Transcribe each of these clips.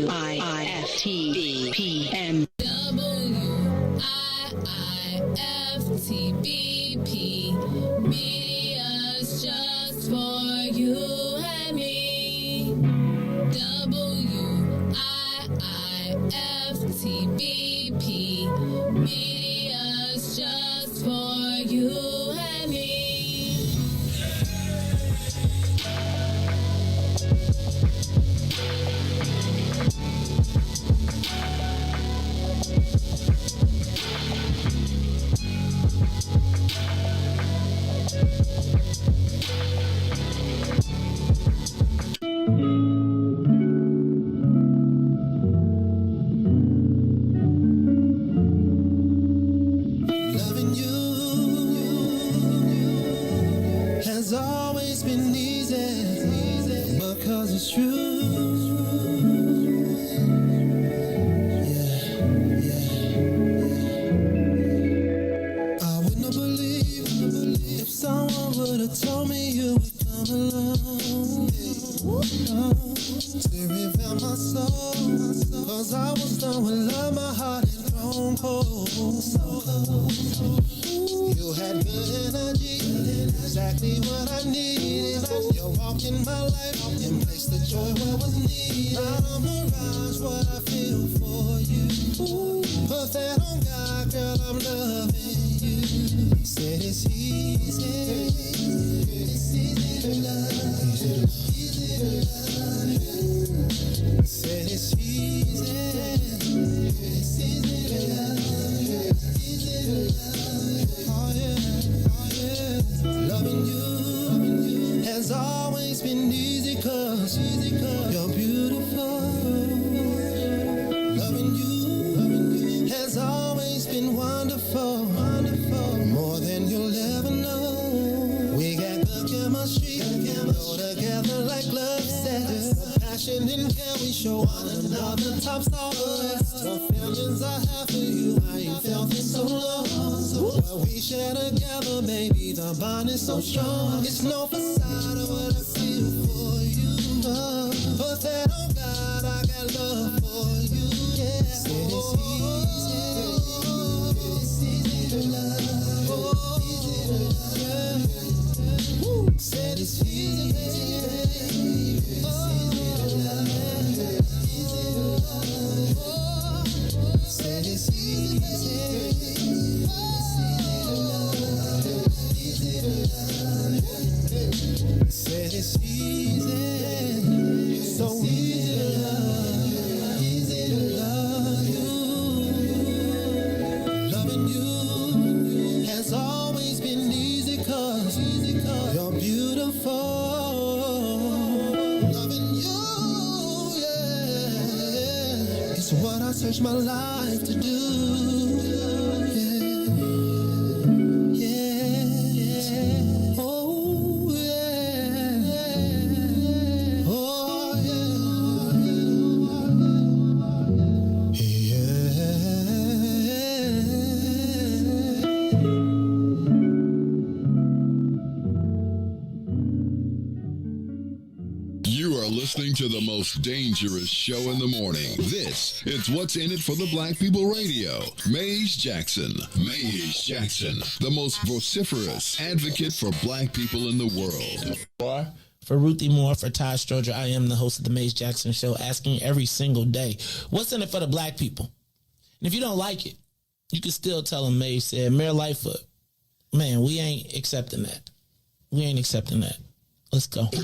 WIIFTB PM. WIIFTBP. Media's just for you and me. WIIFTBP. Media's just for you and me. Loving you has always been easy because it's true. I would not believe if someone would have told me you would come along to reveal my soul. Cause I was done with love, my heart had grown cold. You had good energy, exactly what I needed. You walked in my life and placed the joy where was needed. Not a mirage, what I feel for you. Put that on God, girl, I'm loving you. Said it's easy, it's easy to love, easy to love you. Said it's easy, it's easy to love you, easy to love you. Oh yeah, oh yeah. Loving you has always been easy cause you're beautiful. Loving you has always been wonderful, more than you'll ever know. We got good chemistry, go together like love says. passion and care we show one another tops all the rest. The feelings I have for you, I ain't felt in so long. What we share together, maybe the bond is so strong. It's no facade of what I feel for you. But that, oh God, I got love for you. Yeah, it's easy to love. Easy to love. Said it's easy. Said it's easy. Said it's easy. So easy to love you. Loving you has always been easy 'cause you're beautiful. Loving you, yeah, it's what I search my life to do. Listening to the most dangerous show in the morning. This is What's in It for the Black People Radio. Maze Jackson, the most vociferous advocate for black people in the world. For Ruthie Moore, for Todd Stroger, I am the host of the Maze Jackson Show, asking every single day, what's in it for the black people? And if you don't like it, you can still tell them Maze said, Mayor Lightfoot, man, we ain't accepting that. We ain't accepting that. Let's go. Yeah.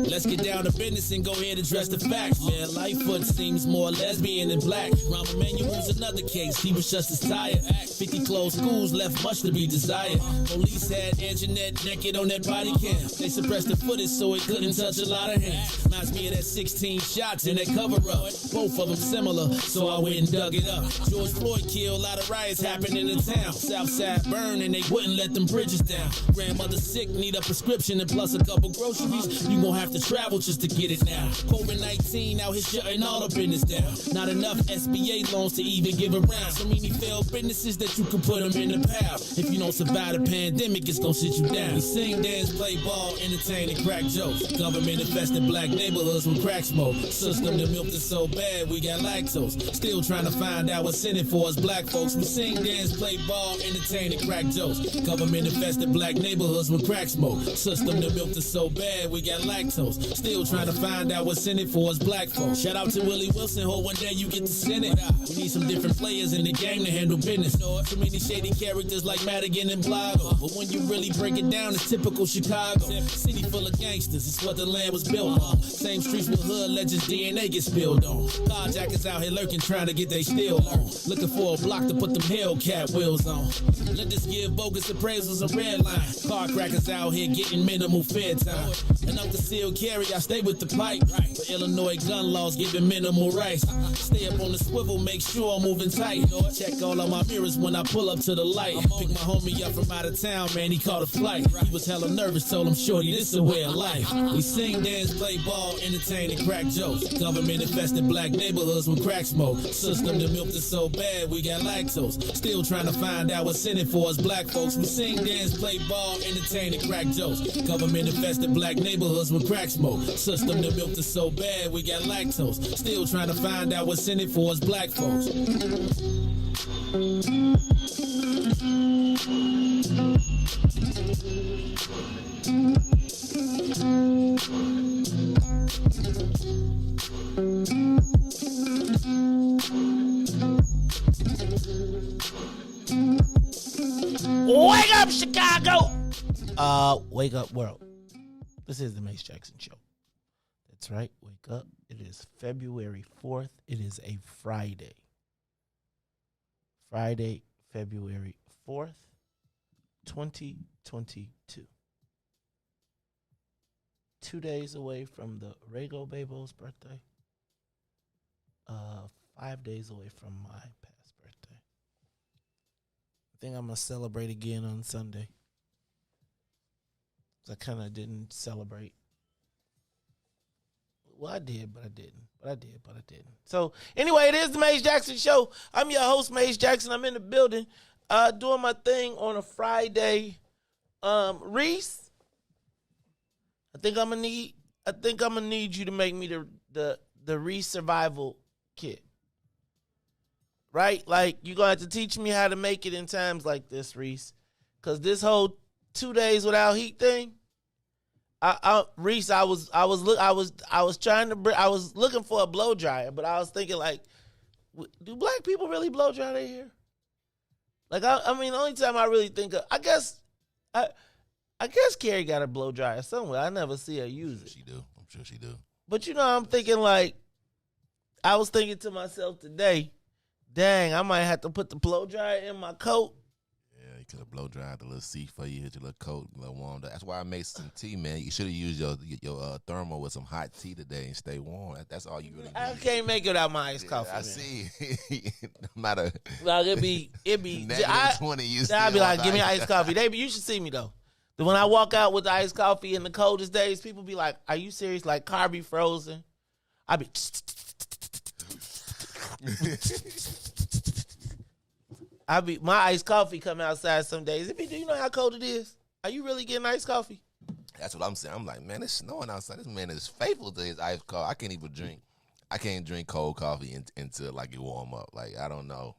Let's get down to business and go ahead and address the facts, man. Lightfoot seems more lesbian than black. Rahm Emanuel's another case. He was just as tired. 50 closed schools left much to be desired. Police had Anjanette naked on that body cam. They suppressed the footage so it couldn't touch a lot of hands. Reminds me of that 16 shots in that cover-up. Both of them similar, so I went and dug it up. George Floyd killed, a lot of riots happened in the town. Southside burned and they wouldn't let them bridges down. Grandmother sick, need a prescription and plus a couple groceries. You gon' have to travel just to get it now. COVID-19 out here shutting all the business down. Not enough SBA loans to even give around. So many failed businesses that you can put them in the pile. If you don't survive the pandemic, it's gonna sit you down. We sing, dance, play ball, entertain, and crack jokes. Government infested black neighborhoods with crack smoke. System that milked us so bad we got lactose. Still trying to find out what's in it for us black folks. We sing, dance, play ball, entertain, and crack jokes. Government infested black neighborhoods with crack smoke. System that milked us so bad we got lactose. Still trying to find out what's in it for us black folks. Shout out to Willie Wilson, hope one day you get to send it. We need some different players in the game to handle business. Too many shady characters like Madigan and Blago. But when you really break it down, it's typical Chicago. City full of gangsters, it's what the land was built on. Same streets with hood legends, DNA get spilled on. Carjackers out here lurking, trying to get they steal on. Looking for a block to put them Hellcat wheels on. Let us give bogus appraisals a red line. Car crackers out here getting minimal fair time. And I'm concealed carry, I stay with the pipe. But Illinois gun laws giving minimal rights. Stay up on the swivel, make sure I'm moving tight. Check all of my mirrors when I pull up to the light. Pick my homie up from out of town, man, he caught a flight. He was hella nervous, told him, shorty, this a way of life. We sing, dance, play ball, entertain, and crack jokes. Government infested black neighborhoods with crack smoke. System that milked us so bad, we got lactose. Still trying to find out what's in it for us black folks. We sing, dance, play ball, entertain, and crack jokes. Government infested black neighborhoods with crack smoke. System that milked us so bad, we got lactose. Still trying to find out what's in it for us black folks. Wake up, Chicago! Wake up, world. This is the Mace Jackson Show. That's right, wake up. It is February 4th. It is a Friday. Friday, February 4th, 2022. 2 days away from the Rego Babo's birthday. 5 days away from my past birthday. think I'm gonna celebrate again on Sunday. I kind of didn't celebrate. Well, I did, but I didn't. But I didn't. So, anyway, it is the Maze Jackson Show. I'm your host, Maze Jackson. I'm in the building doing my thing on a Friday. Riis, I think I'm gonna need you to make me the Riis survival kit. Right? Like, you're gonna have to teach me how to make it in times like this, Riis. Cause this whole 2 days without heat thing, Riis, I was looking for a blow dryer, but I was thinking, like, do black people really blow dry their hair? Like, I mean, the only time I really think of, I guess Carrie got a blow dryer somewhere. I never see her use it. I'm sure she do. But I'm thinking, like, I was thinking to myself today, dang, I might have to put the blow dryer in my coat. You could have blow dried the little seat for you, hit your little coat, a little warmed up. That's why I made some tea, man. You should have used your thermal with some hot tea today and stay warm. That's all you really need. I can't make it without my iced coffee. I man. See. No matter. Like it'd be. Negative 20. I'd be like, give me iced coffee. You should see me though. When I walk out with the iced coffee in the coldest days, people be like, "Are you serious?" Like car be frozen. I be. My iced coffee come outside some days. Do you know how cold it is? Are you really getting iced coffee? That's what I'm saying. I'm like, man, it's snowing outside. This man is faithful to his iced coffee. I can't even drink. I can't drink cold coffee until like it warm up. Like I don't know.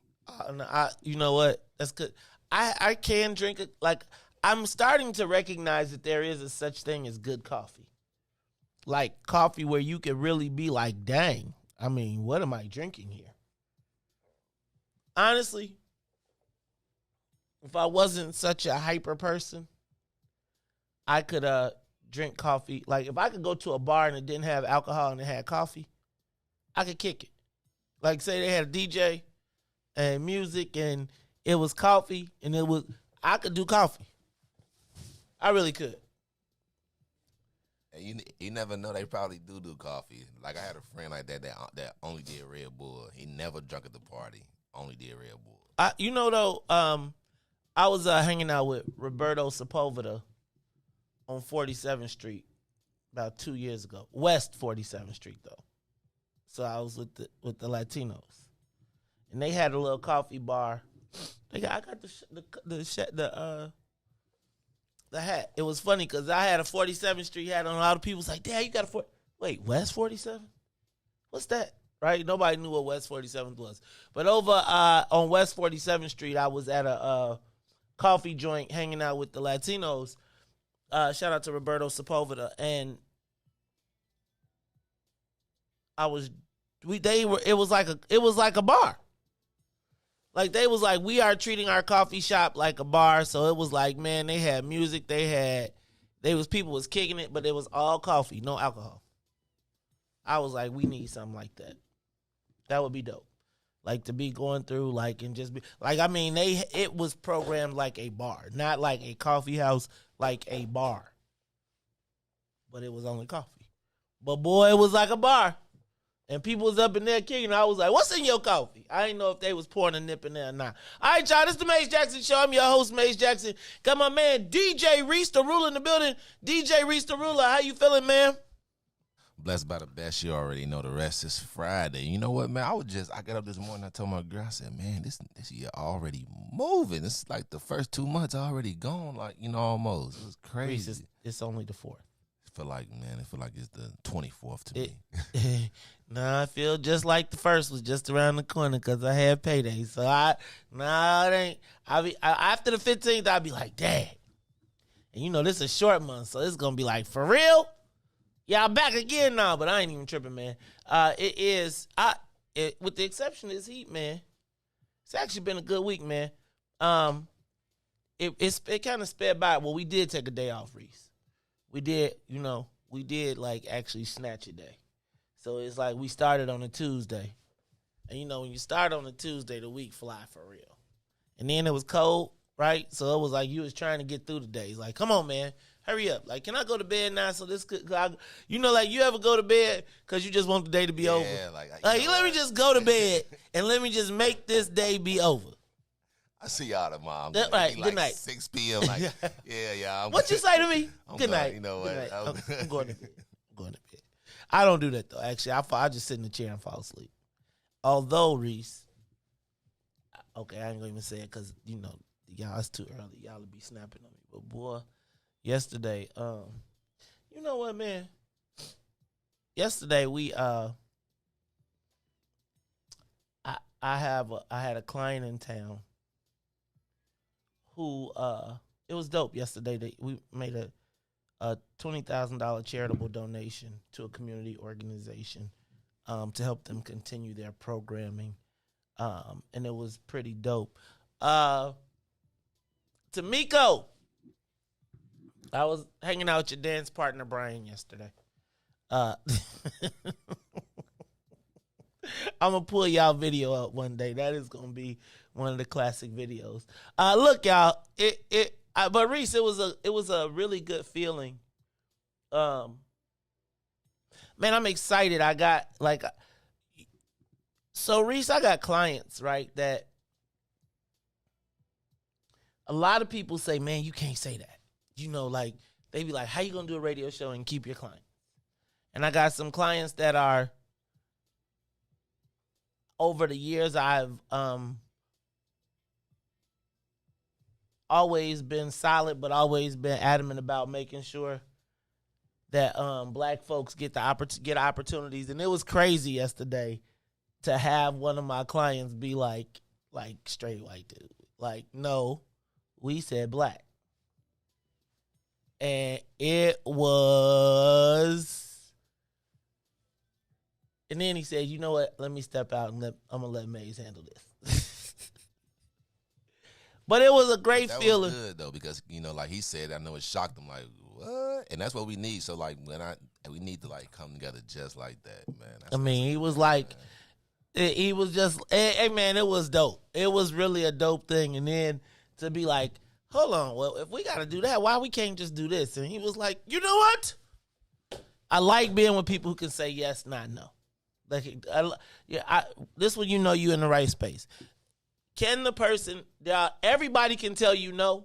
You know what? That's good. I can drink it. Like I'm starting to recognize that there is a such thing as good coffee. Like coffee where you can really be like, dang. I mean, what am I drinking here? Honestly. If I wasn't such a hyper person, I could drink coffee. Like, if I could go to a bar and it didn't have alcohol and it had coffee, I could kick it. Like, say they had a DJ and music and it was coffee and I could do coffee. I really could. And you never know. They probably do coffee. Like, I had a friend like that only did Red Bull. He never drunk at the party. Only did Red Bull. I was hanging out with Roberto Sepulveda on 47th Street about 2 years ago. West 47th Street, though. So I was with the Latinos. And they had a little coffee bar. I got the hat. It was funny because I had a 47th Street hat on. A lot of people was like, Dad, you got wait, West 47? What's that? Right? Nobody knew what West 47th was. But over on West 47th Street, I was at a coffee joint hanging out with the Latinos. Shout out to Roberto Sepulveda. And it was like a bar. Like they was like, we are treating our coffee shop like a bar. So it was like, man, they had music, people was kicking it, but it was all coffee, no alcohol. I was like, we need something like that. That would be dope. Like to be going through like and just be like, I mean, it was programmed like a bar, not like a coffee house, like a bar. But it was only coffee. But boy, it was like a bar. And people was up in there kicking. I was like, what's in your coffee? I didn't know if they was pouring a nip in there or not. All right, y'all, this is the Maze Jackson Show. I'm your host, Maze Jackson. Got my man DJ Riis the Ruler in the building. DJ Riis the Ruler, how you feeling, man? Blessed by the best. You already know the rest is Friday. You know what, man? I got up this morning, I told my girl, I said, man, this year already moving. It's like the first 2 months already gone, like, almost. It was crazy. Riis, it's only the 4th. It feel like it's the 24th to me. Nah, I feel just like the first was just around the corner because I had payday. So it ain't. After the 15th, I'll be like, dang. And this is a short month, so it's gonna be like, for real? Yeah, I'm back again now, but I ain't even tripping, man. It is. With the exception of this heat, man. It's actually been a good week, man. It kind of sped by. Well, we did take a day off, Riis. We did like actually snatch a day. So it's like we started on a Tuesday. And when you start on a Tuesday, the week fly for real. And then it was cold, right? So it was like you was trying to get through the days. Like, come on, man. Hurry up. Like, can I go to bed now so this could, like you ever go to bed because you just want the day to be over? Yeah, let me just go to bed and let me just make this day be over. I see y'all tomorrow. All right, Like good night. 6 p.m. Like, yeah. What you say to me? I'm Good going, night. You know Good what? night. I'm going to bed. I'm going to bed. I don't do that though. Actually, I just sit in the chair and fall asleep. Although Reese, okay, I ain't gonna even say it because y'all, it's too early. Y'all will be snapping on me. But boy, yesterday, you know what, man? Yesterday we I had a client in town who it was dope yesterday. We made a $20,000 charitable donation to a community organization to help them continue their programming, and it was pretty dope. Tamiko, I was hanging out with your dance partner Brian yesterday. I'm gonna pull y'all video up one day. That is gonna be one of the classic videos. Look, y'all. But Reese, it was a really good feeling. Man, I'm excited. I got so Reese, I got clients, right? That a lot of people say, man, you can't say that. They be like, how you gonna do a radio show and keep your clients? And I got some clients that are, over the years, I've always been solid, but always been adamant about making sure that black folks get opportunities. And it was crazy yesterday to have one of my clients be like straight white dude. Like, no, we said black. And it was... And then he said, you know what? Let me step out and I'm going to let Maze handle this. But it was a great feeling. That was good, though, because, like he said, I know it shocked him, like, what? And that's what we need. So, like, we need to, like, come together just like that, man. He was like, he was just, hey, man, it was dope. It was really a dope thing. And then to be like, hold on, well, if we got to do that, why we can't just do this? And he was like, you know what? I like being with people who can say yes, not no. Like, this one, you in the right space. Can the person, everybody can tell you no,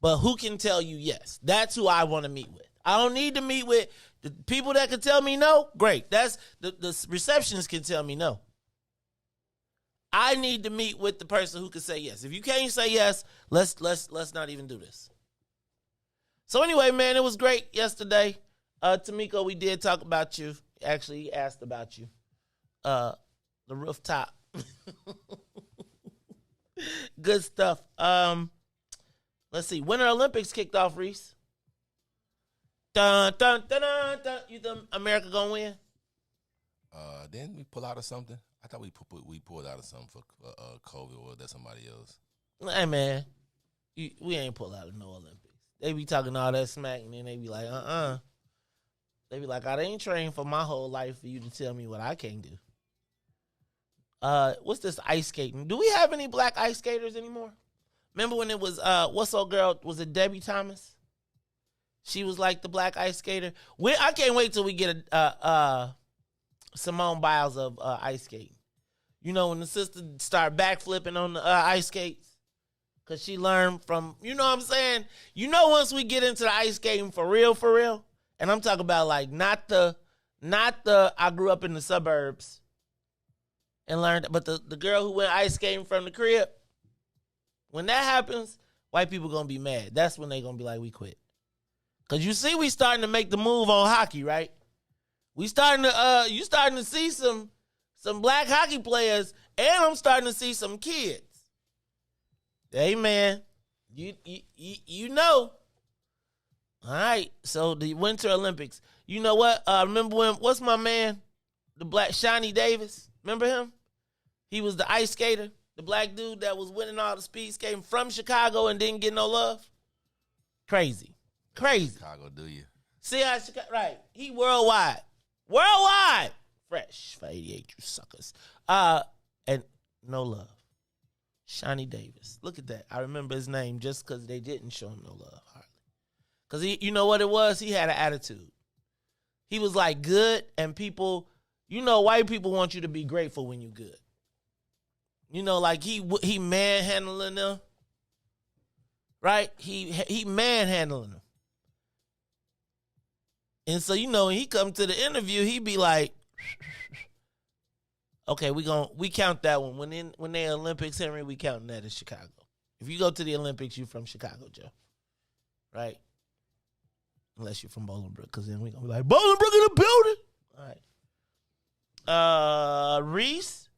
but who can tell you yes? That's who I want to meet with. I don't need to meet with the people that can tell me no. Great. That's the receptionist can tell me no. I need to meet with the person who can say yes. If you can't say yes, let's not even do this. So anyway, man, it was great yesterday. Tamiko, we did talk about you. Actually, he asked about you. The rooftop. Good stuff. Let's see. Winter Olympics kicked off, Reese. Dun, dun, dun, dun, dun. You think America gonna win? Didn't we pull out of something? I thought we pulled out of something for COVID, or that somebody else. Hey, man, we ain't pull out of no Olympics. They be talking all that smack, and then they be like, They be like, I ain't trained for my whole life for you to tell me what I can't do. What's this ice skating? Do we have any black ice skaters anymore? Remember when it was, what's old girl? Was it Debbie Thomas? She was like the black ice skater. I can't wait till we get a Simone Biles of ice skating. When the sister start backflipping on the ice skates. Because she learned from, you know what I'm saying? Once we get into the ice skating for real, and I'm talking about like not the I grew up in the suburbs and learned, but the girl who went ice skating from the crib, when that happens, white people gonna be mad. That's when they gonna be like, we quit. Cause you see, we starting to make the move on hockey, right? You starting to see some black hockey players, and I'm starting to see some kids. Hey man, you know. All right, so the Winter Olympics. You know what? Remember what's my man? The black Shawnee Davis. Remember him? He was the ice skater, the black dude that was winning all the speed skating from Chicago and didn't get no love. Crazy. Chicago, do you? See how Chicago, right. He worldwide. Fresh for 88, you suckers. And no love. Shawnee Davis. Look at that. I remember his name just because they didn't show him no love, hardly. Because you know what it was? He had an attitude. He was like good, and people, white people want you to be grateful when you're good. You know, like he manhandling them, right? He manhandling them. And so, you know, when he come to the interview, he be like, okay, we count that one. When they Olympics, Henry, we counting that as Chicago. If you go to the Olympics, you from Chicago, Joe. Right? Unless you're from Bolingbrook, because then we gonna be like, Bolingbrook in the building. All right. Riis,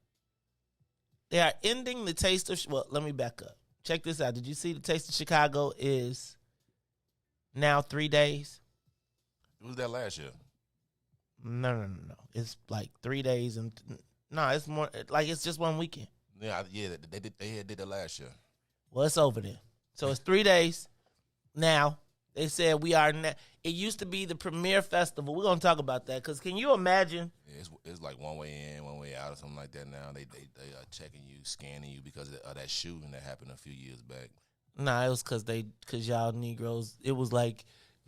they are ending the Taste of, well, let me back up. Check this out. Did you see the Taste of Chicago is now 3 days? Who was that last year? No. It's like 3 days and no, it's more like it's just one weekend. Yeah, they did that last year. Well, it's over then. So it's 3 days now. They said we are now. It used to be the premier festival. We're gonna talk about that because can you imagine? Yeah, it's like one way in, one way out, or something like that. Now they are checking you, scanning you because of that shooting that happened a few years back. Nah, it was because y'all Negroes. It was like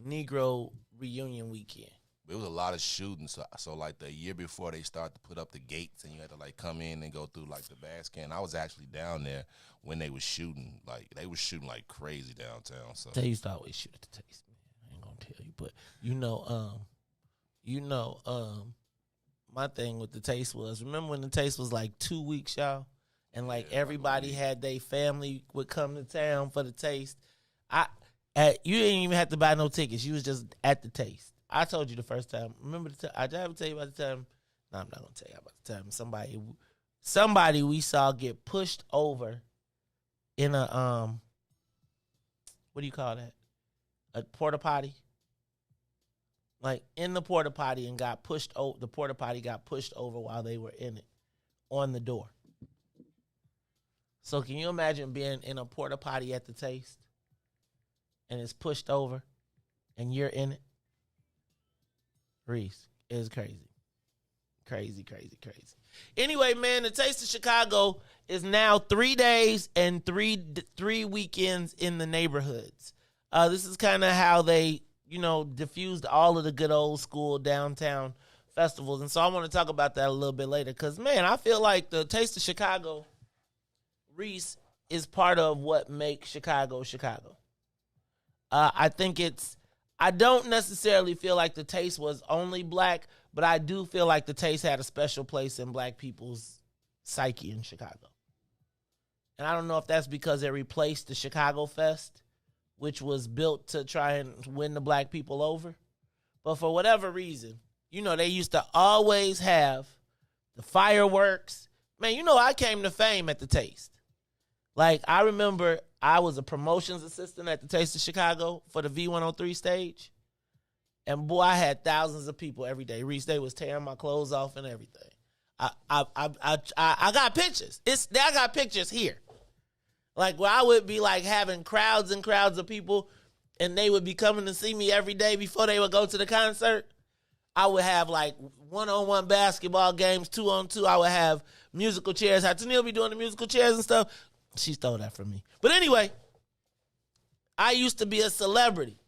Negro reunion weekend. It was a lot of shooting, so like the year before they start to put up the gates and you had to like come in and go through like the bad scan. I was actually down there when they was shooting, like they was shooting like crazy downtown. So they used to always shoot at the Taste, man. I ain't gonna tell you, but my thing with the Taste was, remember when the Taste was like 2 weeks, y'all, and like everybody had their family would come to town for the Taste. You didn't even have to buy no tickets. You was just at the Taste. I told you the first time. Remember I ever tell you about the time? No, I'm not gonna tell you about the time. Somebody we saw get pushed over in a what do you call that? A porta potty. Like in the porta potty and got pushed over. The porta potty got pushed over while they were in it on the door. So can you imagine being in a porta potty at the Taste and it's pushed over and you're in it? Riis, is crazy. Crazy. Anyway, man, the Taste of Chicago is now 3 days and three weekends in the neighborhoods. This is kind of how they, diffused all of the good old school downtown festivals. And so I want to talk about that a little bit later because, man, I feel like the Taste of Chicago, Riis, is part of what makes Chicago, Chicago. I don't necessarily feel like the Taste was only black, but I do feel like the Taste had a special place in black people's psyche in Chicago. And I don't know if that's because it replaced the Chicago Fest, which was built to try and win the black people over. But for whatever reason, they used to always have the fireworks. Man, I came to fame at the Taste. Like, I remember I was a promotions assistant at the Taste of Chicago for the V103 stage. And, boy, I had thousands of people every day. Riis, they was tearing my clothes off and everything. I got pictures. I got pictures here. Like, where I would be, like, having crowds and crowds of people, and they would be coming to see me every day before they would go to the concert. I would have, like, one-on-one basketball games, 2-on-2. I would have musical chairs. How Tennille be doing the musical chairs and stuff. She stole that from me. But anyway, I used to be a celebrity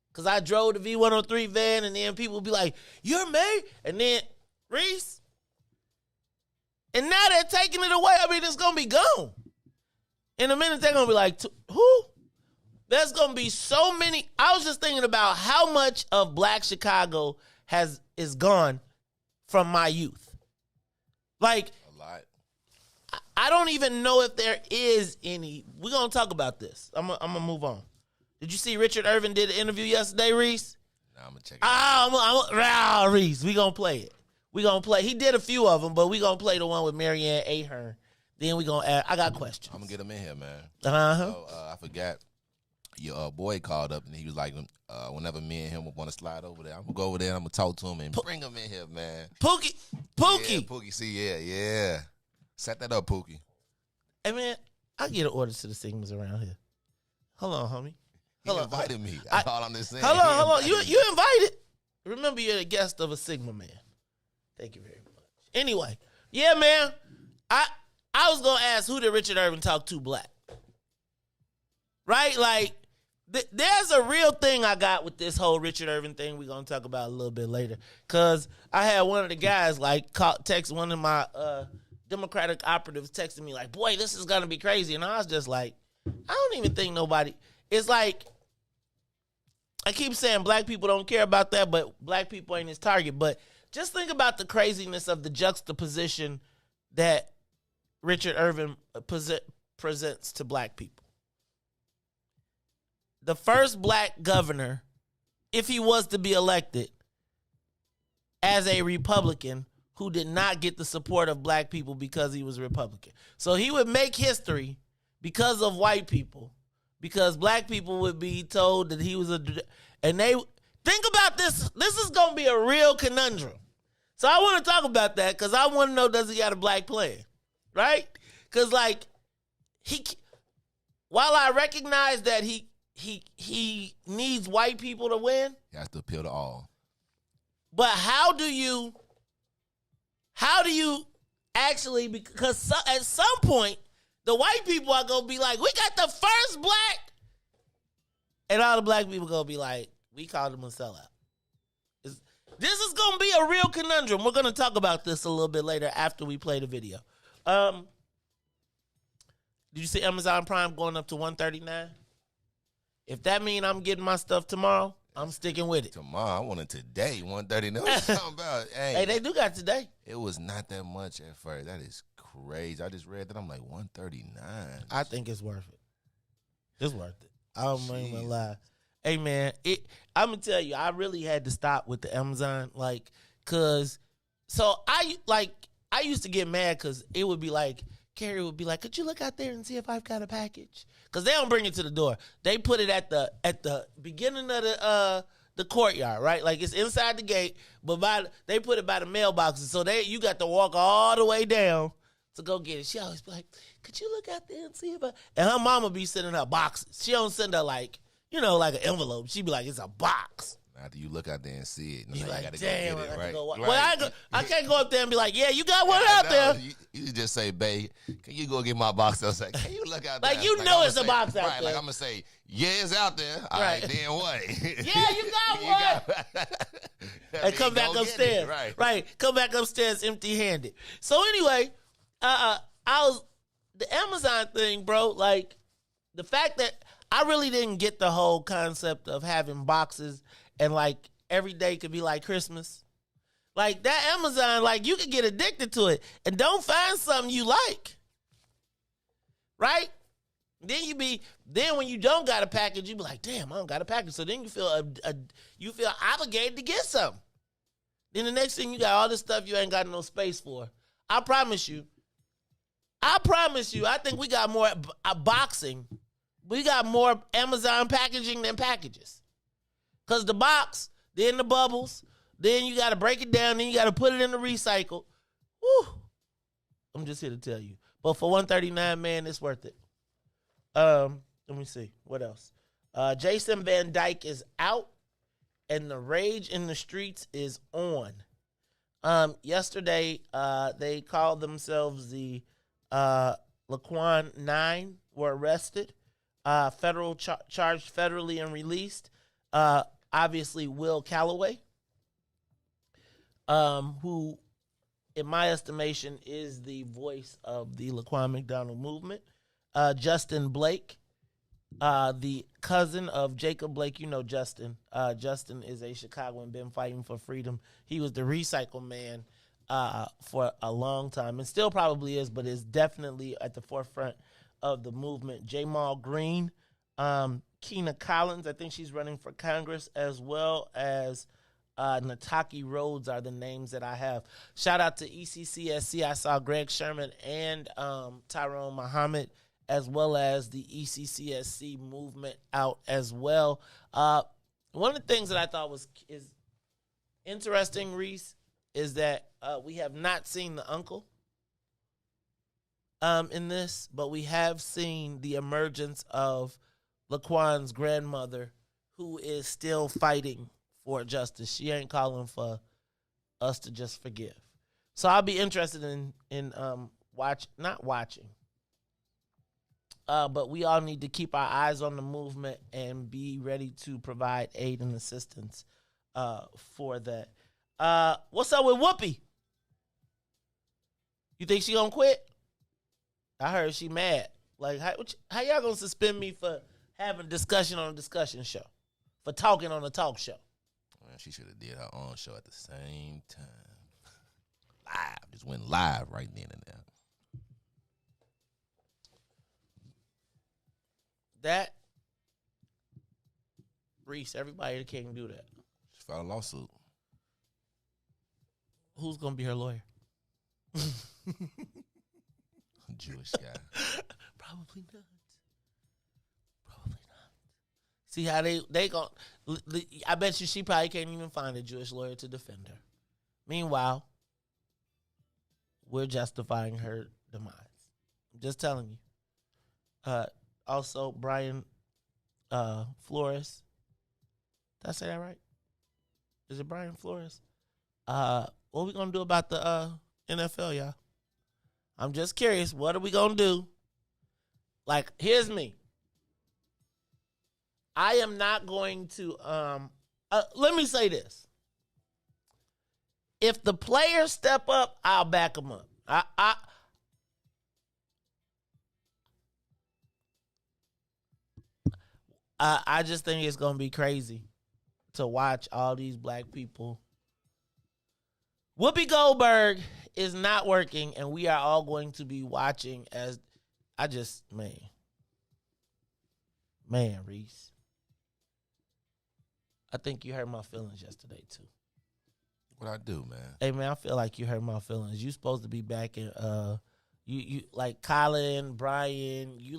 because I drove the V103 van, and then people would be like, "You're me?" And then, Riis. And now they're taking it away. I mean, it's going to be gone. In a minute, they're going to be like, who? There's going to be so many. I was just thinking about how much of Black Chicago is gone from my youth. Like, a lot. I don't even know if there is any. We're going to talk about this. I'm going to move on. Did you see Richard Irvin did an interview yesterday, Riis? Nah, I'm going to check it out. Riis, we going to play it. We going to play. He did a few of them, but we going to play the one with Marianne Ahern. Then we going to add. I got questions. I'm going to get him in here, man. Uh-huh. So, I forgot. Your boy called up, and he was like, whenever me and him want to slide over there, I'm going to go over there and I'm going to talk to him and bring him in here, man. Pookie. Yeah, Pookie, see, yeah. Set that up, Pookie. Hey, man, I get an order to the Sigmas around here. Hold on, homie. He invited me. That's all I'm just saying. Hold on. You invited. Remember, you're the guest of a Sigma man. Thank you very much. Anyway, yeah, man. I was going to ask, who did Richard Irvin talk to black? Right? Like, there's a real thing I got with this whole Richard Irvin thing we're going to talk about a little bit later. Because I had one of the guys, like, text one of my Democratic operatives texting me like, boy, this is going to be crazy. And I was just like, I don't even think nobody. It's like, I keep saying black people don't care about that, but black people ain't his target. But just think about the craziness of the juxtaposition that Richard Irvin presents to black people. The first black governor, if he was to be elected as a Republican, who did not get the support of black people because he was a Republican. So he would make history because of white people, because black people would be told that he was and they, think about this. This is going to be a real conundrum. So I want to talk about that because I want to know, does he got a black plan? Right? Because like, while I recognize that he needs white people to win. You have to appeal to all. But how do you actually, because at some point, the white people are going to be like, we got the first black. And all the black people going to be like, we called him a sellout. This is going to be a real conundrum. We're going to talk about this a little bit later after we play the video. Did you see Amazon Prime going up to $139? If that means I'm getting my stuff tomorrow, I'm sticking with it. Tomorrow, I want it today. 139. What you talking about? Hey, they do got today. It was not that much at first. That is crazy. I just read that. I'm like 139. I think it's worth it. It's worth it. I don't even gonna lie. Hey man, I'm gonna tell you, I really had to stop with the Amazon, like, cause I used to get mad because it would be like, Carrie would be like, could you look out there and see if I've got a package? Because they don't bring it to the door. They put it at the beginning of the courtyard, right? Like it's inside the gate, but they put it by the mailboxes. So you got to walk all the way down to go get it. She always be like, could you look out there and see if I... And her mama be sending her boxes. She don't send her like an envelope. She be like, it's a box. After you look out there and see it, you like, gotta damn, go get it, right? Well, I can't go up there and be like, yeah, you got one out there. You just say, babe, can you go get my box outside? Can you look out there? Like, it's a box out there. Like, I'm going to say, yeah, it's out there. All right, then what? Yeah, you got one. And come back upstairs. Right. Come back upstairs empty-handed. So anyway, the Amazon thing, bro, like, the fact that I really didn't get the whole concept of having boxes and, like, every day could be like Christmas. Like, that Amazon, like, you could get addicted to it and don't find something you like. Right? Then when you don't got a package, you be like, damn, I don't got a package. So then you feel obligated to get something. Then the next thing, you got all this stuff you ain't got no space for. I promise you, I think we got more boxing. We got more Amazon packaging than packages. Because the box, then the bubbles, then you got to break it down, then you got to put it in the recycle. Woo. I'm just here to tell you. But for $139, man, it's worth it. Let me see. What else? Jason Van Dyke is out, and the rage in the streets is on. Yesterday, they called themselves the Laquan 9, were arrested, charged federally and released. Obviously, Will Calloway, who, in my estimation, is the voice of the Laquan McDonald movement. Justin Blake, the cousin of Jacob Blake. You know Justin. Justin is a Chicagoan, been fighting for freedom. He was the recycle man for a long time and still probably is, but is definitely at the forefront of the movement. Jamal Green, Keena Collins, I think she's running for Congress, as well as Nataki Rhodes are the names that I have. Shout out to ECCSC. I saw Greg Sherman and Tyrone Muhammad, as well as the ECCSC movement out as well. One of the things that I thought is interesting, Riis, is that we have not seen the uncle in this, but we have seen the emergence of Laquan's grandmother, who is still fighting for justice. She ain't calling for us to just forgive. So I'll be interested in not watching. But we all need to keep our eyes on the movement and be ready to provide aid and assistance for that. What's up with Whoopi? You think she gonna quit? I heard she mad. Like, how y'all gonna suspend me for having a discussion on a discussion show? For talking on a talk show? Man, she should have did her own show at the same time. Live. Just went live right then and there. That, Riis, everybody can't do that. She filed a lawsuit. Who's gonna be her lawyer? Jewish guy. Probably not. Probably not. See how they gon' I bet you she probably can't even find a Jewish lawyer to defend her. Meanwhile, we're justifying her demise. I'm just telling you. Also, Brian Flores. Did I say that right? Is it Brian Flores? What we gonna do about the NFL, y'all? I'm just curious. What are we gonna do? Like, here's me. I am not going to. Let me say this. If the players step up, I'll back them up. I just think it's gonna be crazy to watch all these black people. Whoopi Goldberg is not working, and we are all going to be watching as man, Riis. I think you hurt my feelings yesterday too. What I do, man? Hey man, I feel like you hurt my feelings. You supposed to be back in you like Colin, Brian, you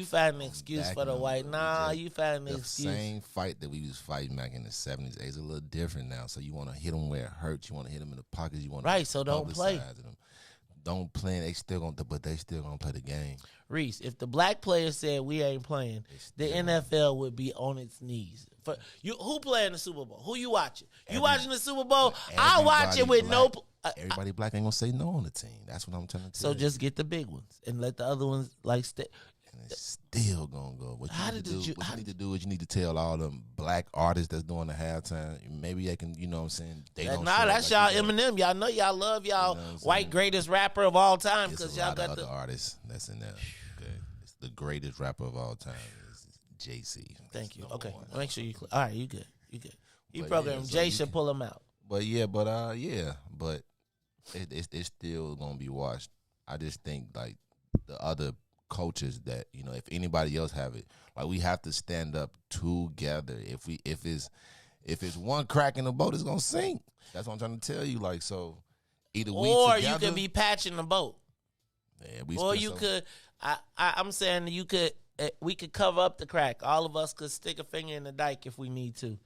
find an excuse for the white. Nah, you find an excuse. The same fight that we was fighting back in the 70s, it's a little different now. So you want to hit them where it hurts. You want to hit them in the pockets. You want right. So don't play. Them. Don't play. They still gonna play the game. Riis, if the black players said we ain't playing, the NFL would be on its knees. For you, who playing the Super Bowl? Who you watching? You watching the Super Bowl? I watch it with black, no. Everybody black ain't gonna say no on the team. That's what I'm trying to tell So you. just get the big ones and let the other ones like stay. And it's still gonna go. What you need to do is you need to tell all them black artists that's doing the halftime. Maybe they can, you know what I'm saying? That's y'all Eminem. Y'all know y'all love y'all white greatest rapper of all time because y'all got the artists that's in there. Okay, it's the greatest rapper of all time is JC. Thank you. Okay, make sure you. All right, you good. You good. You program Jay should pull him out. But it's still gonna be watched. I just think like the other coaches that, you know, if anybody else have it, like we have to stand up together. If it's one crack in the boat, it's gonna sink. That's what I'm trying to tell you. Like, so either we or together, you could be patching the boat. Yeah, or you could. I'm saying you could. We could cover up the crack. All of us could stick a finger in the dike if we need to,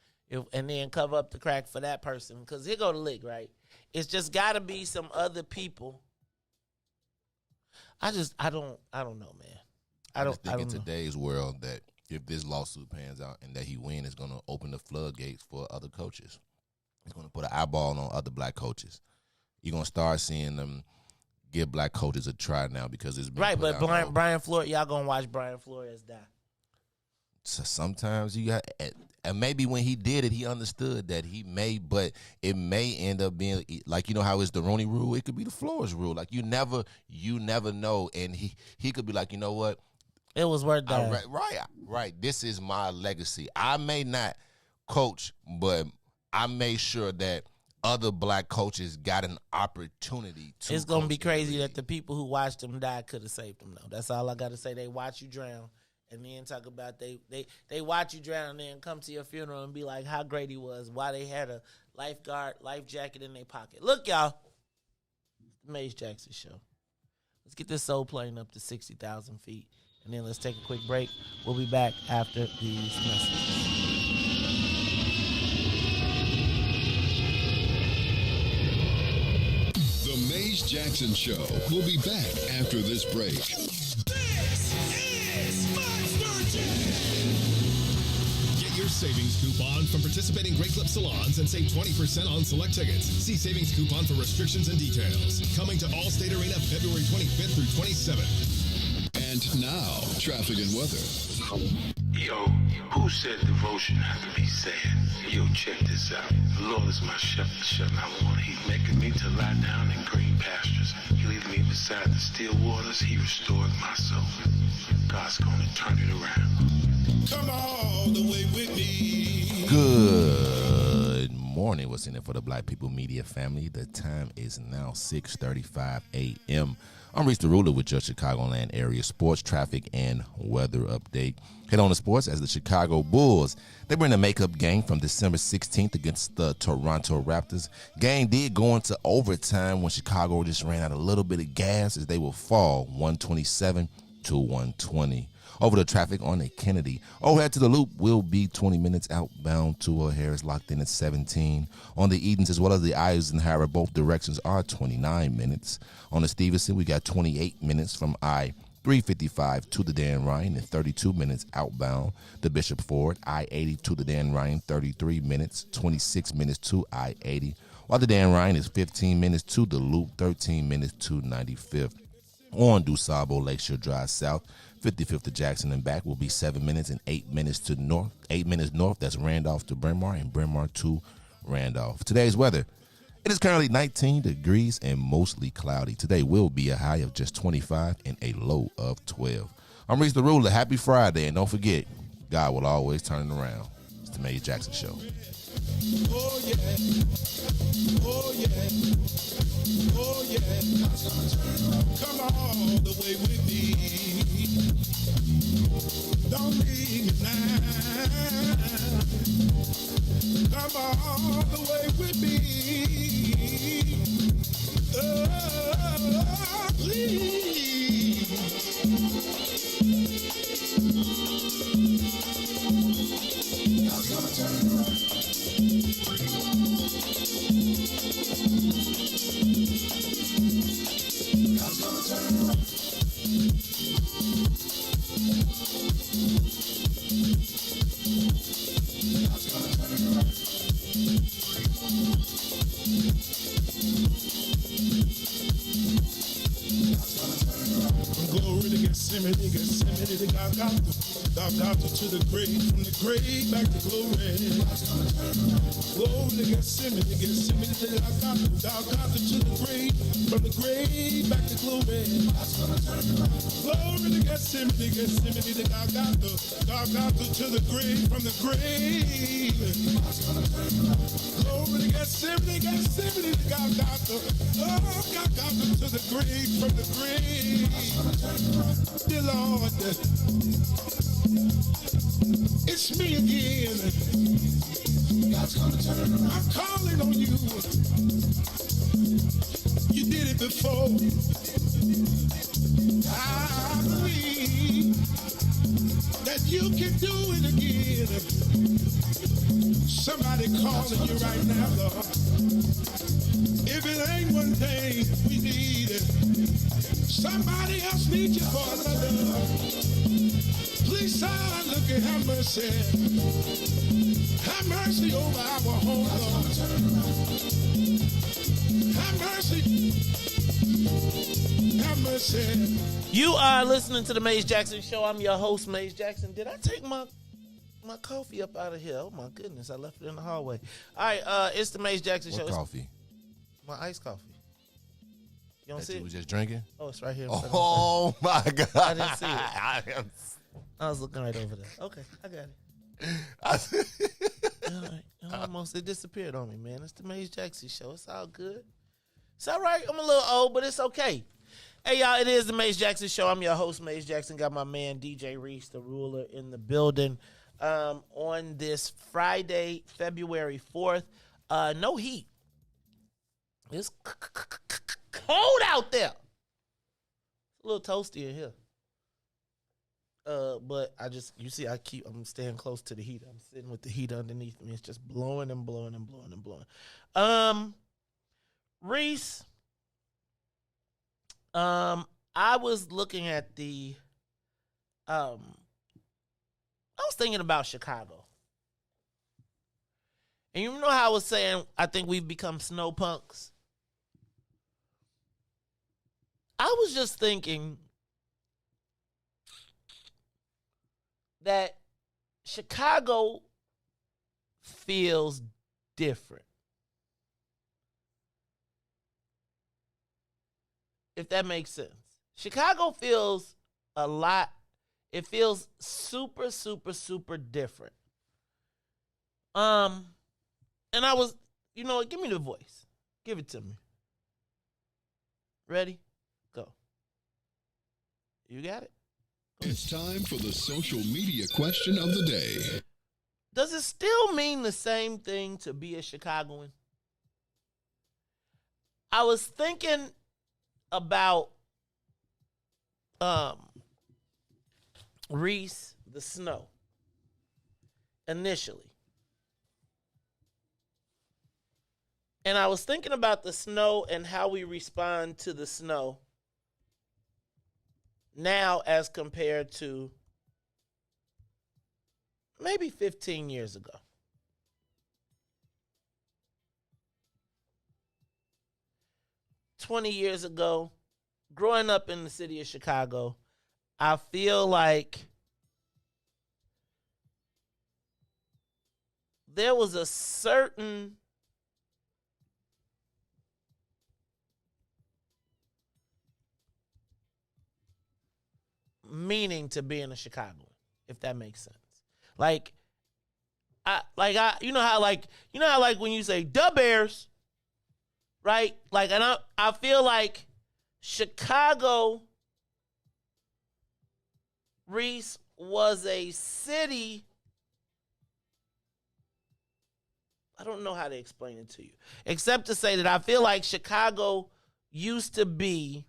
and then cover up the crack for that person because he'll go to lick, right? It's just got to be some other people. I don't know, man. I don't think in know. Today's world that if this lawsuit pans out and that he wins, it's going to open the floodgates for other coaches. It's going to put an eyeball on other black coaches. You're going to start seeing them give black coaches a try now because it's been right. But Brian Flores, y'all gonna watch Brian Flores die. So sometimes you got, and maybe when he did it, he understood that he may, but it may end up being like, you know how it's the Rooney Rule. It could be the Flores Rule. Like you never know, and he could be like, you know what, it was worth dying. Right. This is my legacy. I may not coach, but I made sure that other black coaches got an opportunity to. It's gonna be crazy that the people who watched him die could have saved him. Though that's all I gotta say. They watch you drown, and then talk about they watch you drown, and then come to your funeral and be like how great he was. Why they had a life jacket in their pocket. Look, y'all, the Maze Jackson Show. Let's get this soul plane up to 60,000 feet, and then let's take a quick break. We'll be back after these messages. The Maze Jackson Show will be back after this break. This is Monster Get your savings coupon from participating Great Clip salons and save 20% on select tickets. See savings coupon for restrictions and details. Coming to Allstate Arena February 25th through 27th. And now, traffic and weather. Yo, who said devotion had to be sad? Yo, check this out. The Lord is my shepherd, I want. He's making me to lie down in green pastures. He leads me beside the still waters. He restores my soul. God's gonna turn it around. Come all the way with me. Good morning. What's in it for the Black People Media family? The time is now 6:35 a.m. I'm Reese the Ruler with your Chicagoland area sports, traffic, and weather update. Head on to sports as the Chicago Bulls. They were in a makeup game from December 16th against the Toronto Raptors. Game did go into overtime when Chicago just ran out a little bit of gas as they will fall 127 to 120. Over the traffic on a Kennedy. Overhead to the Loop will be 20 minutes outbound to Harris, locked in at 17. On the Edens as well as the Eisenhower, both directions are 29 minutes. On the Stevenson, we got 28 minutes from I-355 to the Dan Ryan and 32 minutes outbound. The Bishop Ford, I-80 to the Dan Ryan, 33 minutes, 26 minutes to I-80. While the Dan Ryan is 15 minutes to the Loop, 13 minutes to 95th. On DuSable Lakeshore Drive South, 55th to Jackson and back will be 7 minutes and 8 minutes to north. 8 minutes north, that's Randolph to Bryn Mawr and Bryn Mawr to Randolph. Today's weather, it is currently 19 degrees and mostly cloudy. Today will be a high of just 25 and a low of 12. I'm Reese the Ruler. Happy Friday, and don't forget, God will always turn it around. It's the Mayor Jackson Show. Oh yeah, oh yeah, oh yeah. Come all the way with me. Don't leave me now. Come all the way with me. Oh, please. God's gonna turn it around. God's gonna turn it around. God's gonna turn it around. Glory to Gethsemane, to God to the grave, from the grave back to glory. Glory to Gethsemane, to God to the grave, from the grave back to glory. Glory to Gethsemane, to God to the grave, from the grave. Glory to Gethsemane, to God to the grave, from the grave. Dear Lord, it's me again. God's gonna turn it around. I'm calling on you. You did it before. I believe that you can do it again. Somebody calling you right now, Lord. If it ain't one thing we need, somebody else needs you for another. Please, son, look and have mercy. Have mercy over our home, Lord. Have mercy. Have mercy. You are listening to the Maze Jackson Show. I'm your host, Maze Jackson. Did I take my coffee up out of here? Oh, my goodness. I left it in the hallway. All right, it's the Maze Jackson Show. What coffee? My iced coffee. You don't That see you it? was just drinking? Oh, it's right here. Oh, my God. I didn't see it. I was looking right over there. Okay, I got it. All right. Almost, it disappeared on me, man. It's the Maze Jackson Show. It's all good. It's all right. I'm a little old, but it's okay. Hey, y'all, it is the Maze Jackson Show. I'm your host, Maze Jackson. Got my man, DJ Riis, the Ruler, in the building on this Friday, February 4th. No heat. It's cold out there. It's a little toasty in here. But you see, I'm staying close to the heat. I'm sitting with the heat underneath me. It's just blowing and blowing and blowing and blowing. Riis, I was looking at I was thinking about Chicago. And you know how I was saying I think we've become snow punks? I was just thinking that Chicago feels different. If that makes sense. Chicago feels a lot, it feels super, super, super different. And I was, you know what, give me the voice. Give it to me. Ready? Go. You got it? It's time for the social media question of the day. Does it still mean the same thing to be a Chicagoan? I was thinking about Riis, the snow, initially. And I was thinking about the snow and how we respond to the snow now as compared to maybe 15 years ago. "20 years ago, growing up in the city of Chicago, I feel like there was a certain meaning to being a Chicagoan, if that makes sense. You know how when you say "Da Bears," right? And I feel like Chicago, Riis, was a city. I don't know how to explain it to you, except to say that I feel like Chicago used to be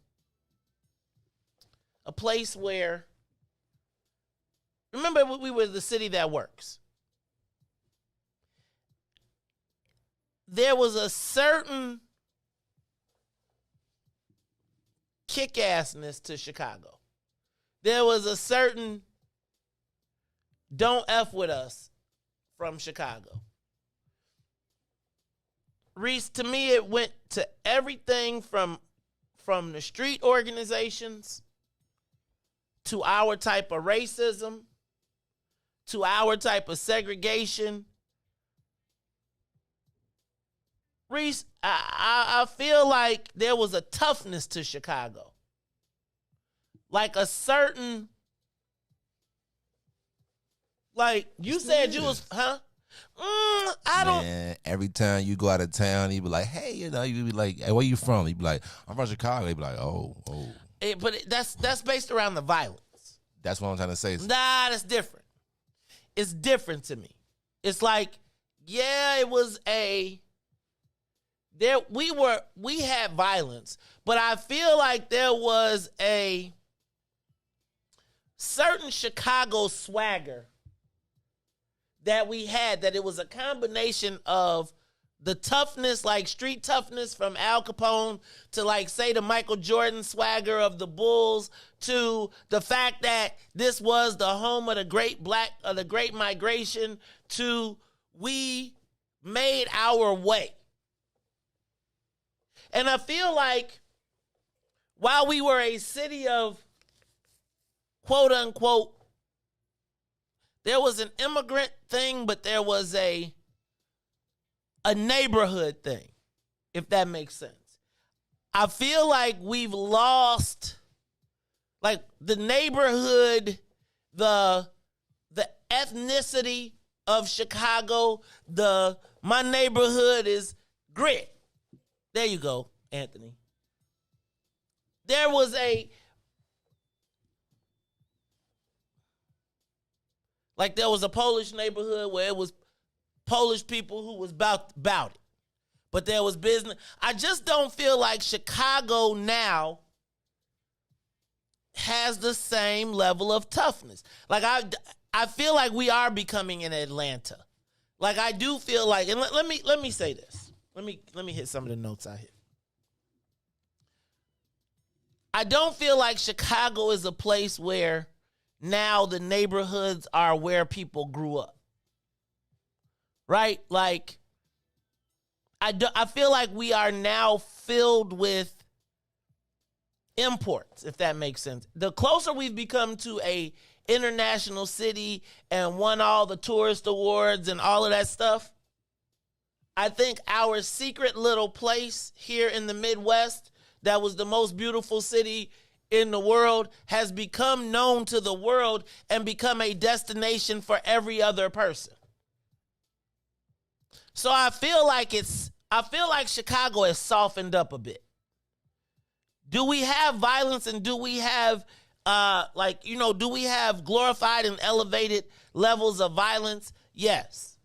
a place where, remember, we were the city that works. There was a certain kick-assness to Chicago. There was a certain don't F with us from Chicago. Riis, to me, it went to everything from the street organizations to our type of racism, to our type of segregation. Riis, I feel like there was a toughness to Chicago. Like a certain, like you said you was, huh? I don't. Man, every time you go out of town, you be like, hey, you be like, hey, where you from? You be like, I'm from Chicago. You be like, oh. That's based around the violence. That's what I'm trying to say. Nah, that's different. It's different to me. It's like, yeah, it was we had violence, but I feel like there was a certain Chicago swagger that we had, that it was a combination of the toughness, like street toughness from Al Capone, to like, say, the Michael Jordan swagger of the Bulls, to the fact that this was the home of the great migration, to we made our way. And I feel like while we were a city of quote unquote, there was an immigrant thing, but there was a neighborhood thing, if that makes sense. I feel like we've lost, like, the neighborhood, the ethnicity of Chicago. My neighborhood is grit. There you go, Anthony. There was a Polish neighborhood where it was Polish people who was about it. But there was business. I just don't feel like Chicago now has the same level of toughness. Like, I feel like we are becoming an Atlanta. Like, I do feel like, and let me say this. Let me hit some of the notes out here. I don't feel like Chicago is a place where now the neighborhoods are where people grew up. Right? Like, I feel like we are now filled with imports, if that makes sense. The closer we've become to a international city and won all the tourist awards and all of that stuff. I think our secret little place here in the Midwest that was the most beautiful city in the world has become known to the world and become a destination for every other person. So I feel like Chicago has softened up a bit. Do we have violence and do we have do we have glorified and elevated levels of violence? Yes.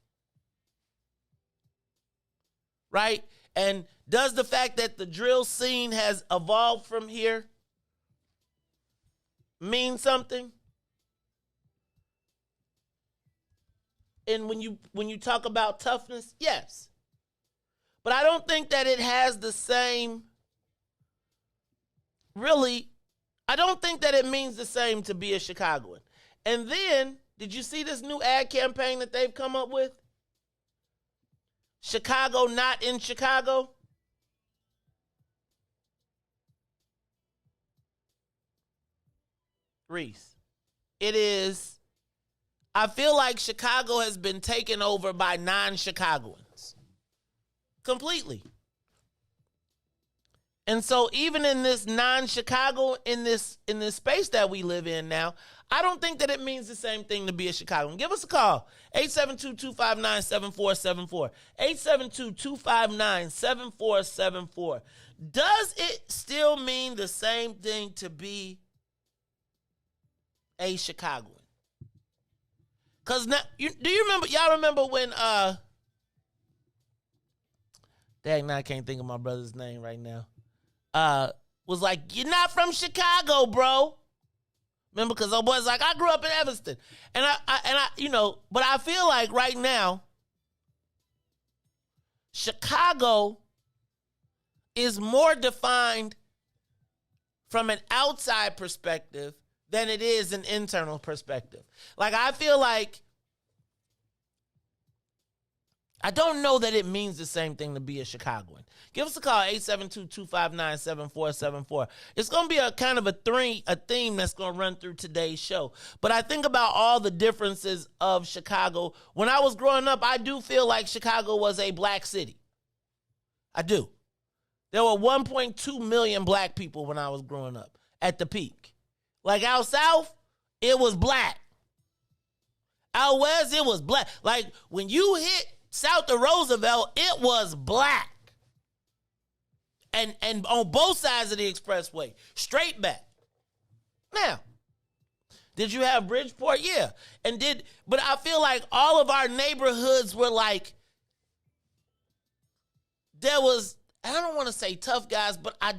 Right? And does the fact that the drill scene has evolved from here mean something? And when you talk about toughness, yes. But I don't think that it has the same, I don't think that it means the same to be a Chicagoan. And then, did you see this new ad campaign that they've come up with? Chicago not in Chicago? Riis. It is, I feel like Chicago has been taken over by non-Chicagoans. Completely. And so even in this non-Chicago, in this space that we live in now, I don't think that it means the same thing to be a Chicagoan. Give us a call, 872-259-7474. 872-259-7474. Does it still mean the same thing to be a Chicagoan? Because now, do you remember, y'all remember when, dang, I can't think of my brother's name right now, was like, you're not from Chicago, bro. Remember, because old boy's like, I grew up in Evanston. And I, but I feel like right now, Chicago is more defined from an outside perspective than it is an internal perspective. Like, I feel like, I don't know that it means the same thing to be a Chicagoan. Give us a call, 872-259-7474. It's going to be a kind of a theme that's going to run through today's show. But I think about all the differences of Chicago. When I was growing up, I do feel like Chicago was a black city. I do. There were 1.2 million black people when I was growing up at the peak. Like out south, it was black. Out west, it was black. Like when you hit south of Roosevelt, it was black. And on both sides of the expressway, straight back. Now, did you have Bridgeport? Yeah. But I feel like all of our neighborhoods were like, there was, I don't want to say tough guys, but I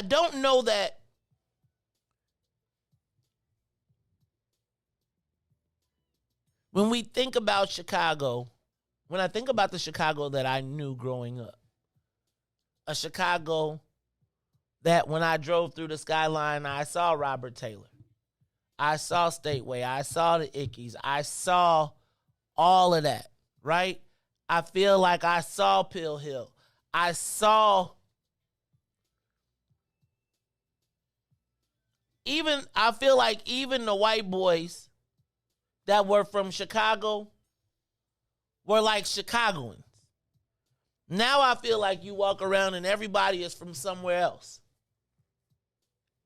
don't know that. When we think about Chicago, when I think about the Chicago that I knew growing up, a Chicago that when I drove through the skyline, I saw Robert Taylor. I saw Stateway. I saw the Ickies. I saw all of that, right? I feel like I saw Pill Hill. I feel like even the white boys that were from Chicago were like Chicagoans. Now I feel like you walk around and everybody is from somewhere else.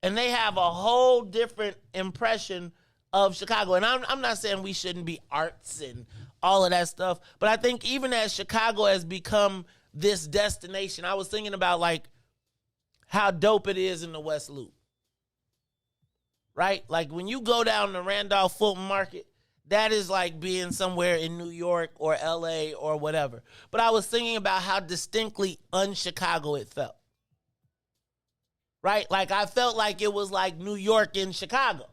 And they have a whole different impression of Chicago. And I'm not saying we shouldn't be arts and all of that stuff, but I think even as Chicago has become this destination, I was thinking about like how dope it is in the West Loop. Right? Like when you go down to Randolph Fulton Market, that is like being somewhere in New York or LA or whatever. But I was thinking about how distinctly un-Chicago it felt. Right? Like I felt like it was like New York in Chicago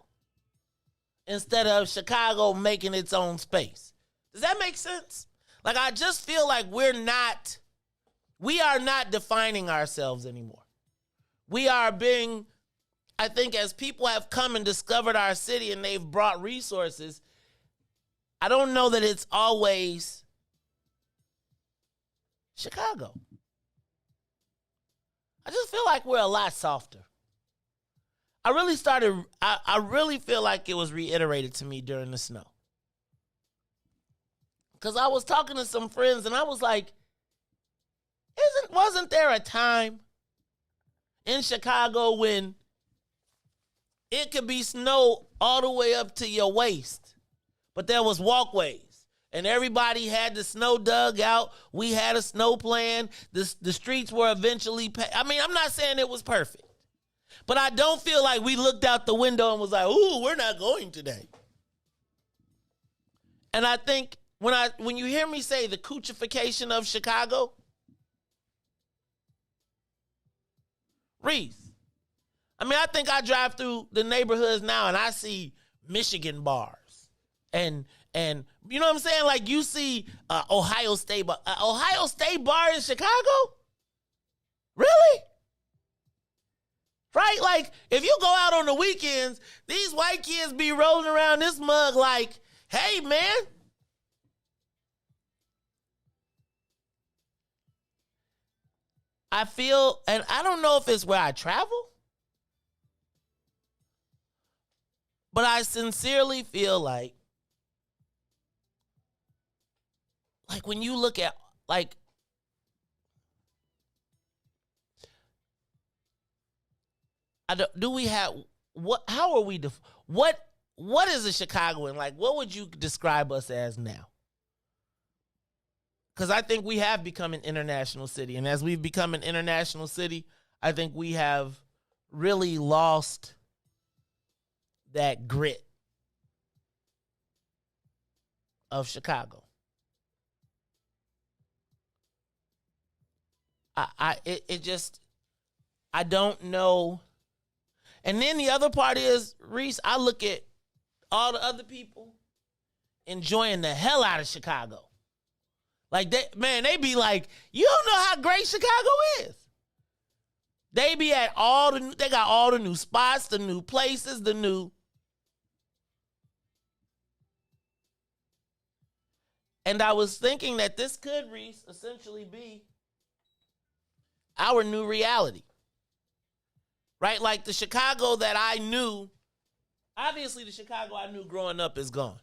instead of Chicago making its own space. Does that make sense? Like I just feel like we are not defining ourselves anymore. We are being, I think as people have come and discovered our city and they've brought resources, I don't know that it's always Chicago. I just feel like we're a lot softer. I really feel like it was reiterated to me during the snow. Because I was talking to some friends and I was like, wasn't there a time in Chicago when it could be snow all the way up to your waist, but there was walkways and everybody had the snow dug out. We had a snow plan. The streets were eventually I mean, I'm not saying it was perfect, but I don't feel like we looked out the window and was like, ooh, we're not going today. And I think when you hear me say the coochification of Chicago, Riis, I mean, I think I drive through the neighborhoods now and I see Michigan bars and you know what I'm saying? Like you see Ohio State bar in Chicago? Really? Right? Like if you go out on the weekends, these white kids be rolling around this mug like, hey man, I feel, and I don't know if it's where I travel, but I sincerely feel like when you look at, like, do we have, how are we, what is a Chicagoan? Like, what would you describe us as now? Because I think we have become an international city. And as we've become an international city, I think we have really lost that grit of Chicago. I don't know. And then the other part is, Riis, I look at all the other people enjoying the hell out of Chicago. Like, they be like, you don't know how great Chicago is. They be at they got all the new spots, the new places, And I was thinking that this could, Riis, essentially be our new reality. Right? Like the Chicago that I knew, obviously the Chicago I knew growing up is gone.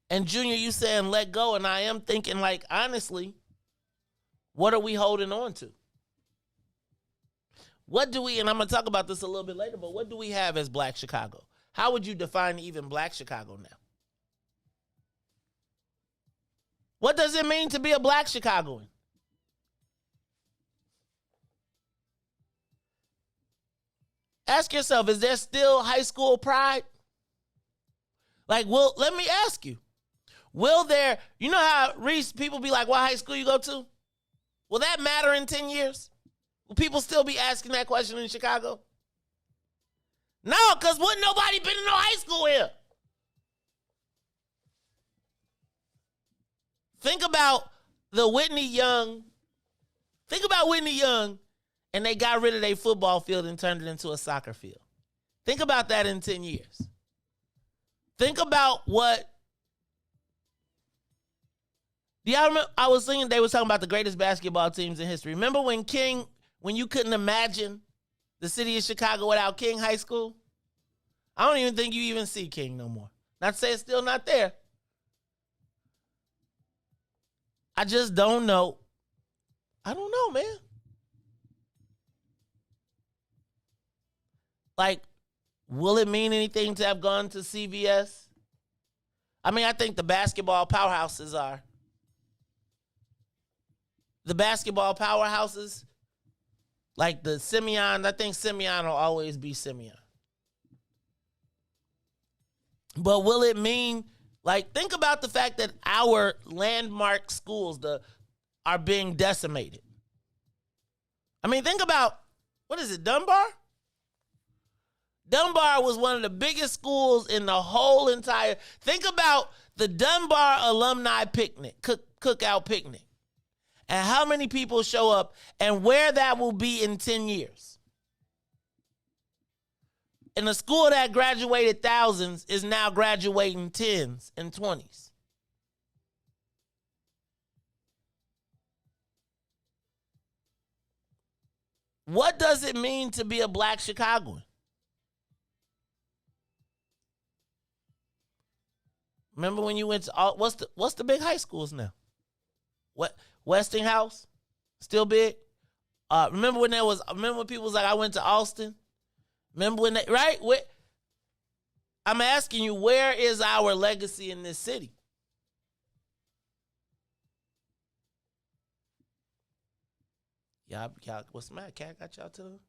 And Junior, you saying let go, and I am thinking, like, honestly, what are we holding on to? What do we, and I'm going to talk about this a little bit later, but what do we have as Black Chicago? How would you define even Black Chicago now? What does it mean to be a Black Chicagoan? Ask yourself, is there still high school pride? Like, well, let me ask you. Will there, you know how, Riis, people be like, what high school you go to? Will that matter in 10 years? Will people still be asking that question in Chicago? No, because wouldn't nobody been in no high school here. Think about Whitney Young, and they got rid of their football field and turned it into a soccer field. Think about that in 10 years. Think about what, I was thinking they were talking about the greatest basketball teams in history. Remember when you couldn't imagine the city of Chicago without King High School? I don't even think you even see King no more. Not to say it's still not there. I just don't know. I don't know, man. Like, will it mean anything to have gone to CVS? I mean, I think the basketball powerhouses are. The basketball powerhouses, like the Simeon, I think Simeon will always be Simeon. But will it mean, like, think about the fact that our landmark schools are being decimated. I mean, think about, what is it, Dunbar? Dunbar was one of the biggest schools in the whole entire, think about the Dunbar alumni picnic, cookout picnic, and how many people show up and where that will be in 10 years. And a school that graduated thousands is now graduating tens and 20s. What does it mean to be a black Chicagoan? Remember when you went to what's the big high schools now? What, Westinghouse? Still big? Remember when people was like, I went to Austin? Remember when right? I'm asking you, where is our legacy in this city? Y'all, what's the matter? Cat got y'all to?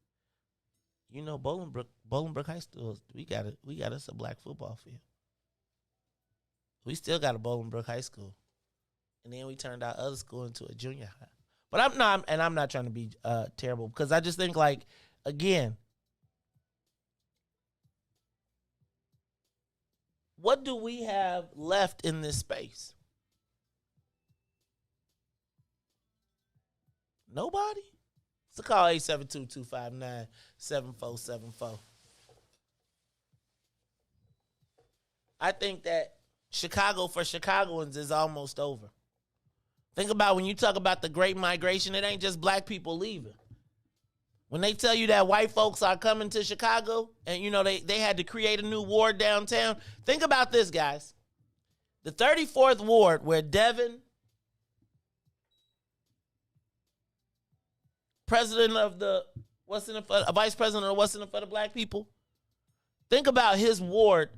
You know, Bolingbrook High School. We got us a black football field. We still got a Bolingbrook High School, and then we turned our other school into a junior high. But I'm not trying to be terrible, because I just think, like, again, what do we have left in this space? Nobody? So call 872-259-7474. I think that Chicago for Chicagoans is almost over. Think about when you talk about the Great Migration, it ain't just black people leaving. When they tell you that white folks are coming to Chicago and, you know, they had to create a new ward downtown, think about this, guys. The 34th ward, where Devin, president of the, vice president of what's in it for the black people, think about his ward,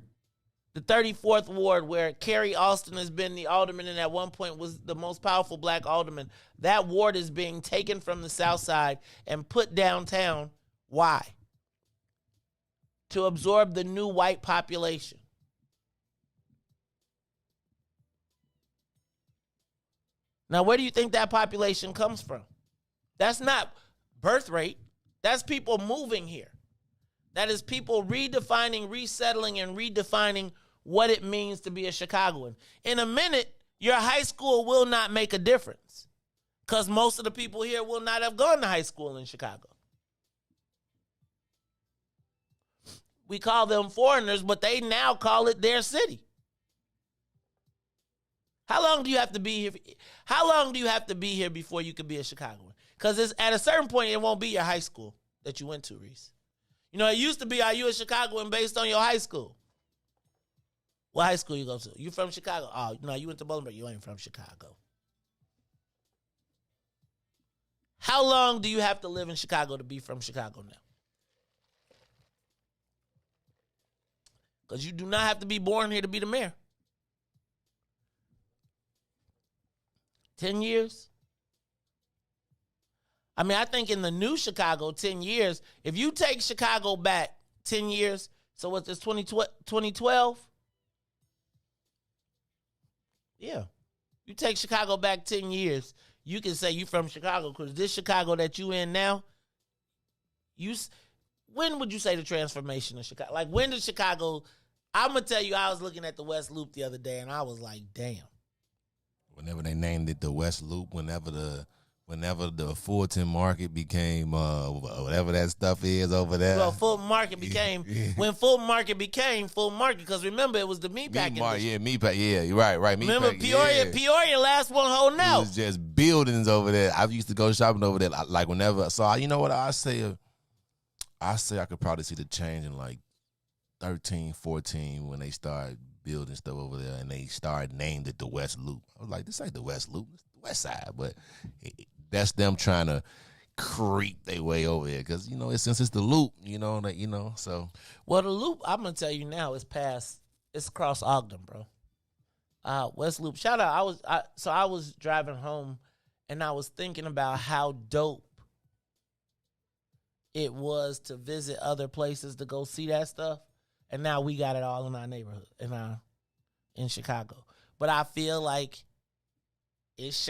the 34th ward, where Kerry Austin has been the alderman and at one point was the most powerful black alderman. That ward is being taken from the south side and put downtown. Why? To absorb the new white population. Now, where do you think that population comes from? That's not birth rate. That's people moving here. That is people redefining, resettling, and redefining what it means to be a Chicagoan. In a minute, your high school will not make a difference, because most of the people here will not have gone to high school in Chicago. We call them foreigners, but they now call it their city. How long do you have to be here? How long do you have to be here before you can be a Chicagoan? Because at a certain point, it won't be your high school that you went to, Riis. You know, it used to be, are you a Chicagoan based on your high school? What high school you go to? You from Chicago? Oh, no, you went to Bolingbrook. You ain't from Chicago. How long do you have to live in Chicago to be from Chicago now? Because you do not have to be born here to be the mayor. 10 years? I mean, I think in the new Chicago, 10 years, if you take Chicago back 10 years, so what's this, 2012? Yeah. You take Chicago back 10 years, you can say you from Chicago, because this Chicago that you in now, when would you say the transformation of Chicago? Like, when did Chicago, I'm going to tell you, I was looking at the West Loop the other day, and I was like, damn. Whenever they named it the West Loop, whenever the Fulton Market became whatever that stuff is over there. Well, Fulton Market became when Fulton Market became Fulton Market, because remember it was the meat packing. Meat pack. Yeah, you're right. Meat remember pack, Peoria last one holding out. It was just buildings over there. I used to go shopping over there like whenever. So you know what I say? I could probably see the change in like 13, 14 when they started building stuff over there and they started named it the West Loop. I was like, this ain't the West Loop, it's the West Side, but that's them trying to creep their way over here, because since it's the Loop, so. Well, the Loop, I'm gonna tell you now, it's across Ogden, bro. West Loop, shout out. I was driving home and I was thinking about how dope it was to visit other places to go see that stuff, and now we got it all in our neighborhood in Chicago. But I feel like it's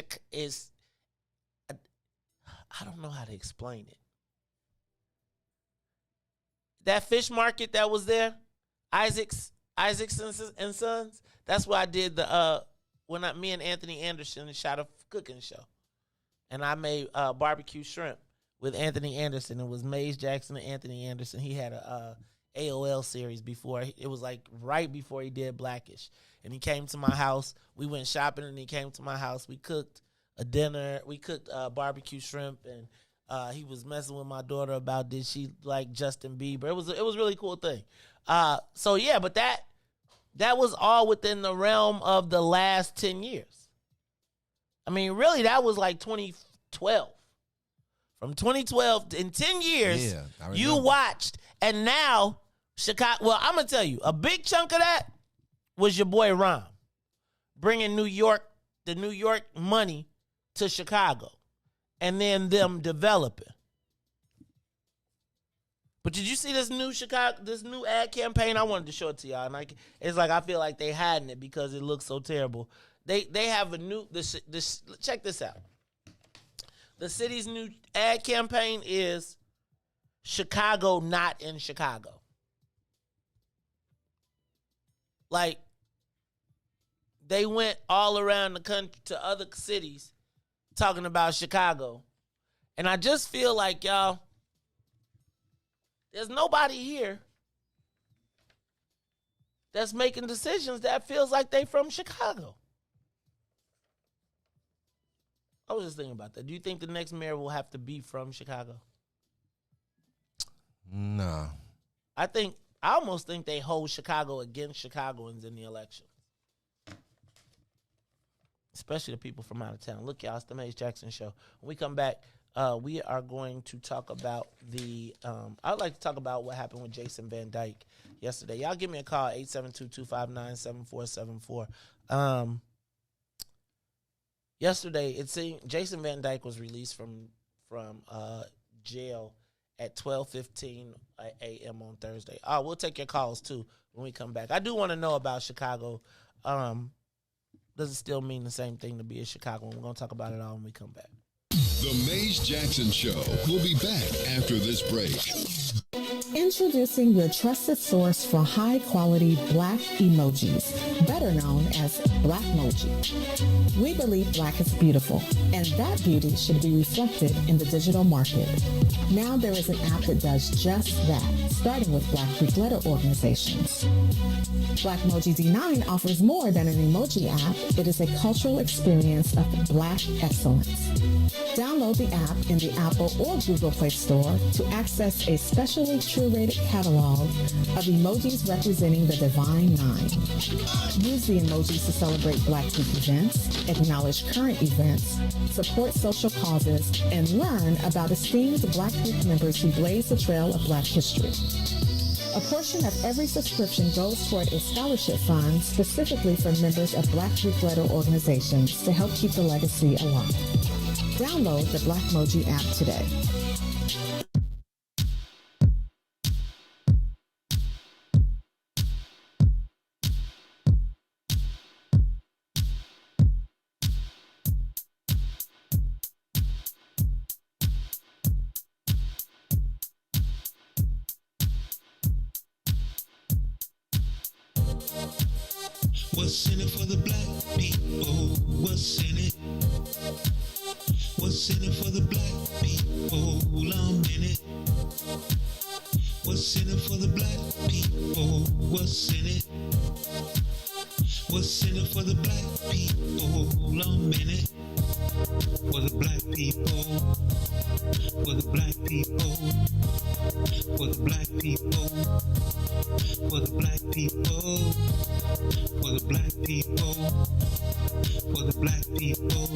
I don't know how to explain it. That fish market that was there, Isaac's and Sons, that's where I did me and Anthony Anderson shot a cooking show. And I made barbecue shrimp with Anthony Anderson. It was Maze Jackson and Anthony Anderson. He had a AOL series before. It was like right before he did Blackish. And he came to my house. We went shopping and he came to my house. We cooked a dinner. We cooked barbecue shrimp and He was messing with my daughter about did she like Justin Bieber. It was a really cool thing. So yeah, but that was all within the realm of the last 10 years. I mean, really, that was like 2012. From 2012 in 10 years, you watched, and now Chicago. Well, I'm gonna tell you, a big chunk of that was your boy Ron bringing the New York money to Chicago, and then them developing. But did you see this new ad campaign? I wanted to show it to y'all, and it's like I feel like they hiding it because it looks so terrible. They have a new this. Check this out. The city's new ad campaign is Chicago, not in Chicago. Like, they went all around the country to other cities talking about Chicago. And I just feel like, y'all, there's nobody here that's making decisions that feels like they from Chicago. I was just thinking about that. Do you think the next mayor will have to be from Chicago? No. I almost think they hold Chicago against Chicagoans in the elections. Especially the people from out of town. Look, y'all, it's the Maze Jackson Show. When we come back, we are going to talk about I'd like to talk about what happened with Jason Van Dyke yesterday. Y'all give me a call, 872-259-7474. Yesterday, it seemed Jason Van Dyke was released from jail at 12:15 a.m. on Thursday. We'll take your calls, too, when we come back. I do want to know about Chicago. Does it still mean the same thing to be a Chicagoan? We're going to talk about it all when we come back. The Maze Jackson Show will be back after this break. Introducing your trusted source for high-quality Black emojis, better known as Blackmoji. We believe Black is beautiful, and that beauty should be reflected in the digital market. Now there is an app that does just that, starting with Black Greek letter organizations. Blackmoji D9 offers more than an emoji app. It is a cultural experience of Black excellence. Download the app in the Apple or Google Play Store to access a specially curated catalog of emojis representing the Divine Nine. Use the emojis to celebrate Black Greek events, acknowledge current events, support social causes, and learn about esteemed Black Greek members who blaze the trail of Black history. A portion of every subscription goes toward a scholarship fund specifically for members of Black Greek letter organizations to help keep the legacy alive. Download the Blackmoji app today. What's in it for the black people? What's in it? What's in it for the black people? I'm in it. What's in it for the black people? What's in it? What's in it for the black people? I'm in it. For the black people. For the black people. For the black people. For the black people. For the black people. For the black people.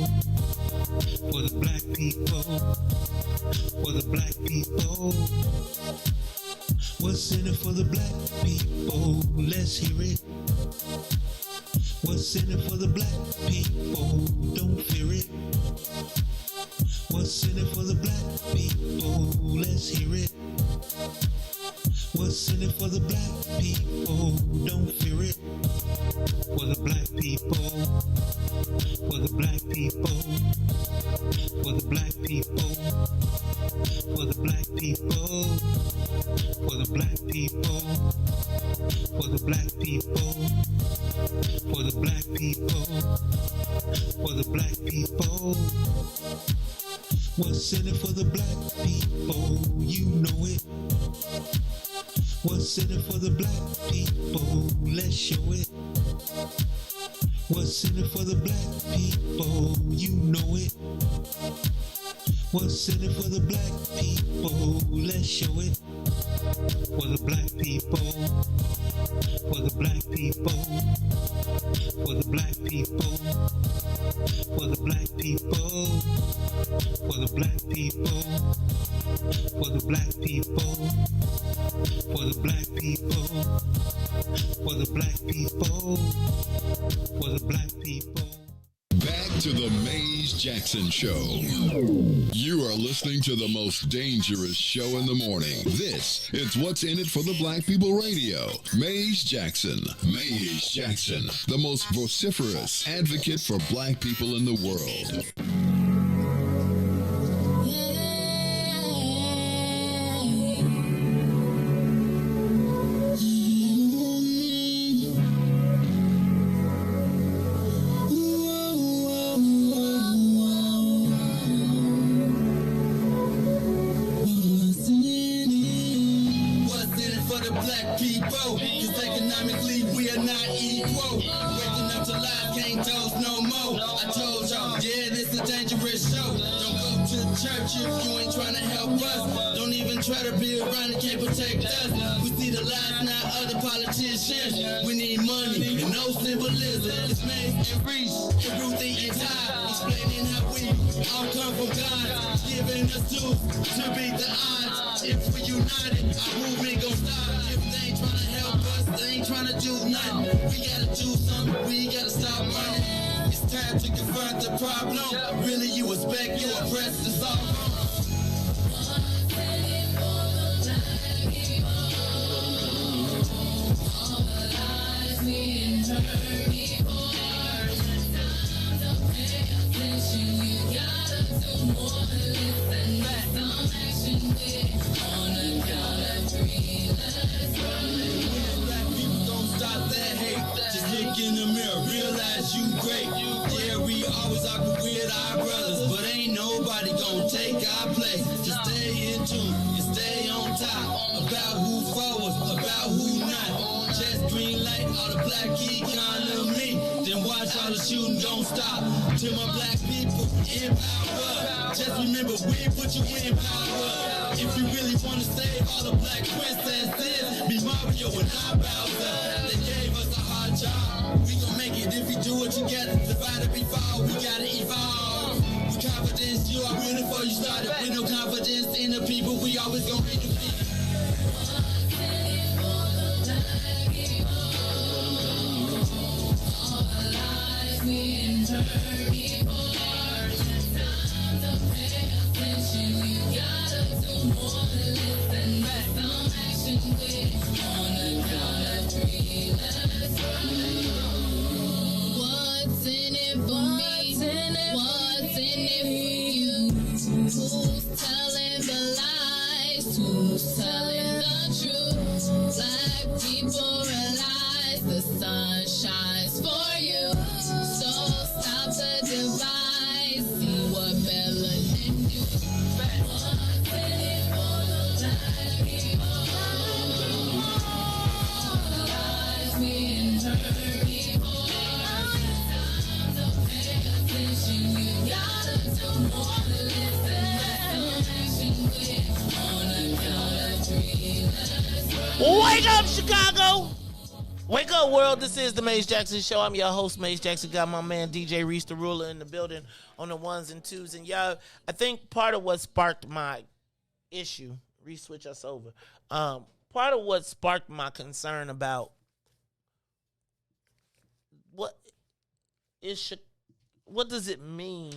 For the black people. For the black people. What's in it for the black people? Let's hear it. What's in it for the black people? Don't fear it. What's in it for the black people? Let's hear it. What's in it for the black people? Don't fear it. For the black people. For the black people. For the black people. For the black people. For the black people. For the black people. For the black people. For the black people. What's in it for the black people? You know it. What's in it for the black people? Let's show it. What's in it for the black people? You know it. What's in it for the black people? Let's show it. For the black people. For the black people. For the black people. For the black people. For the black people. For the black people. For the black people. For the black people. For the black people. Back to the Maze Jackson Show. You are listening to the most dangerous show in the morning. This is What's in It for the Black People Radio. Maze Jackson. Maze Jackson, the most vociferous advocate for black people in the world. We need money and no symbolism. It's Maze and Riis and Ruthie and Dyke, explaining how we all come from God, giving us tools to beat the odds. If we united, our movement gon' stop. If they ain't trying to help us, they ain't trying to do nothing. We gotta do something, we gotta stop running. It's time to confront the problem. Really, you expect, you oppressed, it's all wrong. In the mirror, realize you great. Yeah, we always argue with our brothers, but ain't nobody gonna take our place. Just stay in tune and stay on top about who forward, about who not. Just green light all the black economy, then watch all the shooting don't stop. To my black people in power, just remember we put you in power. If you really wanna save all the black princesses, be Mario and I Bowser. They gave us a hard job. We gon' make it if we do it together. Divided we fall, we gotta evolve. With confidence, you are real before you started. With no confidence in the people, we always gon' be defeated. What's in it for me? What's in it for you? Who's telling the lies? Who's telling the truth? Black people realize the sun shines for you. So stop the divide. See what melanin do. What's in it for the black people? All the lies we heard before. Wake up, Chicago! Wake up, world. This is the Maze Jackson Show. I'm your host, Maze Jackson. Got my man DJ Riis, the ruler, in the building on the ones and twos. And y'all, I think part of what sparked my issue, Riis, switch us over. Part of what sparked my concern about what does it mean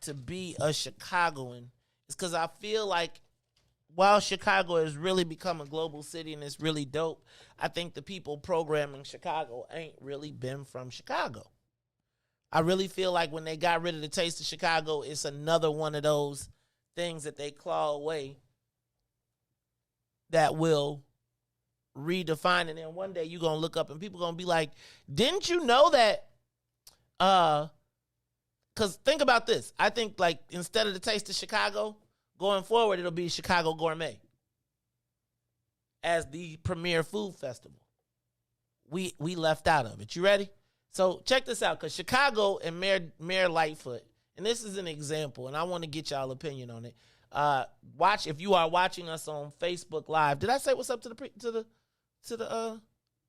to be a Chicagoan is because I feel like while Chicago has really become a global city and it's really dope, I think the people programming Chicago ain't really been from Chicago. I really feel like when they got rid of the Taste of Chicago, it's another one of those things that they claw away that will redefine it. And one day you're going to look up and people going to be like, didn't you know that? Because think about this. I think like instead of the Taste of Chicago, going forward, it'll be Chicago Gourmet as the premier food festival. We left out of it. You ready? So check this out, because Chicago and Mayor Lightfoot and this is an example, and I want to get y'all opinion on it. Watch if you are watching us on Facebook Live. Did I say what's up to the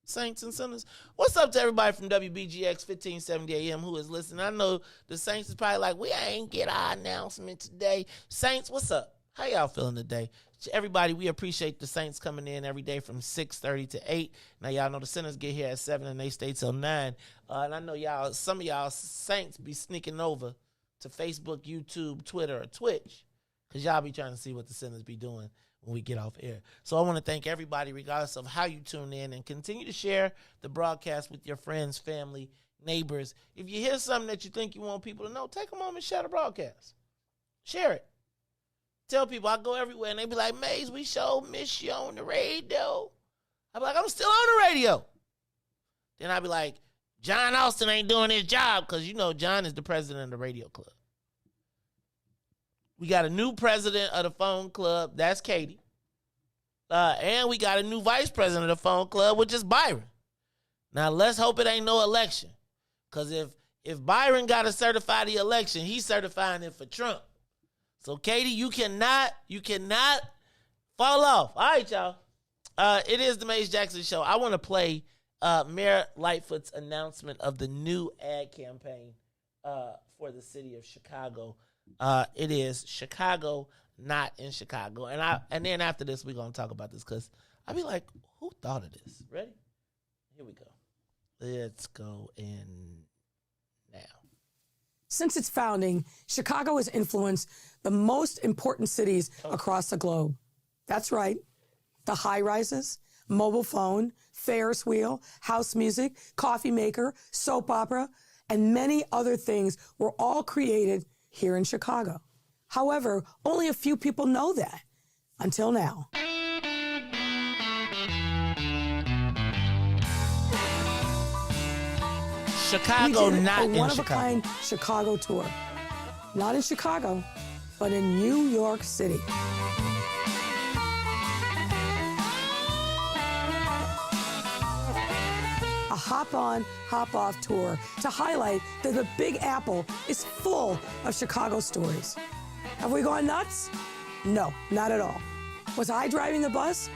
Saints and Sinners? What's up to everybody from WBGX 1570 AM who is listening? I know the Saints is probably like, we ain't get our announcement today. Saints, what's up? How y'all feeling today? Everybody, we appreciate the Saints coming in every day from 6:30 to 8. Now, y'all know the Sinners get here at 7 and they stay till 9. And I know some of y'all Saints be sneaking over to Facebook, YouTube, Twitter, or Twitch because y'all be trying to see what the Sinners be doing when we get off air. So I want to thank everybody, regardless of how you tune in, and continue to share the broadcast with your friends, family, neighbors. If you hear something that you think you want people to know, take a moment and share the broadcast. Share it. Tell people. I go everywhere, and they be like, Maze, we sure miss you on the radio. I be like, I'm still on the radio. Then I be like, John Austin ain't doing his job, because you know John is the president of the radio club. We got a new president of the phone club. That's Katie. And we got a new vice president of the phone club, which is Byron. Now, let's hope it ain't no election. Because if Byron got to certify the election, he's certifying it for Trump. So, Katie, you cannot fall off. All right, y'all. It is the Maze Jackson Show. I want to play Mayor Lightfoot's announcement of the new ad campaign for the city of Chicago. It is Chicago, not in Chicago. And then after this, we're going to talk about this because I be like, who thought of this? Ready? Here we go. Let's go in now. Since its founding, Chicago has influenced the most important cities across the globe. That's right. The high-rises, mobile phone, Ferris wheel, house music, coffee maker, soap opera, and many other things were all created here in Chicago. However, only a few people know that until now. Chicago, not in Chicago. One-of-a-kind Chicago tour. Not in Chicago, but in New York City. A hop-on, hop-off tour to highlight that the Big Apple is full of Chicago stories. Have we gone nuts? No, not at all. Was I driving the bus?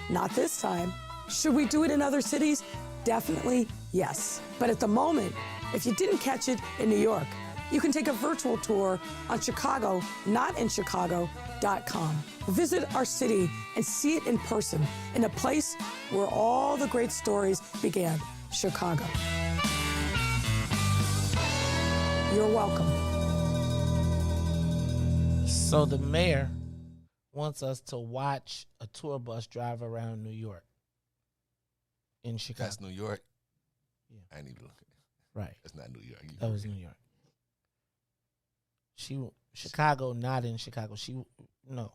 Not this time. Should we do it in other cities? Definitely yes. But at the moment, if you didn't catch it in New York, you can take a virtual tour on ChicagoNotInChicago.com. Visit our city and see it in person in a place where all the great stories began, Chicago. You're welcome. So the mayor wants us to watch a tour bus drive around New York. In Chicago. That's New York? Yeah. I ain't even looking. Right. That's not New York. That was New York. Chicago, not in Chicago. No.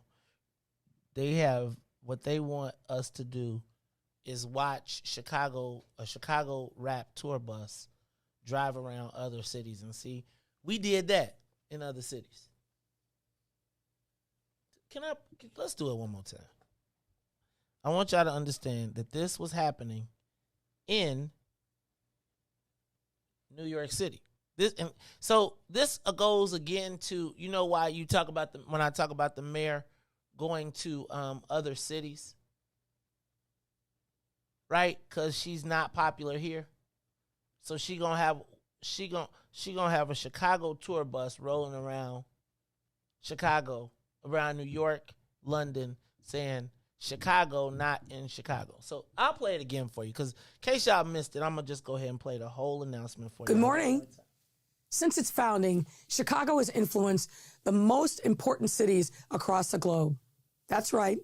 They have, what they want us to do is watch a Chicago rap tour bus drive around other cities and see. We did that in other cities. Let's do it one more time. I want y'all to understand that this was happening in New York City. This goes again to, you know why you talk about when I talk about the mayor going to other cities, right? Because she's not popular here, so she gonna have a Chicago tour bus rolling around Chicago, around New York, London, saying Chicago, not in Chicago. So I'll play it again for you because in case y'all missed it, I'm going to just go ahead and play the whole announcement for you. Good morning. Since its founding, Chicago has influenced the most important cities across the globe. That's right.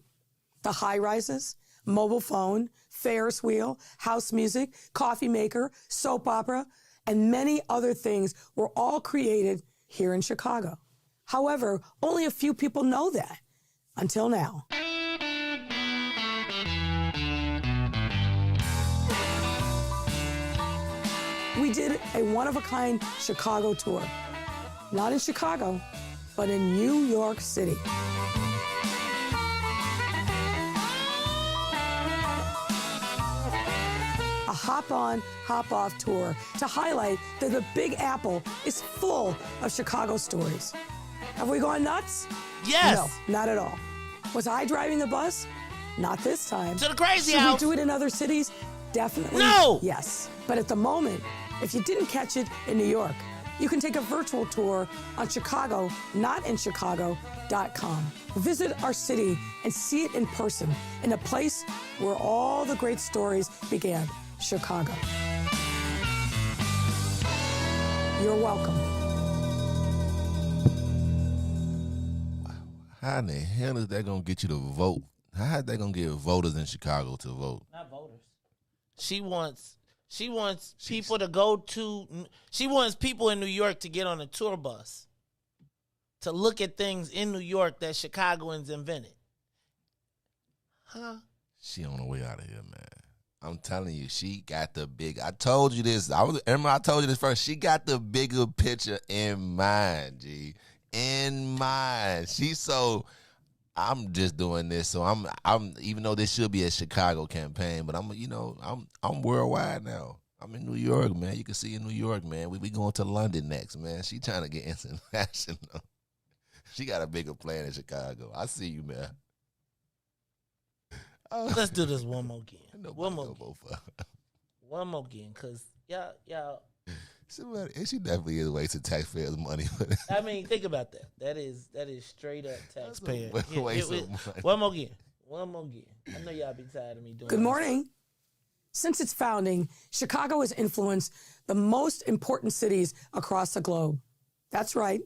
The high-rises, mobile phone, Ferris wheel, house music, coffee maker, soap opera, and many other things were all created here in Chicago. However, only a few people know that until now. We did a one-of-a-kind Chicago tour. Not in Chicago, but in New York City. A hop on, hop off tour to highlight that the Big Apple is full of Chicago stories. Have we gone nuts? Yes. No, not at all. Was I driving the bus? Not this time. To the crazy Should house. we do it in other cities? Definitely. No. Yes. But at the moment, if you didn't catch it in New York, you can take a virtual tour on ChicagoNotInChicago.com. Visit our city and see it in person in a place where all the great stories began, Chicago. You're welcome. How in the hell is that gonna get you to vote? How is that gonna get voters in Chicago to vote? Not voters. She wants people to go to. She wants people in New York to get on a tour bus to look at things in New York that Chicagoans invented. Huh? She on the way out of here, man. I'm telling you, she got the big. I told you this. Remember I told you this first. She got the bigger picture in mind, G. In mind. I'm just doing this, so I'm even though this should be a Chicago campaign, but I'm worldwide now. I'm in New York, man. You can see in New York, man. We going to London next, man. She trying to get international. She got a bigger plan in Chicago. I see you, man. Let's do this one more again. One more again, cause y'all. She definitely is wasting taxpayers' money. I mean, think about that. That is straight up taxpayer. Waste of money. One more again. I know y'all be tired of me doing. Good morning. Since its founding, Chicago has influenced the most important cities across the globe. That's right.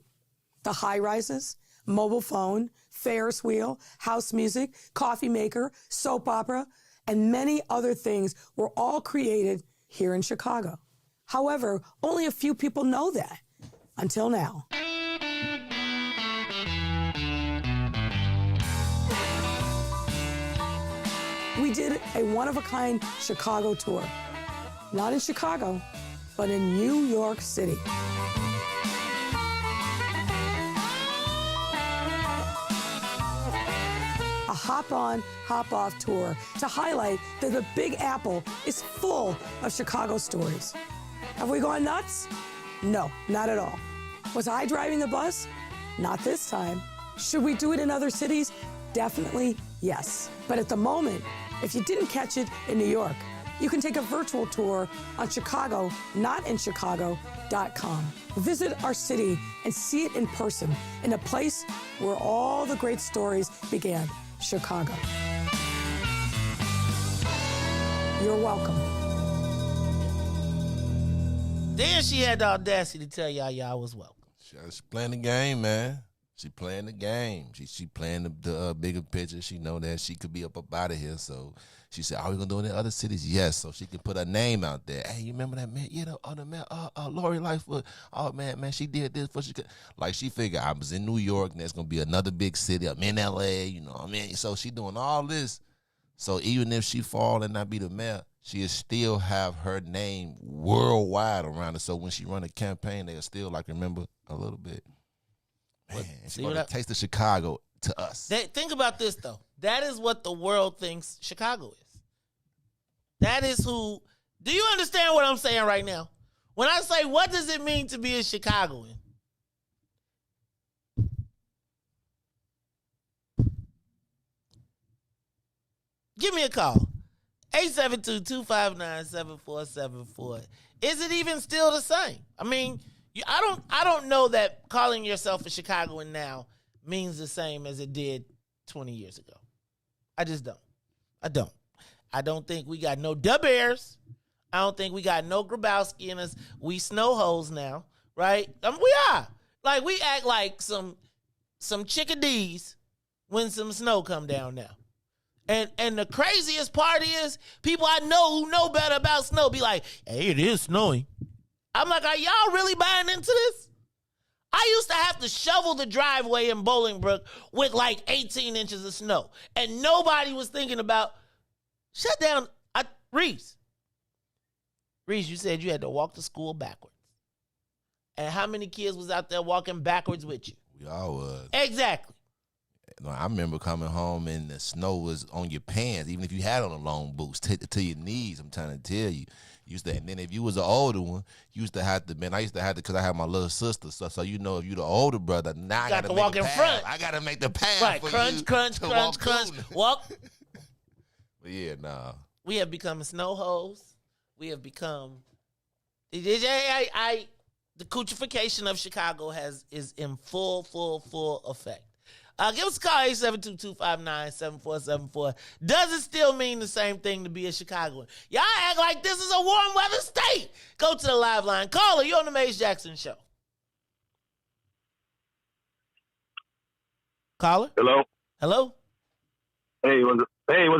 The high-rises, mobile phone, Ferris wheel, house music, coffee maker, soap opera, and many other things were all created here in Chicago. However, only a few people know that until now. We did a one-of-a-kind Chicago tour. Not in Chicago, but in New York City. A hop-on, hop-off tour to highlight that the Big Apple is full of Chicago stories. Have we gone nuts? No, not at all. Was I driving the bus? Not this time. Should we do it in other cities? Definitely yes. But at the moment, if you didn't catch it in New York, you can take a virtual tour on ChicagoNotInChicago.com. Visit our city and see it in person in a place where all the great stories began, Chicago. You're welcome. Then she had the audacity to tell y'all was welcome. She's playing the game, man. She playing the game. She playing the bigger picture. She know that she could be up out of here. So she said, "Are we gonna do it in other cities?" Yes. So she could put her name out there. Hey, you remember that man? Yeah, the man. Lori Lightfoot. Oh man, she did this for she could. Like she figured I was in New York, and there's gonna be another big city. I'm in LA. You know what I mean? So she doing all this. So even if she fall and not be the mayor, she'll still have her name worldwide around it. So when she run a campaign, they'll still like remember a little bit. Man, she's gonna taste of Chicago to us. Think about this though. That is what the world thinks Chicago is. That is who. Do you understand what I'm saying right now? When I say, what does it mean to be a Chicagoan? Give me a call. 872-259-7474. Is it even still the same? I mean, I don't know that calling yourself a Chicagoan now means the same as it did 20 years ago. I just don't. I don't think we got no Da Bears. I don't think we got no Grabowski in us. We snow hoes now, right? We are. Like, we act like some chickadees when some snow come down now. And the craziest part is people I know who know better about snow be like, hey, it is snowing. I'm like, are y'all really buying into this? I used to have to shovel the driveway in Bolingbrook with like 18 inches of snow. And nobody was thinking about, shut down, Riis, you said you had to walk to school backwards. And how many kids was out there walking backwards with you? We all was. Exactly. I remember coming home and the snow was on your pants, even if you had on the long boots to your knees. I'm trying to tell you. And then if you was an older one, you used to have to, man, I used to have to, because I have my little sister. So you know, if you the older brother, now I got to walk in front. I got to make the path. Right, for crunch, you crunch, to crunch, crunch. Walk. But yeah, nah. We have become snow hoes. We have become. The coochification of Chicago is in full effect. Give us a call, 872-259-7474. Does it still mean the same thing to be a Chicagoan? Y'all act like this is a warm weather state. Go to the live line. Caller, you're on the Maze Jackson Show. Caller? Hello? Hello? Hey, what's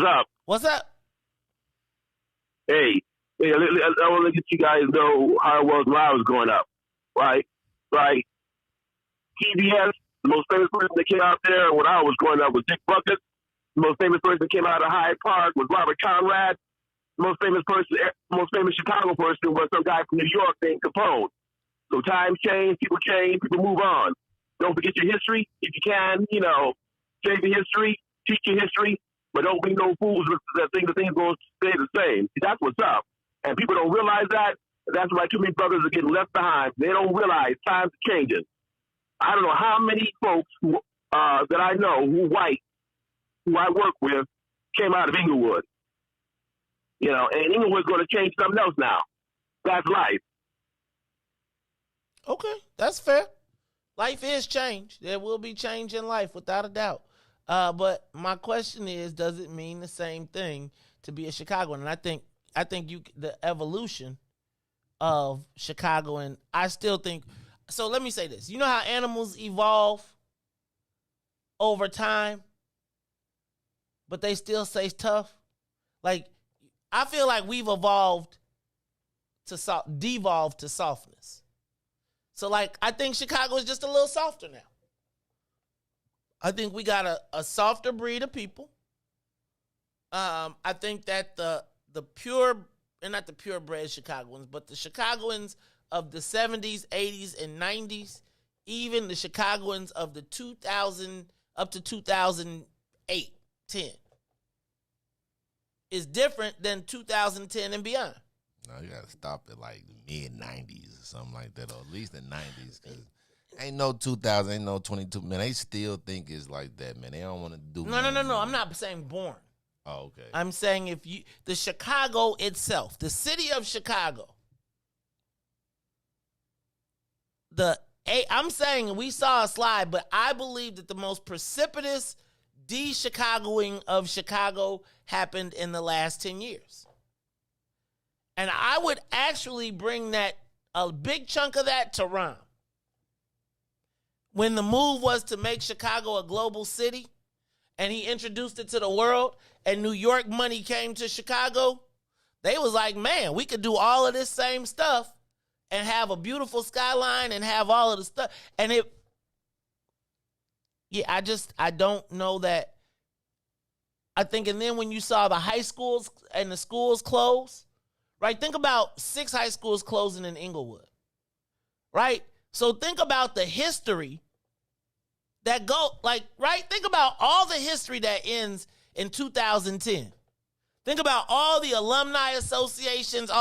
up? What's up? Hey, I want to let you guys know how it was when I was growing up, right? Like, TBS, the most famous person that came out there when I was growing up was Dick Bucket. The most famous person that came out of Hyde Park was Robert Conrad. The most famous Chicago person was some guy from New York named Capone. So times change, people move on. Don't forget your history if you can. Change your history, teach your history, but don't be no fools that think the thing's going to stay the same. That's what's up. And people don't realize that. That's why too many brothers are getting left behind. They don't realize times are changing. I don't know how many folks that I know who I work with, came out of Inglewood. And Inglewood's going to change something else now. That's life. Okay, that's fair. Life is change. There will be change in life, without a doubt. But my question is, does it mean the same thing to be a Chicagoan? And I think the evolution of Chicago, and I still think. So let me say this. You know how animals evolve over time, but they still stay tough? Like, I feel like we've devolved to softness. So, like, I think Chicago is just a little softer now. I think we got a softer breed of people. I think that the pure, and not the purebred Chicagoans, but the Chicagoans of the 70s, 80s, and 90s, even the Chicagoans of the 2000 up to 2008, 10, is different than 2010 and beyond. No, you gotta stop at like the mid-90s or something like that, or at least the 90s, because ain't no 2000, ain't no 22. Man, they still think it's like that, man. They don't want to do No. I'm not saying born. Oh, okay. I'm saying the Chicago itself, the city of Chicago, I'm saying we saw a slide, but I believe that the most precipitous de-Chicagoing of Chicago happened in the last 10 years. And I would actually bring a big chunk of that to Rahm. When the move was to make Chicago a global city, and he introduced it to the world, and New York money came to Chicago, they was like, man, we could do all of this same stuff and have a beautiful skyline and have all of the stuff. And I don't know that. I think, and then when you saw the high schools and the schools close, right? Think about 6 high schools closing in Inglewood, right? So think about the history that right? Think about all the history that ends in 2010. Think about all the alumni associations,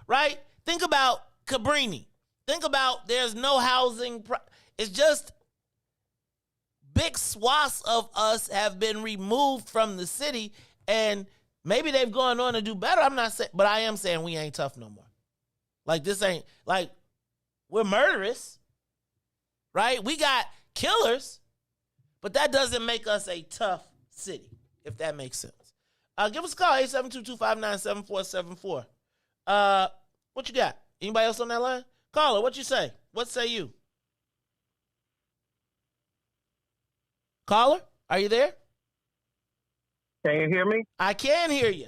right? Think about Cabrini. Think about there's no housing. It's just big swaths of us have been removed from the city, and maybe they've gone on to do better. I'm not saying, but I am saying we ain't tough no more. Like, this ain't, like, we're murderous, right? We got killers, but that doesn't make us a tough city, if that makes sense. Give us a call, 872-259-7474. What you got? Anybody else on that line? Caller, what you say? What say you? Caller, are you there? Can you hear me? I can hear you.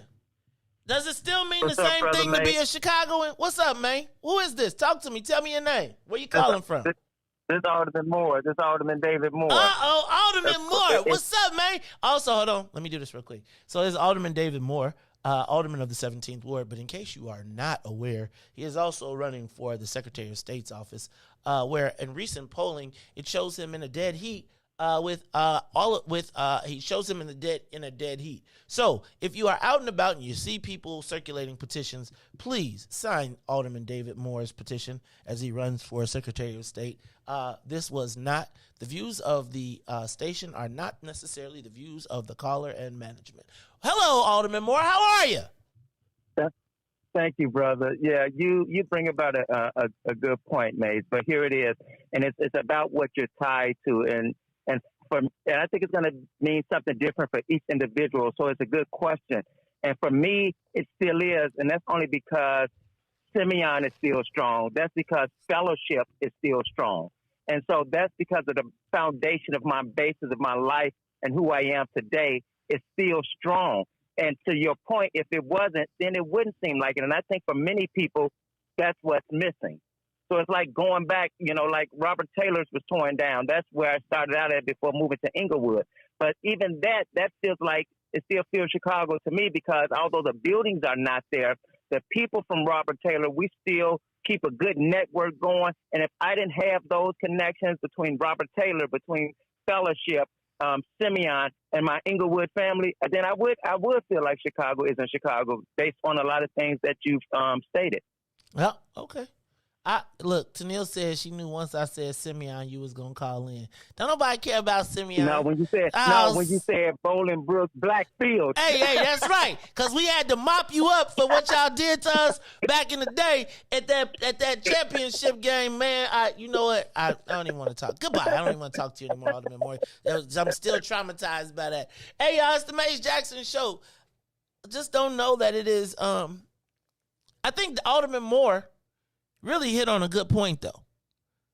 Does it still mean the same thing to be a Chicagoan? What's up, man? Who is this? Talk to me. Tell me your name. Where you calling from? This Alderman Moore. This Alderman David Moore. Alderman Moore. What's up, man? Also, hold on. Let me do this real quick. So there's Alderman David Moore, Alderman of the 17th Ward. But in case you are not aware, he is also running for the Secretary of State's office, where in recent polling, it shows him in a dead heat He shows him in a dead heat. So if you are out and about and you see people circulating petitions, please sign Alderman David Moore's petition as he runs for Secretary of State. This was not the views of the station are not necessarily the views of the caller and management. Hello, Alderman Moore. How are you? Thank you, brother. Yeah, you bring about a good point, Maze. But here it is, and it's about what you're tied to, and I think it's going to mean something different for each individual. So it's a good question, and for me, it still is, and that's only because Simeon is still strong. That's because fellowship is still strong, and so that's because of the foundation of my basis of my life and who I am today is still strong. And to your point, if it wasn't, then it wouldn't seem like it. And I think for many people, that's what's missing. So it's like going back, like Robert Taylor's was torn down. That's where I started out at before moving to Inglewood. But even that feels like it still feels Chicago to me, because although the buildings are not there, the people from Robert Taylor, we still keep a good network going. And if I didn't have those connections between Robert Taylor, between fellowship, Simeon, and my Inglewood family, then I would feel like Chicago isn't Chicago based on a lot of things that you've stated. Well, okay. Look, Tennille said she knew once I said Simeon, you was gonna call in. Don't nobody care about Simeon. No, when you said Bolingbrook Blackfield. Hey, that's right. Cause we had to mop you up for what y'all did to us back in the day at that championship game, man. You know what? I don't even want to talk. Goodbye. I don't even want to talk to you anymore, Alderman Moore. I'm still traumatized by that. Hey, y'all, it's the Maze Jackson Show. Just don't know that it is. I think the Alderman Moore really hit on a good point, though,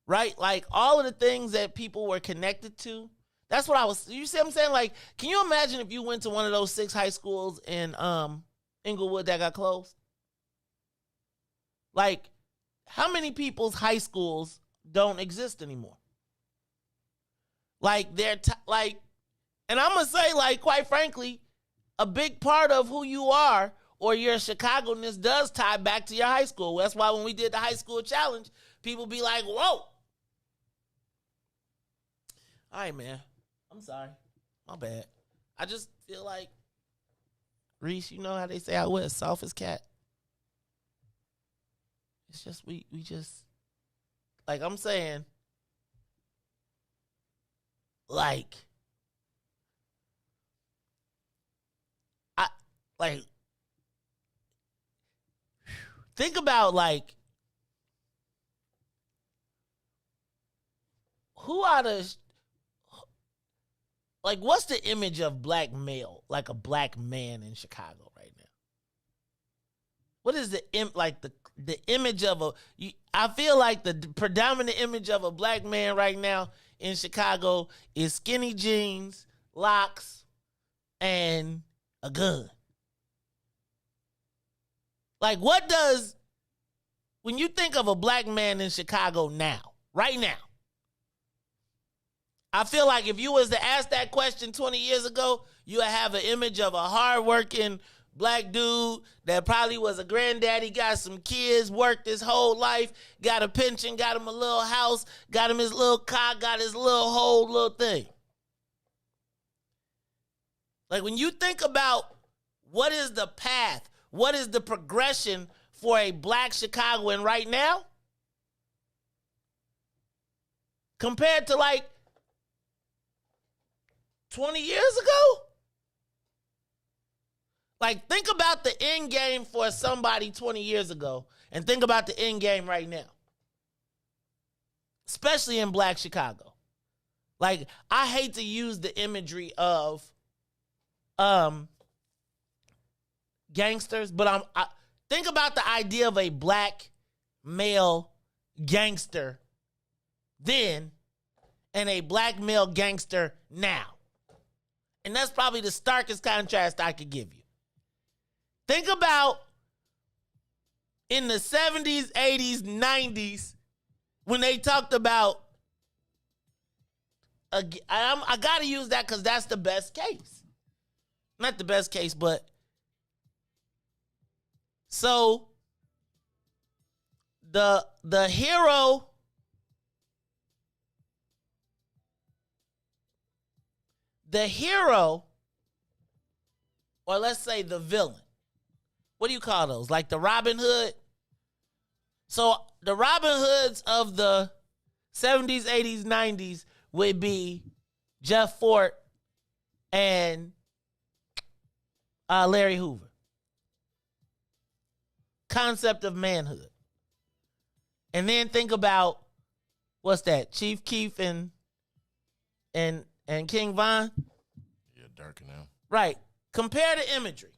right? Like, all of the things that people were connected to, that's what you see what I'm saying? Like, can you imagine if you went to one of those 6 high schools in Inglewood that got closed? Like, how many people's high schools don't exist anymore? Like, and I'm going to say, like, quite frankly, a big part of who you are or your Chicago-ness does tie back to your high school. That's why when we did the high school challenge, people be like, whoa. All right, man. I'm sorry. My bad. I just feel like, Riis, you know how they say I wear soft as cat? It's just, we just, like I'm saying, think about, who are the, what's the image of black male, like a black man in Chicago right now? What is the image of I feel like the predominant image of a black man right now in Chicago is skinny jeans, locks, and a gun. Like, when you think of a black man in Chicago now, right now, I feel like if you was to ask that question 20 years ago, you would have an image of a hardworking black dude that probably was a granddaddy, got some kids, worked his whole life, got a pension, got him a little house, got him his little car, got his whole little thing. Like, when you think about what is the path, what is the progression for a black Chicagoan right now, compared to 20 years ago? Like, think about the end game for somebody 20 years ago and think about the end game right now, especially in black Chicago. Like, I hate to use the imagery of gangsters, but I think about the idea of a black male gangster then and a black male gangster now. And that's probably the starkest contrast I could give you. Think about in the 70s, 80s, 90s, when they talked about, I got to use that because that's the best case. Not the best case, but so the hero the hero, or let's say the villain, what do you call those? Like the Robin Hood? So the Robin Hoods of the 70s, 80s, 90s would be Jeff Fort and Larry Hoover. Concept of manhood. And then think about, what's that? Chief Keef and King Von? Yeah, darker now. Right. Compare the imagery.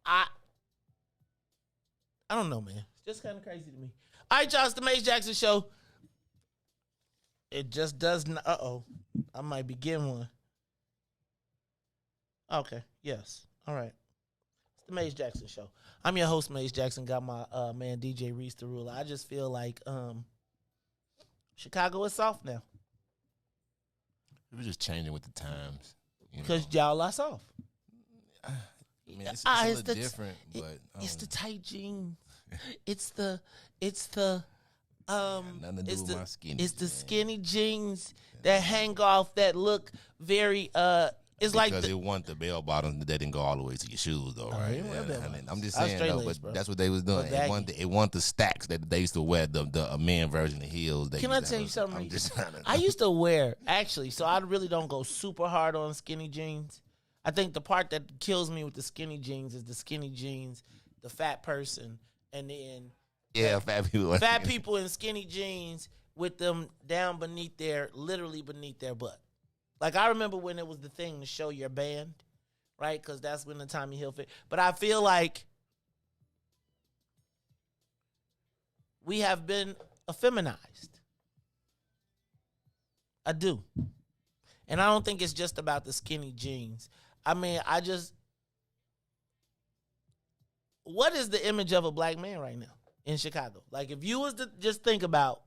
I don't know, man. It's just kind of crazy to me. All right, y'all, it's the Mace Jackson Show. It just does not. I might be getting one. Okay, yes. All right. It's the Mace Jackson Show. I'm your host, Mace Jackson. Got my man DJ Riis the ruler. I just feel like Chicago is soft now. It was just changing with the times. Because y'all are soft. I mean, it's a little different, but it's the tight jeans. It's the skinny jeans that hang off, that look very it's like because it want the bell bottoms, they didn't go all the way to your shoes though, right? I'm just saying though, but that's what they was doing. It want the stacks that they used to wear, the men version of heels. Can I tell you something? I used to wear, actually, so I really don't go super hard on skinny jeans. I think the part that kills me with the skinny jeans is the skinny jeans, the fat person, and then fat people in skinny jeans with them down literally beneath their butt. Like, I remember when it was the thing to show your band, right? Because that's when the Tommy Hilfiger. But I feel like we have been effeminized. I do. And I don't think it's just about the skinny jeans. I mean, what is the image of a black man right now in Chicago? Like, if you was to just think about,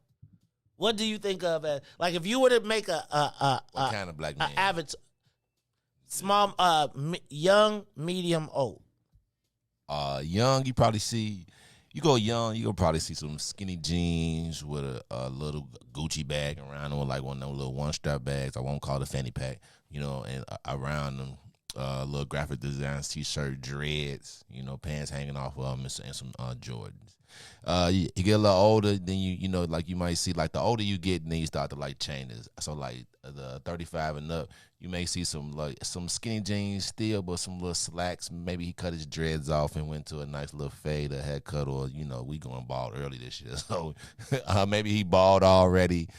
what do you think of as, like, if you were to make what kind of black man? Avatar, small, young, medium, old. Young, you probably see. You go young, you'll probably see some skinny jeans with a little Gucci bag around them, like one of them little one-strap bags. I won't call it a fanny pack, and around them, little graphic designs, T-shirt, dreads, pants hanging off of them, and some Jordans. You get a little older, then like you might see, like the older you get, then you start to like changes. So like the 35 and up, you may see some skinny jeans still, but some little slacks. Maybe he cut his dreads off and went to a nice little fade, a haircut, or we going bald early this year, so maybe he bald already.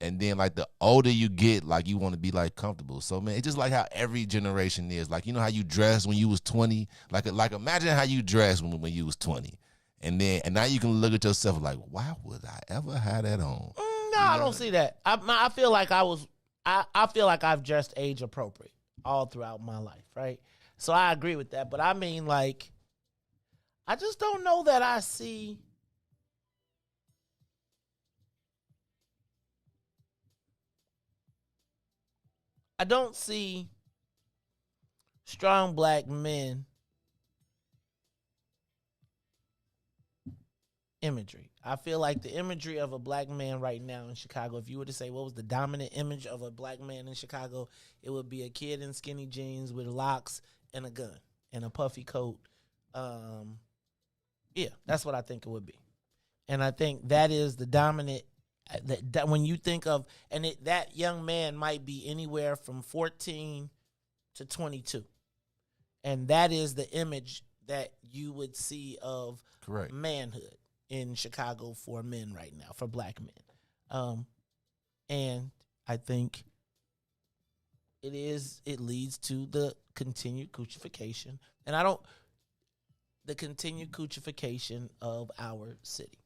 And then like the older you get, like you want to be like comfortable. So man, it's just like how every generation is. Like how you dressed when you was 20. Like imagine how you dressed when you was 20. And now you can look at yourself like, why would I ever have that on? No, I don't see that. I feel like I feel like I've dressed age appropriate all throughout my life, right? So I agree with that. But I mean, like, I just don't know that I see. I don't see strong black men imagery. I feel like the imagery of a black man right now in Chicago, if you were to say what was the dominant image of a black man in Chicago, it would be a kid in skinny jeans with locks and a gun and a puffy coat. Yeah, that's what I think it would be. And I think that is the dominant, that when you think of, and that young man might be anywhere from 14 to 22. And that is the image that you would see of manhood in Chicago for men right now, for black men. And I think it leads to the continued coochification. And the continued coochification of our city.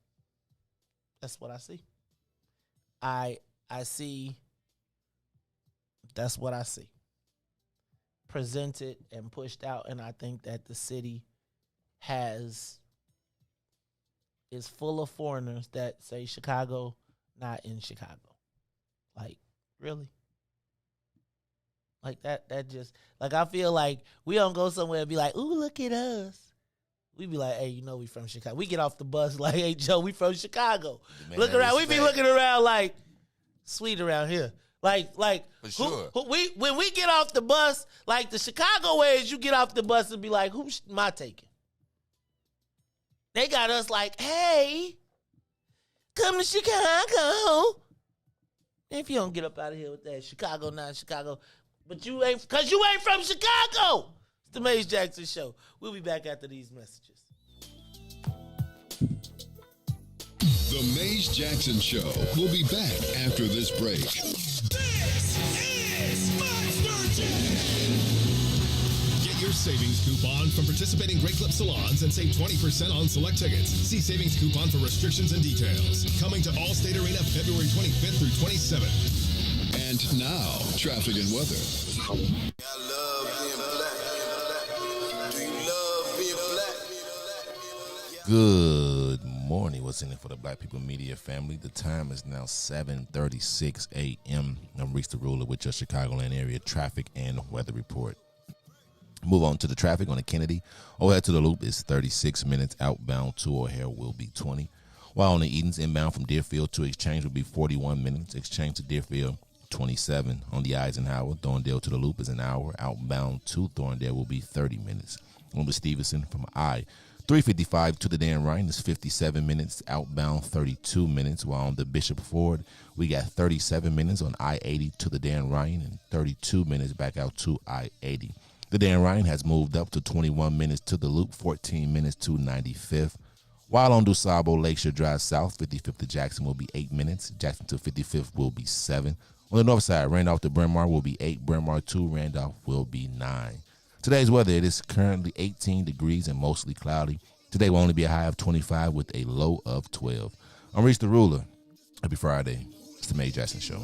That's what I see. I see, that's what I see. Presented and pushed out, and I think that the city is full of foreigners that say Chicago, not in Chicago. Like, really? Like that just, like, I feel like we don't go somewhere and be like, ooh, look at us. We be like, hey, you know we from Chicago. We get off the bus like, hey, Joe, we from Chicago. Man, Look around. We be respect. looking around like, sweet around here. Like For sure. When we get off the bus, like the Chicago ways, you get off the bus and be like, who's my taking? They got us like, hey, come to Chicago. If you don't get up out of here with that Chicago, not Chicago, but you ain't, because you ain't from Chicago. It's the Maze Jackson Show. We'll be back after these messages. The Maze Jackson Show will be back after this break. This is my Virgin. Get your savings coupon from participating Great Clip salons and save 20% on select tickets. See savings coupon for restrictions and details. Coming to Allstate Arena February 25th through 27th. And now, traffic and weather. Good morning. What's in it for the Black People Media family? The time is now 7:36 a.m. I'm Riis the Ruler with your Chicagoland area traffic and weather report. Move on to the traffic on the Kennedy. O'Hare to the Loop is 36 minutes. Outbound to O'Hare will be 20. While on the Edens, inbound from Deerfield to Exchange will be 41 minutes. Exchange to Deerfield, 27. On the Eisenhower, Thorndale to the Loop is an hour. Outbound to Thorndale will be 30 minutes. On the Stevenson from I-355 to the Dan Ryan is 57 minutes. Outbound, 32 minutes. While on the Bishop Ford, we got 37 minutes on I-80 to the Dan Ryan and 32 minutes back out to I-80. The Dan Ryan has moved up to 21 minutes to the Loop, 14 minutes to 95th. While on DuSable Lakeshore Drive South, 55th to Jackson will be 8 minutes. Jackson to 55th will be 7. On the north side, Randolph to Bryn Mawr will be 8. Bryn Mawr to Randolph will be 9. Today's weather, it is currently 18 degrees and mostly cloudy. Today will only be a high of 25 with a low of 12. I'm Riis the Ruler. Happy Friday. It's the Maze Jackson Show.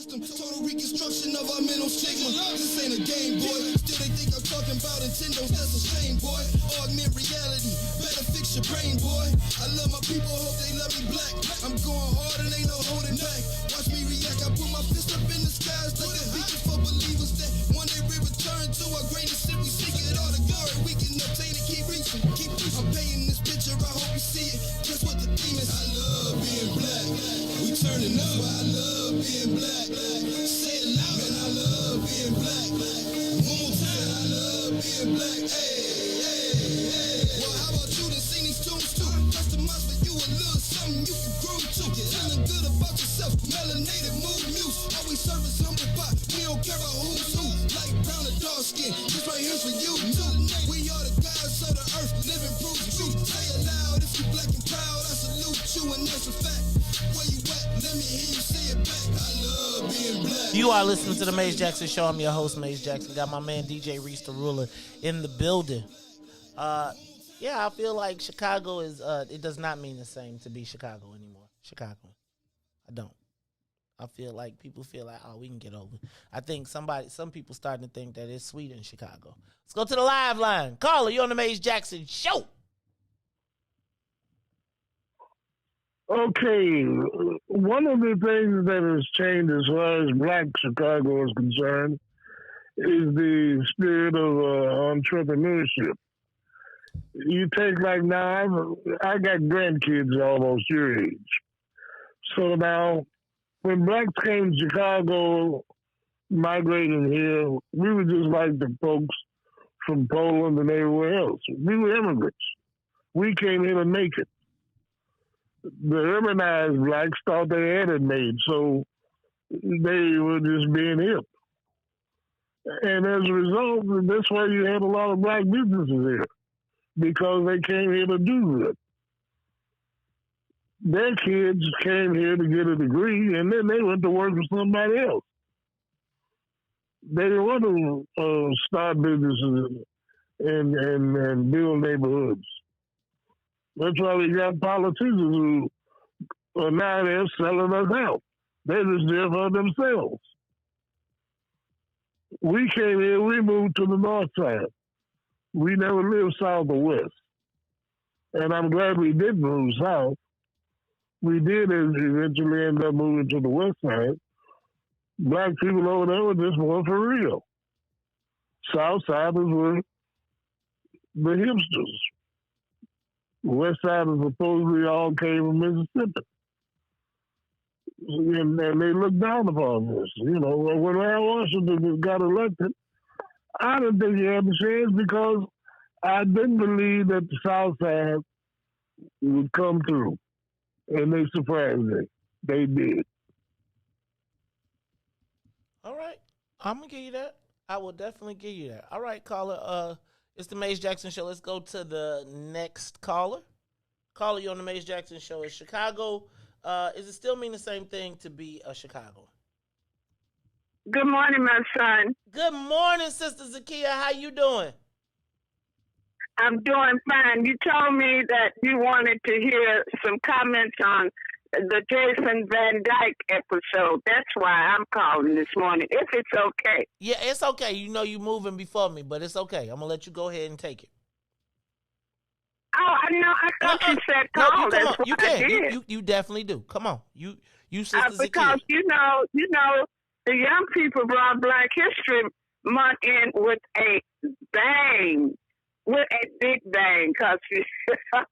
Total reconstruction of our mental stigma. This ain't a game, boy. Still they think I'm talking about Nintendo's, that's a shame, boy. Augment reality, better fix your brain, boy. I love my people, hope they love me black. I'm going hard and ain't no holding back. Watch me react, I put my fist up in the skies like a beacon for believers that one day we return to our greatest sin. We seek it, all the glory we can obtain and keep reaching. I'm painting this picture, I hope you see it. Just what the theme is. I love being black. We turning up, I love being black. Say it loud, man, I love being black. One more time, I love being black. Hey. Well, how about you to sing these tunes too? Customize for you a little something you can groove to. Feeling good about yourself, melanated, mood muse. Always service humble pie, we don't care about who's who. Light brown or dark skin, this right here's for you too. We are the gods of the earth, living proof truth. Say it loud, if you black and proud, I salute you and that's a fact. Where you at? Let me hear you say it back. I love being black. You are listening to the Maze Jackson Show. I'm your host, Maze Jackson. Got my man DJ Riis the Ruler in the building. Yeah, I feel like Chicago is. It does not mean the same to be Chicago anymore. Chicago, I don't. I feel like people feel like, oh, we can get over it. I think some people starting to think that it's sweet in Chicago. Let's go to the live line. Caller, you on the Maze Jackson Show. Okay, one of the things that has changed as far as black Chicago is concerned is the spirit of entrepreneurship. You take like now, I got grandkids almost your age. So now, when blacks came to Chicago, migrating here, we were just like the folks from Poland and everywhere else. We were immigrants. We came here to make it. The urbanized blacks thought they had it made, so they were just being hip. And as a result, that's why you had a lot of black businesses here, because they came here to do good. Their kids came here to get a degree, and then they went to work for somebody else. They didn't want to start businesses and build neighborhoods. That's why we got politicians who are now there selling us out. They're just there for themselves. We came here, we moved to the north side. We never lived south or west. And I'm glad we did move south. We did eventually end up moving to the west side. Black people over there were just more for real. South siders were the hipsters. West Siders supposedly all came from Mississippi. And they looked down upon this. You know, when Al Washington got elected, I didn't think he had a chance because I didn't believe that the South Side would come through. And they surprised me. They did. All right. I'm going to give you that. I will definitely give you that. All right, caller. It's the Maze Jackson Show. Let's go to the next caller. Caller, you on the Maze Jackson Show. Is Chicago, is it still mean the same thing to be a Chicago? Good morning, my son. Good morning, Sister Zakia. How you doing? I'm doing fine. You told me that you wanted to hear some comments on the Jason Van Dyke episode. That's why I'm calling this morning, if it's okay. Yeah, it's okay. You know you moving before me, but it's okay. I'm going to let you go ahead and take it. Oh, I know. I thought you said call. No, That's what you I can. did. You definitely do. Come on. You Sister because Zakia. you know, the young people brought Black History Month in with a bang. With a big bang, because I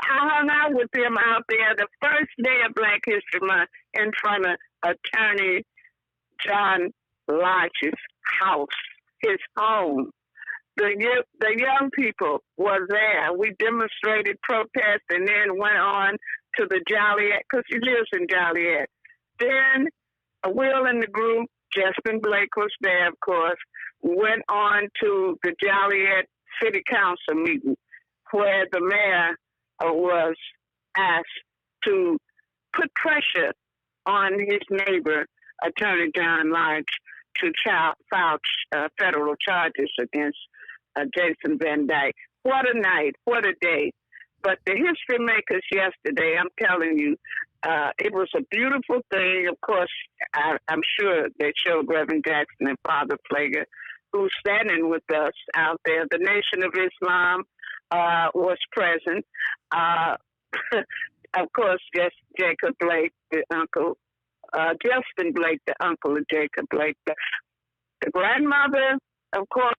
hung out with them out there the first day of Black History Month in front of Attorney John Lodge's house, his home. The young people were there. We demonstrated, protest, and then went on to the Joliet, because he lives in Joliet. Then Will and the group, Justin Blake was there, of course, went on to the Joliet City Council meeting where the mayor was asked to put pressure on his neighbor, Attorney John Lodge, to file federal charges against Jason Van Dyke. What a night, what a day. But the history makers yesterday, I'm telling you, it was a beautiful thing. Of course, I'm sure they showed Reverend Jackson and Father Plager, who's standing with us out there. The Nation of Islam was present. Of course, just Jacob Blake, the uncle. Justin Blake, the uncle of Jacob Blake. The grandmother, of course,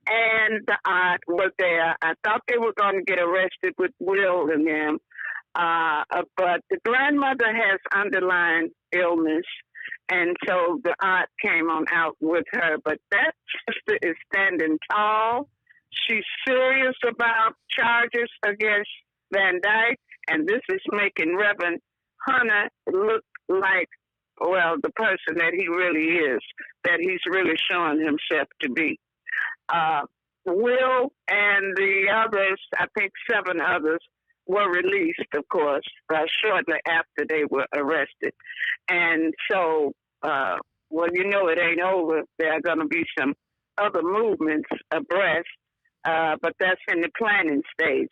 and the aunt were there. I thought they were going to get arrested with Will and them. But the grandmother has underlying illness. And so the aunt came on out with her. But that sister is standing tall. She's serious about charges against Van Dyke. And this is making Reverend Hunter look like, well, the person that he really is, that he's really showing himself to be. Will and the others, I think 7 others, were released, of course, shortly after they were arrested. And so, well, you know it ain't over. There are going to be some other movements abreast, but that's in the planning stage.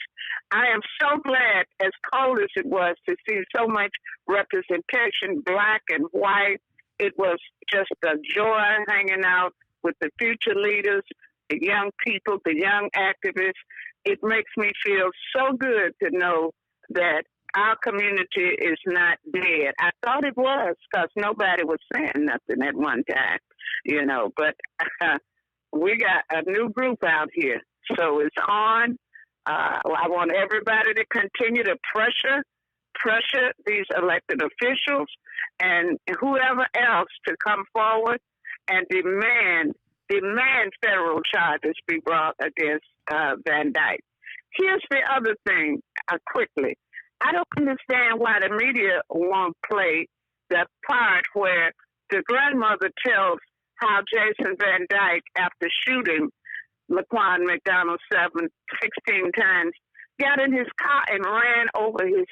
I am so glad, as cold as it was, to see so much representation, black and white. It was just a joy hanging out with the future leaders, the young people, the young activists. It makes me feel so good to know that our community is not dead. I thought it was because nobody was saying nothing at one time, you know, but we got a new group out here. So it's on. I want everybody to continue to pressure these elected officials and whoever else to come forward and demand federal charges be brought against Van Dyke. Here's the other thing, quickly. I don't understand why the media won't play the part where the grandmother tells how Jason Van Dyke, after shooting Laquan McDonald 16 times, got in his car and ran over his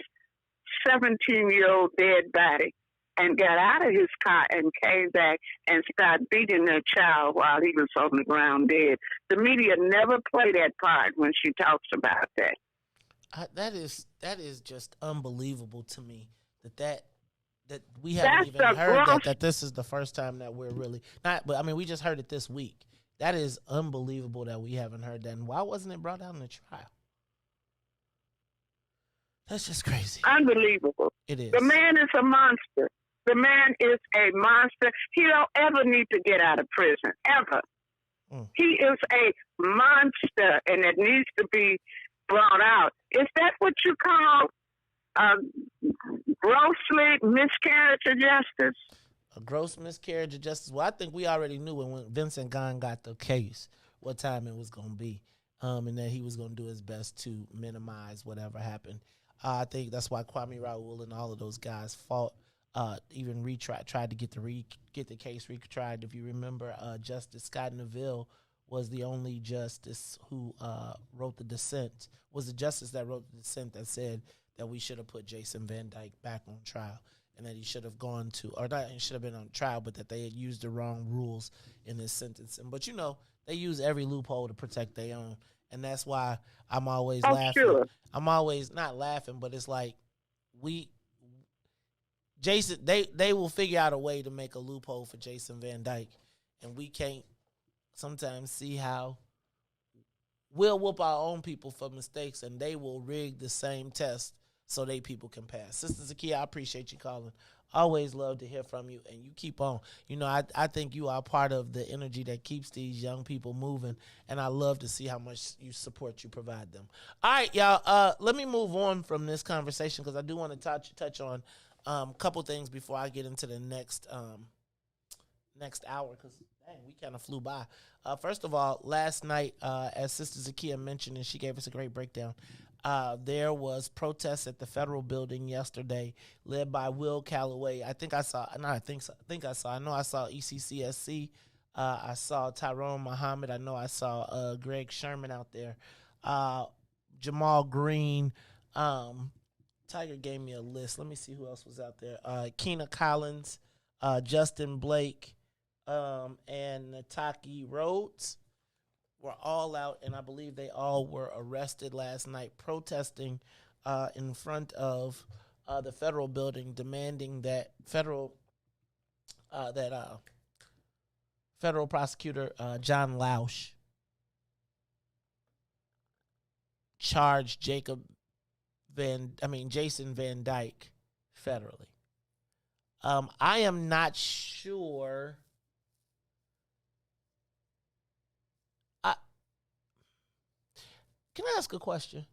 17-year-old dead body and got out of his car and came back and started beating their child while he was on the ground dead. The media never play that part when she talks about that. That is just unbelievable to me that we haven't even heard that this is the first time that we're really not. But I mean, we just heard it this week. That is unbelievable that we haven't heard that. And why wasn't it brought out in the trial? That's just crazy. Unbelievable. It is. The man is a monster. The man is a monster. He don't ever need to get out of prison, ever. He is a monster, and it needs to be brought out. Is that what you call grossly miscarriage of justice? A gross miscarriage of justice. Well, I think we already knew when Vincent Gahn got the case what time it was going to be, and that he was going to do his best to minimize whatever happened. I think that's why Kwame Raoul and all of those guys fought, even tried to get the case retried. If you remember, Justice Scott Neville was the only justice who wrote the dissent. Was the justice that wrote the dissent that said that we should have put Jason Van Dyke back on trial, and that he should have gone to, or not, he should have been on trial, but that they had used the wrong rules in his sentencing. But they use every loophole to protect their own, and that's why I'm always laughing. Sure. I'm always not laughing, but it's like Jason, they will figure out a way to make a loophole for Jason Van Dyke, and we can't sometimes see how we'll whoop our own people for mistakes, and they will rig the same test so they people can pass. Sister Zakiya, I appreciate you calling. Always love to hear from you, and you keep on. I think you are part of the energy that keeps these young people moving, and I love to see how much support you provide them. All right, y'all, let me move on from this conversation because I do want to touch on a couple things before I get into the next hour, because we kind of flew by. First of all, last night, as Sister Zakiya mentioned, and she gave us a great breakdown, there was protests at the federal building yesterday, led by Will Calloway. I know I saw ECCSC. I saw Tyrone Muhammad. I know I saw Greg Sherman out there. Jamal Green. Tiger gave me a list. Let me see who else was out there. Keena Collins, Justin Blake, and Nataki Rhodes were all out, and I believe they all were arrested last night protesting in front of the federal building, demanding that federal prosecutor John Lausch charge Jason Van Dyke federally. I am not sure. Can I ask a question?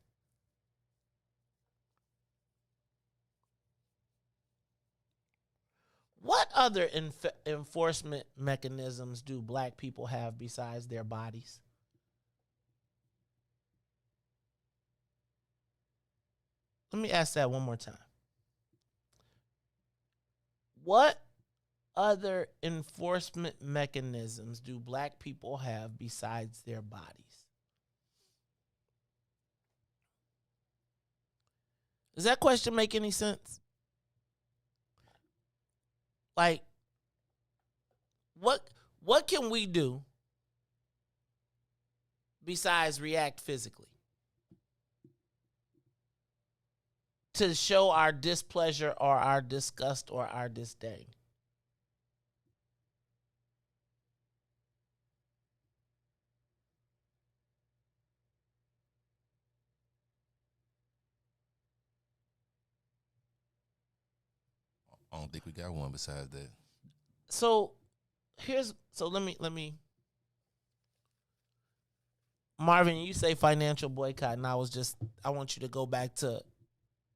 What other enforcement mechanisms do black people have besides their bodies? Let me ask that one more time. What other enforcement mechanisms do black people have besides their bodies? Does that question make any sense? Like, what can we do besides react physically to show our displeasure or our disgust or our disdain? I don't think we got one besides that. So let me Marvin, you say financial boycott, and I want you to go back to,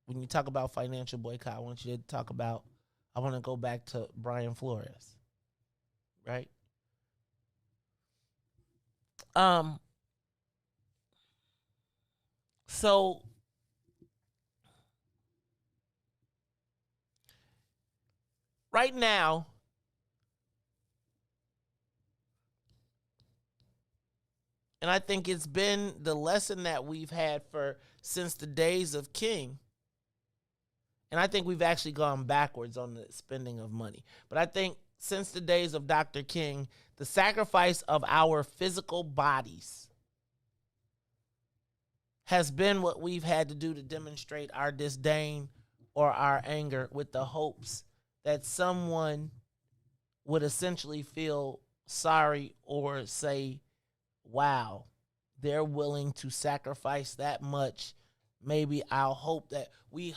when you talk about financial boycott, I want to go back to Brian Flores. Right? So right now, and I think it's been the lesson that we've had since the days of King, and I think we've actually gone backwards on the spending of money. But I think since the days of Dr. King, the sacrifice of our physical bodies has been what we've had to do to demonstrate our disdain or our anger, with the hopes that someone would essentially feel sorry or say, wow, they're willing to sacrifice that much. Maybe I'll hope that we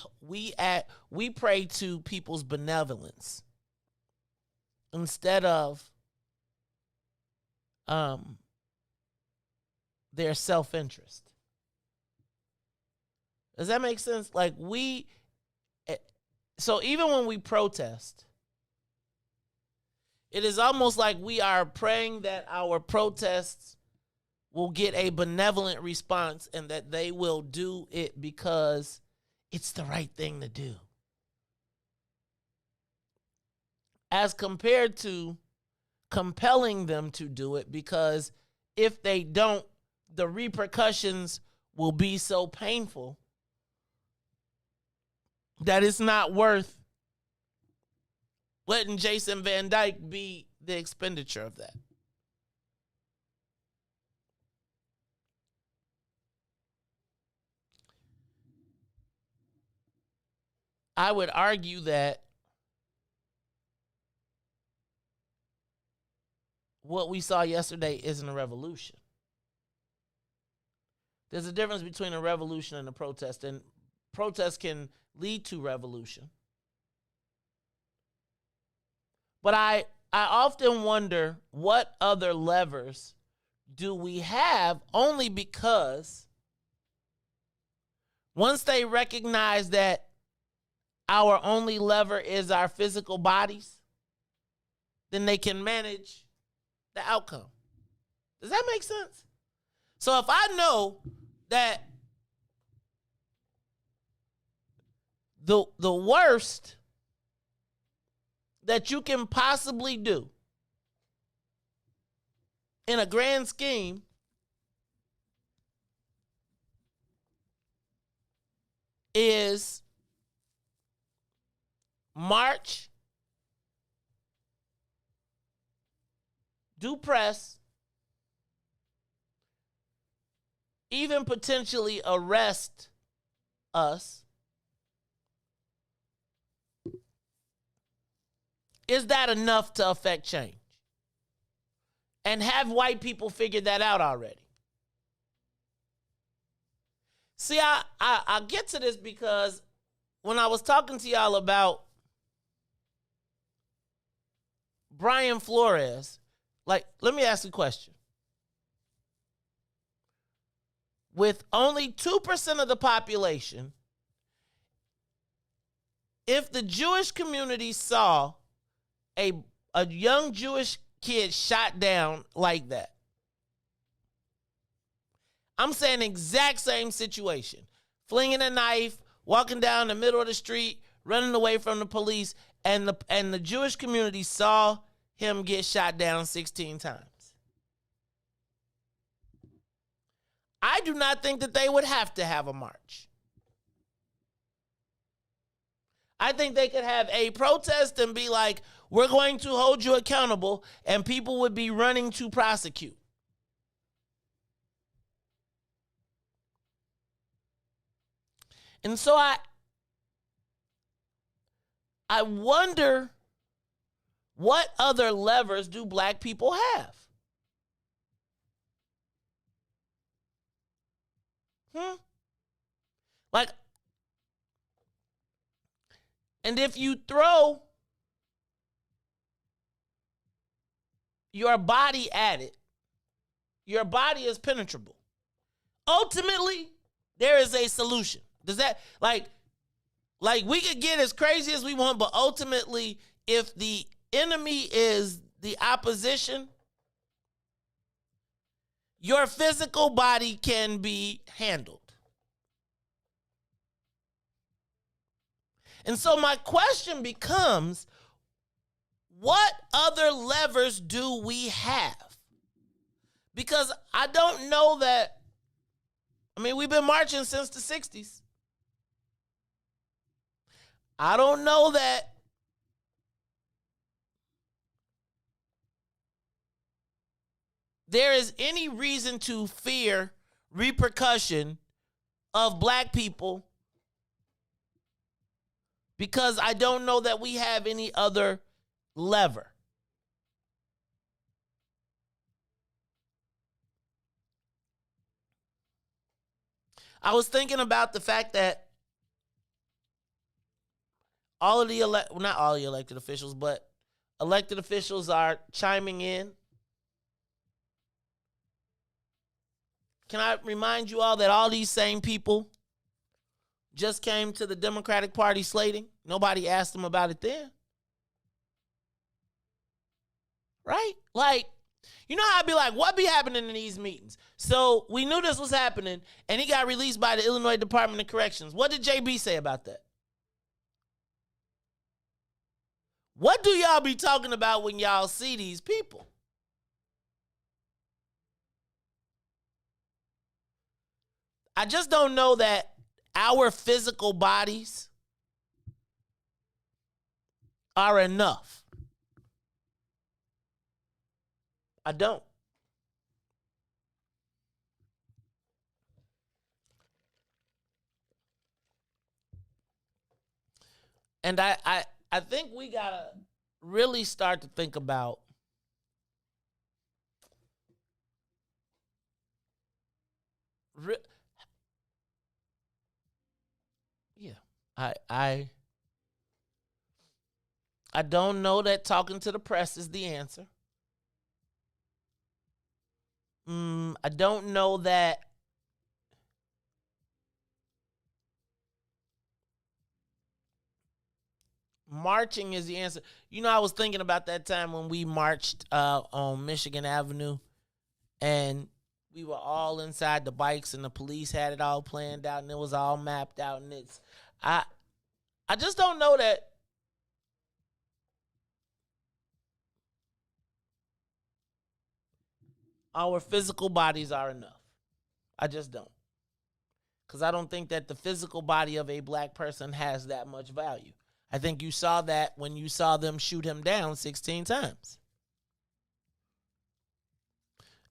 pray to people's benevolence instead of their self-interest. Does that make sense? Like so even when we protest, it is almost like we are praying that our protests will get a benevolent response and that they will do it because it's the right thing to do. As compared to compelling them to do it, because if they don't, the repercussions will be so painful that it's not worth letting Jason Van Dyke be the expenditure of that. I would argue that what we saw yesterday isn't a revolution. There's a difference between a revolution and a protest, and protest can lead to revolution. But I often wonder what other levers do we have, only because once they recognize that our only lever is our physical bodies, then they can manage the outcome. Does that make sense? So if I know that the worst that you can possibly do in a grand scheme is march, do press, even potentially arrest us, is that enough to affect change? And have white people figured that out already? See, I get to this because when I was talking to y'all about Brian Flores, like, let me ask you a question. With only 2% of the population, if the Jewish community saw a young Jewish kid shot down like that, I'm saying exact same situation. Flinging a knife, walking down the middle of the street, running away from the police, and the Jewish community saw him get shot down 16 times. I do not think that they would have to have a march. I think they could have a protest and be like, we're going to hold you accountable, and people would be running to prosecute. And so I wonder, what other levers do black people have? Like, and if you throw your body at it, your body is penetrable. Ultimately, there is a solution. Does that, like we could get as crazy as we want, but ultimately, if the enemy is the opposition, your physical body can be handled. And so my question becomes, what other levers do we have? Because I don't know that, we've been marching since the 60s. I don't know that there is any reason to fear repercussion of black people, because I don't know that we have any other lever. I was thinking about the fact that all of the not all the elected officials, but elected officials are chiming in. Can I remind you all that all these same people just came to the Democratic Party slating. Nobody asked him about it then. Right? Like, you know how I'd be like, what be happening in these meetings? So we knew this was happening, and he got released by the Illinois Department of Corrections. What did JB say about that? What do y'all be talking about when y'all see these people? I just don't know that our physical bodies are enough. I don't. And I think we gotta really start to think about I don't know that talking to the press is the answer. I don't know that marching is the answer. You know, I was thinking about that time when we marched on Michigan Avenue, and we were all inside the bikes, and the police had it all planned out, and it was all mapped out. And I just don't know that our physical bodies are enough. I just don't. Because I don't think that the physical body of a black person has that much value. I think you saw that when you saw them shoot him down 16 times.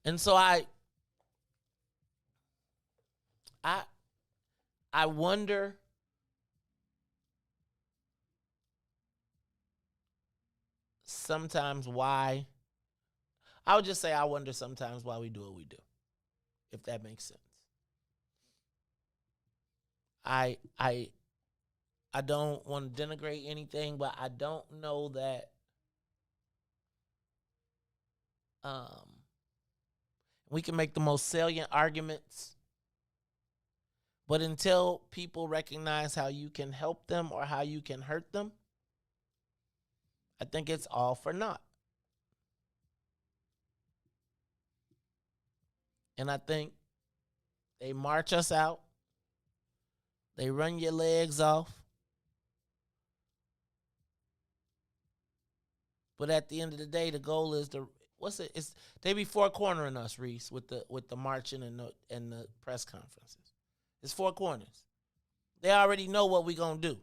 And so I wonder sometimes why. I would just say I wonder sometimes why we do what we do, if that makes sense. I don't want to denigrate anything, but I don't know that we can make the most salient arguments, but until people recognize how you can help them or how you can hurt them, I think it's all for naught. And I think they march us out. They run your legs off. But at the end of the day, the goal is they be four cornering us, Riis, with the marching and the press conferences. It's four corners. They already know what we gonna do.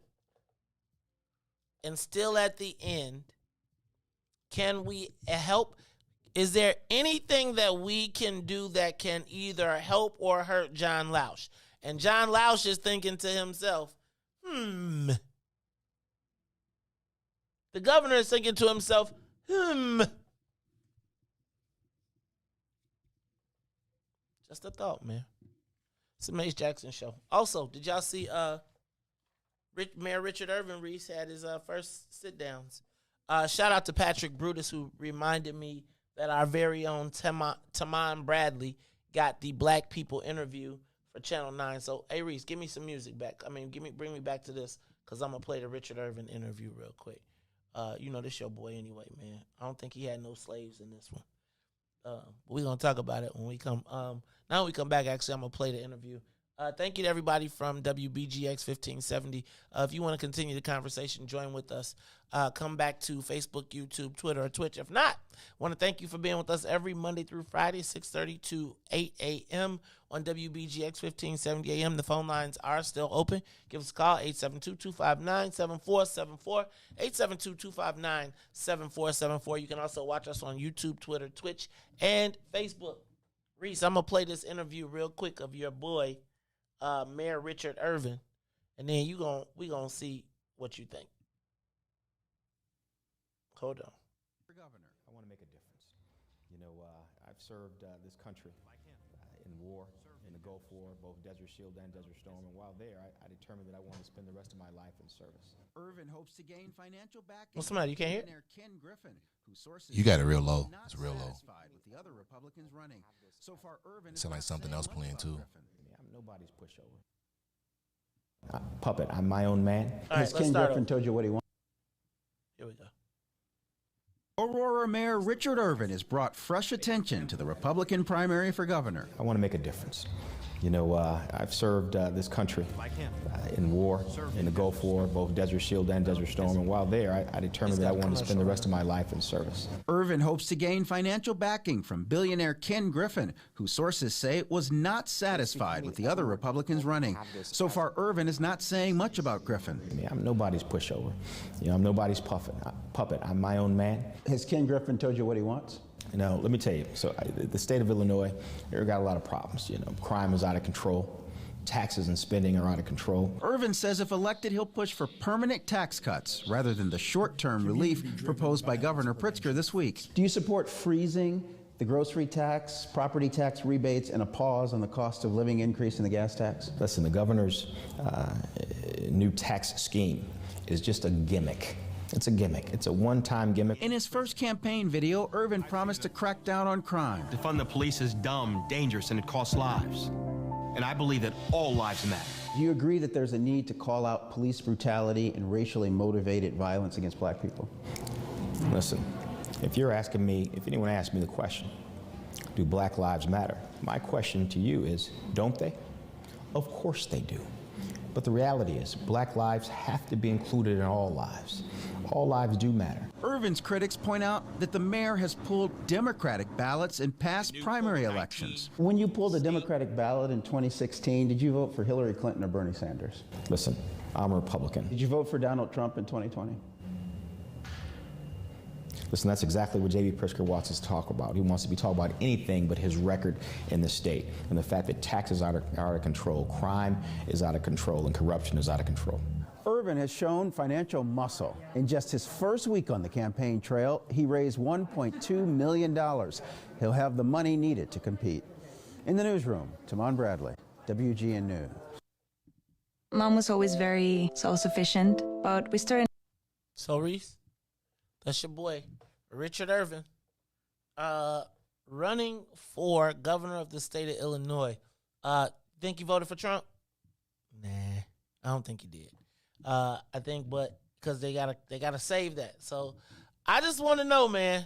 And still at the end, can we help? Is there anything that we can do that can either help or hurt John Lausch? And John Lausch is thinking to himself, The governor is thinking to himself, Just a thought, man. It's the Mace Jackson Show. Also, did y'all see Mayor Richard Irvin Riis had his first sit-downs? Shout out to Patrick Brutus, who reminded me that our very own Taman Bradley got the Black People interview for Channel 9. So, hey, Riis, give me some music back. Bring me back to this, because I'm going to play the Richard Irvin interview real quick. You know, this your boy anyway, man. I don't think he had no slaves in this one. We're going to talk about it when we come. Now we come back, actually, I'm going to play the interview. Thank you to everybody from WBGX 1570. If you want to continue the conversation, join with us. Come back to Facebook, YouTube, Twitter, or Twitch. If not, I want to thank you for being with us every Monday through Friday, 6:30 to 8 a.m. on WBGX 1570 a.m. The phone lines are still open. Give us a call, 872-259-7474, 872-259-7474. You can also watch us on YouTube, Twitter, Twitch, and Facebook. Riis, I'm going to play this interview real quick of your boy, Mayor Richard Irvin, and then we gonna see what you think. Hold on. Mr. Governor, I want to make a difference. You know, I've served this country in war, in the Gulf War, both Desert Shield and Desert Storm, and while there, I determined that I wanted to spend the rest of my life in service. Irvin hopes to gain financial backing. What's the matter? You can't hear? Ken Griffin, whose sources You got it real low. It's real low. With the other Republicans running. So far, Irvin It sounds like something else playing too. I'm nobody's pushover. Puppet, I'm my own man. Has Ken Griffin told you what he wants? Here we go. Aurora Mayor Richard Irvin has brought fresh attention to the Republican primary for governor. I want to make a difference. You know, I've served this country in war, in the Gulf War, both Desert Shield and Desert Storm, and while there, I determined that I wanted to spend the rest of my life in service. Irvin hopes to gain financial backing from billionaire Ken Griffin, who sources say was not satisfied with the other Republicans running. So far, Irvin is not saying much about Griffin. I mean, I'm nobody's pushover. You know, I'm nobody's puppet. I'm my own man. Has Ken Griffin told you what he wants? You know, let me tell you, so the state of Illinois, they've got a lot of problems. You know, crime is out of control. Taxes and spending are out of control. Irvin says if elected, he'll push for permanent tax cuts rather than the short-term relief proposed by Governor Pritzker this week. Do you support freezing the grocery tax, property tax rebates, and a pause on the cost of living increase in the gas tax? Listen, the governor's new tax scheme is just a gimmick. It's a gimmick. It's a one-time gimmick. In his first campaign video, Irvin promised to crack down on crime. Defund the police is dumb, dangerous, and it costs lives. And I believe that all lives matter. Do you agree that there's a need to call out police brutality and racially motivated violence against black people? Listen, if anyone asks me the question, do black lives matter? My question to you is, don't they? Of course they do. But the reality is, black lives have to be included in all lives. All lives do matter. Irvin's critics point out that the mayor has pulled Democratic ballots in past primary elections. When you pulled a Democratic ballot in 2016, did you vote for Hillary Clinton or Bernie Sanders? Listen, I'm a Republican. Did you vote for Donald Trump in 2020? Listen, that's exactly what J.B. Pritzker wants us to talk about. He wants to be talking about anything but his record in the state and the fact that taxes are out of control, crime is out of control, and corruption is out of control. Irvin has shown financial muscle. In just his first week on the campaign trail, he raised $1.2 million. He'll have the money needed to compete. In the newsroom, Tamon Bradley, WGN News. Mom was always very self-sufficient, but we started... So, Riis, that's your boy, Richard Irvin, running for governor of the state of Illinois. Think you voted for Trump? Nah, I don't think you did. I think, but because they gotta save that. So, I just want to know, man.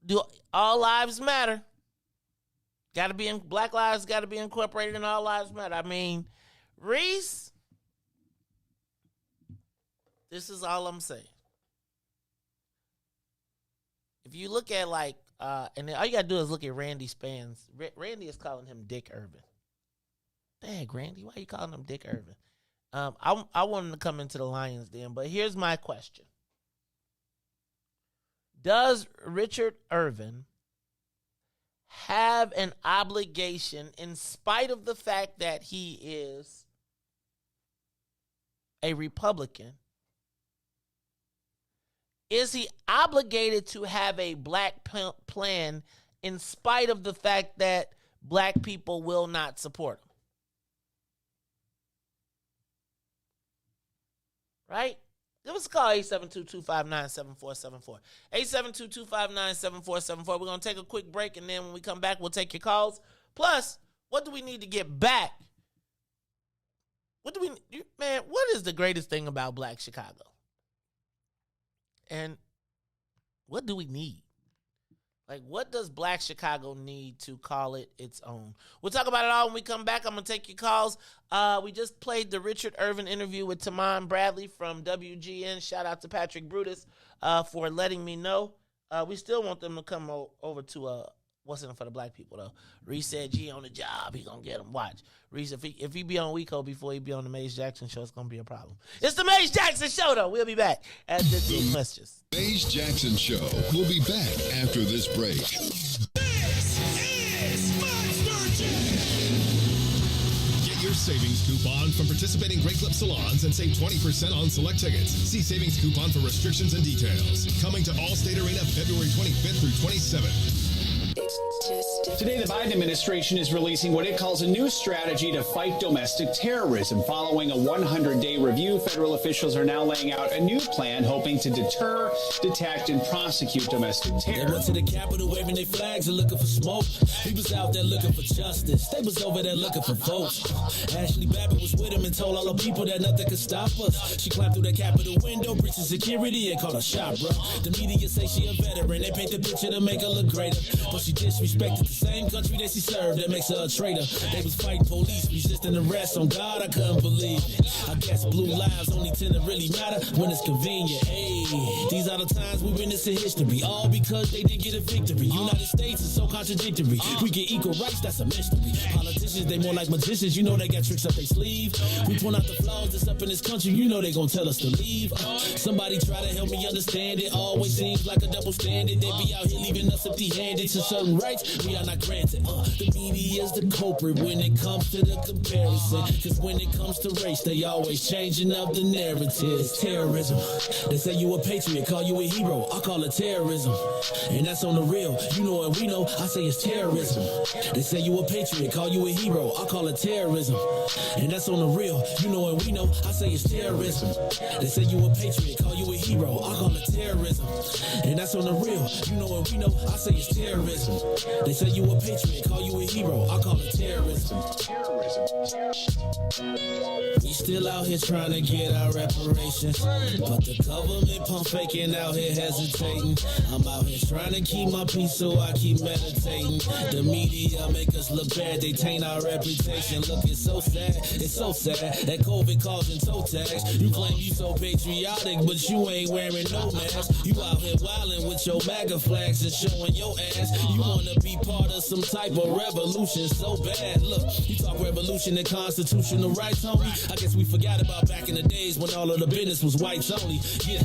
Do all lives matter? Black lives got to be incorporated in all lives matter. I mean, Riis, this is all I'm saying. If you look at and all you gotta do is look at Randy Spans. Randy is calling him Dick Irvin. Dang, Randy, why are you calling him Dick Irvin? I want him to come into the Lions Den, but here's my question. Does Richard Irvin have an obligation, in spite of the fact that he is a Republican, is he obligated to have a black plan in spite of the fact that black people will not support him? Right? Give us a call, 872-259-7474. 872-259-7474. We're going to take a quick break, and then when we come back, we'll take your calls. Plus, what do we need to get back? What is the greatest thing about Black Chicago? And what do we need? Like, what does Black Chicago need to call it its own? We'll talk about it all when we come back. I'm going to take your calls. We just played the Richard Irvin interview with Tamon Bradley from WGN. Shout out to Patrick Brutus for letting me know. We still want them to come over to What's in it for the Black people, though. Riis said G on the job. He going to get them. Watch. Riis, if he be on WeCo before he be on the Maze Jackson show, it's going to be a problem. It's the Maze Jackson show, though. We'll be back after these messages. Maze Jackson show. We'll be back after this break. Get your savings coupon from participating Great Clip salons and save 20% on select tickets. See savings coupon for restrictions and details. Coming to Allstate Arena February 25th through 27th. Today, the Biden administration is releasing what it calls a new strategy to fight domestic terrorism. Following a 100-day review, federal officials are now laying out a new plan hoping to deter, detect, and prosecute domestic terror. They went to the Capitol waving their flags and looking for smoke. We was out there looking for justice. They was over there looking for votes. Ashley Babbitt was with him and told all the people that nothing could stop us. She climbed through the Capitol window, breached security, and called a shot, bro. The media say she a veteran. They paint the picture to make her look greater. But she disrespected the same country that she served. That makes her a traitor. They was fighting police, resisting arrest. On God, I couldn't believe it. I guess blue lives only tend to really matter when it's convenient. Hey, these are the times we witness in history. All because they didn't get a victory. United States is so contradictory. We get equal rights, that's a mystery. Politicians, they more like magicians. You know they got tricks up their sleeve. We point out the flaws that's up in this country. You know they gon' tell us to leave. Somebody try to help me understand it. Always seems like a double standard. They be out here leaving us empty-handed to certain rights we are not granted. The media is the culprit when it comes to the comparison. Cause when it comes to race, they always changing up the narrative. It's terrorism. They say you a patriot, call you a hero. I call it terrorism. And that's on the real. You know and we know, I say it's terrorism. They say you a patriot, call you a hero. I call it terrorism. And that's on the real. You know and we know, I say it's terrorism. They say you a patriot, call you a hero. I call it terrorism. And that's on the real. You know and we know, I say it's terrorism. They say you a patriot, call you a hero. I call it terrorism. We still out here trying to get our reparations, but the government pump faking out here hesitating. I'm out here trying to keep my peace, so I keep meditating. The media make us look bad, they taint our reputation. Look, it's so sad that COVID causing toe tags. You claim you so patriotic, but you ain't wearing no mask. You out here wildin' with your MAGA flags and showing your ass. You wanna be part of some type of revolution so bad. Look, you talk revolution and constitutional rights, homie. I guess we forgot about back in the days when all of the business was whites only. Yeah.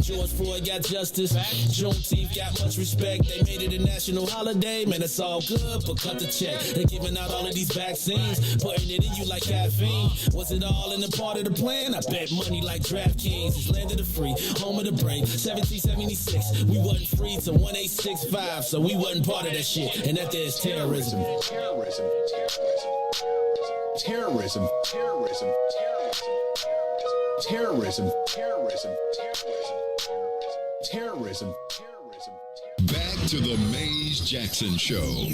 George Floyd got justice. Juneteenth got much respect. They made it a national holiday. Man, it's all good, but cut the check. They're giving out all of these vaccines, putting it in you like caffeine. Was it all in the part of the plan? I bet money like DraftKings. It's land of the free, home of the brave. 1776, we wasn't free till 1865, so we wasn't part of that shit. And that there's terrorism. Terrorism. Back to the Mays Jackson Show.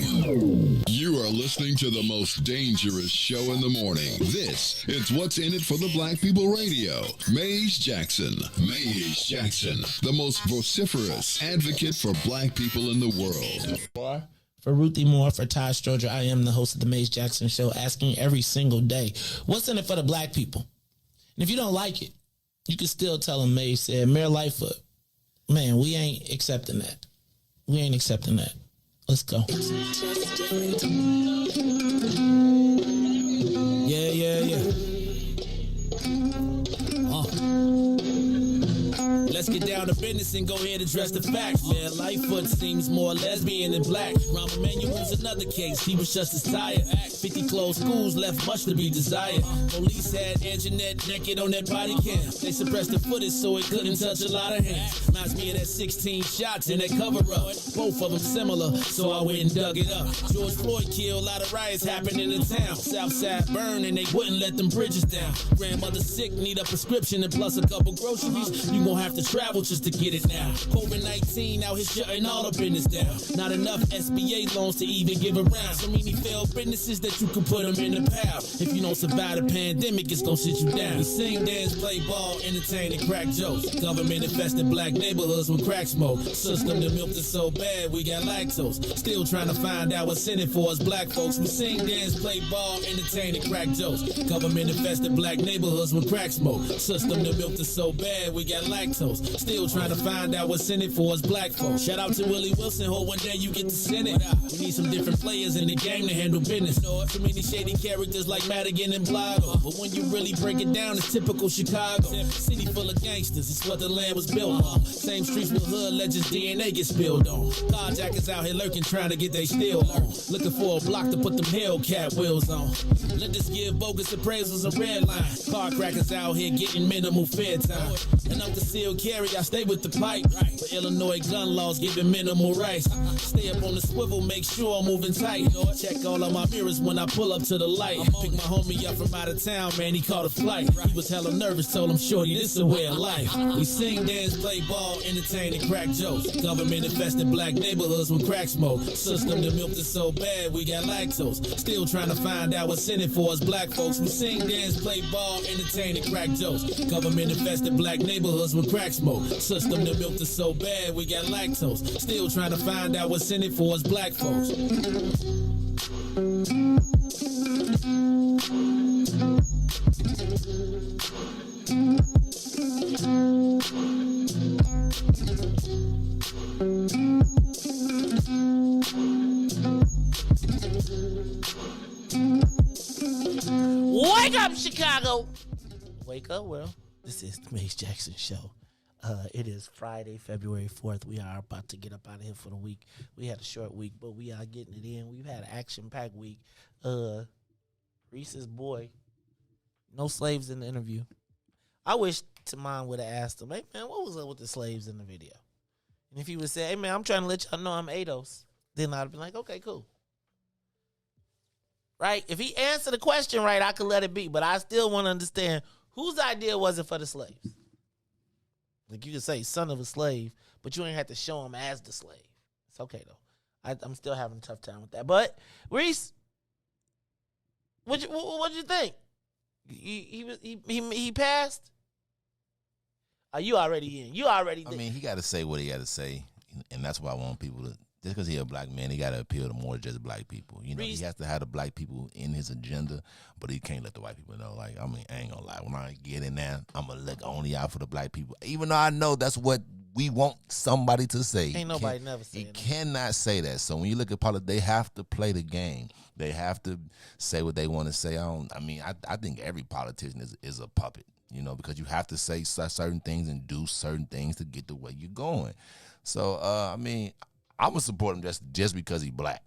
You are listening to the most dangerous show in the morning. This is What's in It for the Black People Radio. Mays Jackson. Mays Jackson, the most vociferous advocate for black people in the world. For Ruthie Moore, for Ty Stroger, I am the host of the Mays Jackson Show, asking every single day, what's in it for the black people? And if you don't like it, you can still tell them Mays said, Mayor Lightfoot, man, we ain't accepting that. We ain't accepting that. Let's go. Yeah. Let's get down to business and go ahead and address the facts. Mayor Lightfoot seems more lesbian than black. Rahm Emanuel's another case. He was just as tired. Act 50 closed schools left much to be desired. Police had Anjanette naked on that body cam. They suppressed the footage so it couldn't touch a lot of hands. Reminds me of that 16 shots in that cover-up. Both of them similar, so I went and dug it up. George Floyd killed, a lot of riots happened in the town. Southside burned and they wouldn't let them bridges down. Grandmother sick, need a prescription and plus a couple groceries. You gon' have to travel just to get it now. COVID-19 out here shutting all the business down. Not enough SBA loans to even give around. So many failed businesses that you could put them in the pile. If you don't survive the pandemic, it's gonna sit you down. We sing, dance, play ball, entertain, and crack jokes. Government infested black neighborhoods with crack smoke. System that milked us so bad, we got lactose. Still trying to find out what's in it for us black folks. We sing, dance, play ball, entertain, and crack jokes. Government infested black neighborhoods with crack smoke. System that milked us so bad, we got lactose. Still trying to find out what's in it for us black folks. Shout out to Willie Wilson, hope one day you get to send it. We need some different players in the game to handle business. So many shady characters like Madigan and Blago. But when you really break it down, it's typical Chicago. City full of gangsters, it's what the land was built on. Same streets with hood legends, DNA get spilled on. Carjackers out here lurking, trying to get they steal on. Looking for a block to put them Hellcat wheels on. Let us give bogus appraisals a red line. Car crackers out here getting minimal fair time. And I'm concealed carry scary, I stay with the pipe. But Illinois gun laws giving minimal rights. Stay up on the swivel, make sure I'm moving tight. Check all of my mirrors when I pull up to the light. Pick my homie up from out of town, man, he caught a flight. He was hella nervous, told him, shorty, this a way of life. We sing, dance, play ball, entertain, and crack jokes. Government infested black neighborhoods with crack smoke. System that milked us so bad, we got lactose. Still trying to find out what's in it for us black folks. We sing, dance, play ball, entertain, and crack jokes. Government infested black neighborhoods with crack smoke. System that milked us so bad, we got lactose. Still trying to find out what's in it for us black folks. Wake up, Chicago! Wake up, well, this is the Mace Jackson Show. It is Friday, February 4th. We are about to get up out of here for the week. We had a short week, but we are getting it in. We've had an action-packed week. Riis's boy, no slaves in the interview. I wish Tamon would have asked him, hey, man, what was up with the slaves in the video? And if he would say, hey, man, I'm trying to let y'all know I'm ADOS, then I'd have been like, okay, cool. Right? If he answered the question right, I could let it be. But I still want to understand whose idea was it for the slaves? Like you could say son of a slave, but you ain't have to show him as the slave. It's okay, though. I'm still having a tough time with that. But, Riis, what'd you think? He passed? Are you already in? You already did. I mean, he got to say what he got to say. And that's why I want people to, just because he's a black man, he got to appeal to more just black people. You know, he has to have the black people in his agenda, but he can't let the white people know. Like, I mean, I ain't going to lie. When I get in there, I'm going to look only out for the black people. Even though I know that's what we want somebody to say. Ain't nobody never say that. He cannot say that. So when you look at politics, they have to play the game. They have to say what they want to say. I think every politician is a puppet, you know, because you have to say certain things and do certain things to get the way you're going. So, I'm going to support him just because he's black.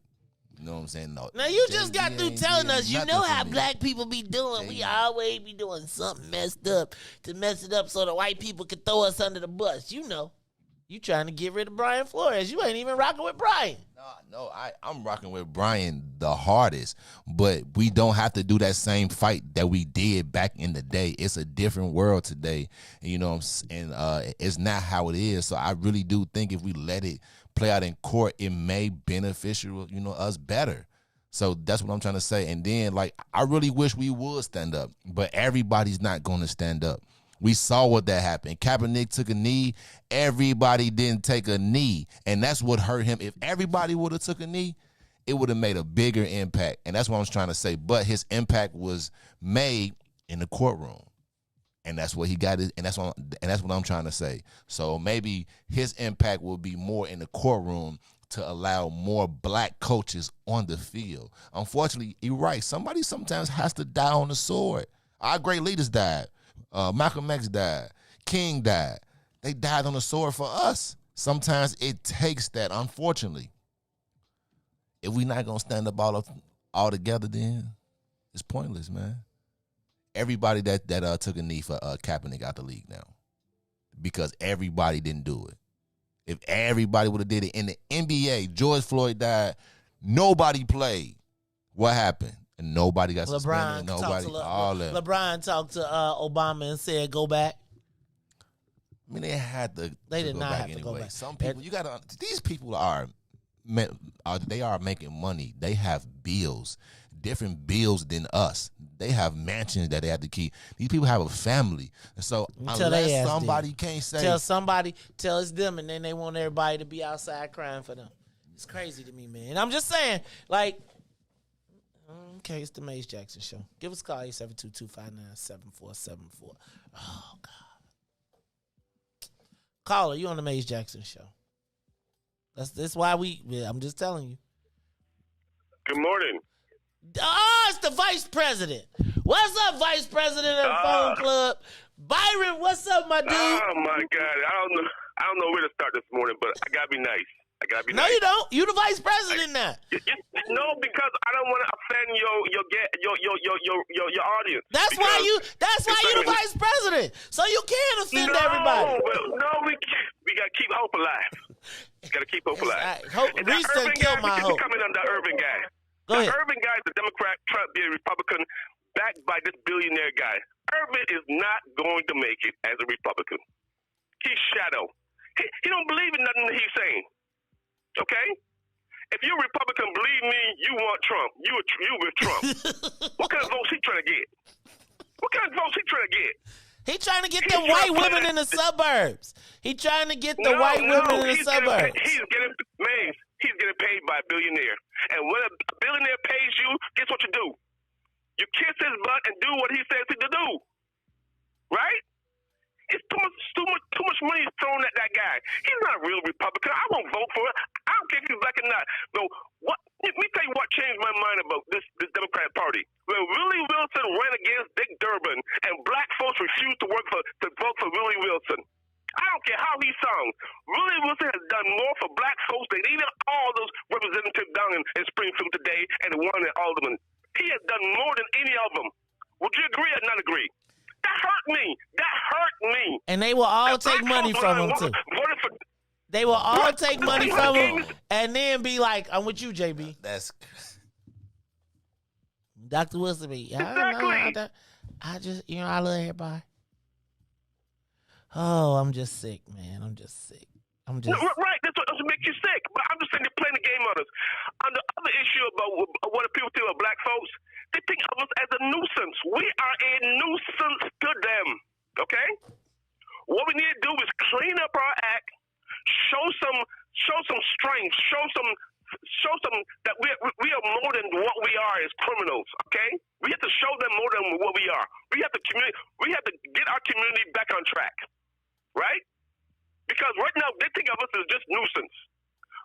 You know what I'm saying? No. Now, you just got through telling us, you know how black people be doing. We always be doing something messed up to mess it up so the white people can throw us under the bus. You know. You trying to get rid of Brian Flores. You ain't even rocking with Brian. No, I'm rocking with Brian the hardest, but we don't have to do that same fight that we did back in the day. It's a different world today, you know, and it's not how it is. So I really do think if we let it play out in court, it may beneficial, you know, us better. So that's what I'm trying to say. And then, like, I really wish we would stand up, but everybody's not going to stand up. We saw what that happened. Kaepernick took a knee. Everybody didn't take a knee, and that's what hurt him. If everybody would have took a knee, it would have made a bigger impact, and that's what I was trying to say. But his impact was made in the courtroom, and that's what he got. And that's what I'm trying to say. So maybe his impact will be more in the courtroom to allow more black coaches on the field. Unfortunately, you're right. Somebody sometimes has to die on the sword. Our great leaders died. Malcolm X died. King died. They died on the sword for us. Sometimes it takes that, unfortunately. If we're not going to stand up all together, then it's pointless, man. Everybody that took a knee for Kaepernick out the league now, because everybody didn't do it. If everybody would have did it in the NBA, George Floyd died, nobody played. What happened? And nobody got suspended. LeBron talked to Obama and said, "Go back." I mean, they had to. They did not have anyway. to go back. Some people, you gotta. These people are making money. They have bills, different bills than us. They have mansions that they have to keep. These people have a family, and so unless somebody can't say, tell it's them, and then they want everybody to be outside crying for them. It's crazy to me, man. And I'm just saying, like. Okay, it's the Mace Jackson Show. Give us a call, 872-259-7474. Oh, God. Caller, you on the Mace Jackson Show. That's why I'm just telling you. Good morning. Oh, it's the Vice President. What's up, Vice President of the Phone Club? Byron, what's up, my dude? Oh, my God. I don't know where to start this morning, but I got to be nice. I gotta be No, nice. you don't. You the vice president now. No, because I don't want to offend your audience. That's why you the vice president. So you can't offend everybody. No, we gotta keep hope alive. Gotta keep hope alive. And that Riis done Irvin killed guy, my we hope. should come in on the Irvin guy. Go ahead. Irvin guy is a Democrat, Trump be a Republican, backed by this billionaire guy. Irvin is not going to make it as a Republican. He's shadow. He don't believe in nothing he's saying. Okay? If you're a Republican, believe me, you want Trump. You with Trump. What kind of votes he trying to get? What kind of votes he trying to get? He trying to get the white women in the suburbs. He trying to get the white women in the suburbs. He's getting paid by a billionaire. And when a billionaire pays you, guess what you do? You kiss his butt and do what he says to do. Right? It's too much money thrown at that guy. He's not a real Republican. I won't vote for it. I don't care if he's black or not. No, let me tell you what changed my mind about this Democratic Party. When Willie Wilson ran against Dick Durbin and black folks refused to vote for Willie Wilson. I don't care how he sounds. Willie Wilson has done more for black folks than even all those representatives down in Springfield today and the one in Alderman. He has done more than any of them. Would you agree or not agree? That hurt me. And they will all take money from him too. They will all take money from him and then be like, "I'm with you, JB." That's Dr. Wilson. I just, I love everybody. Oh, I'm just sick, man. I'm just sick. Right. That's what makes you sick. But I'm just saying they're playing the game on us. On the other issue about what people think of black folks, they think of us as a nuisance. We are a nuisance to them. Okay? What we need to do is clean up our act, show some strength, show some that we are more than what we are as criminals. Okay? We have to show them more than what we are. We have to get our community back on track. Right? Because right now they think of us as just nuisance.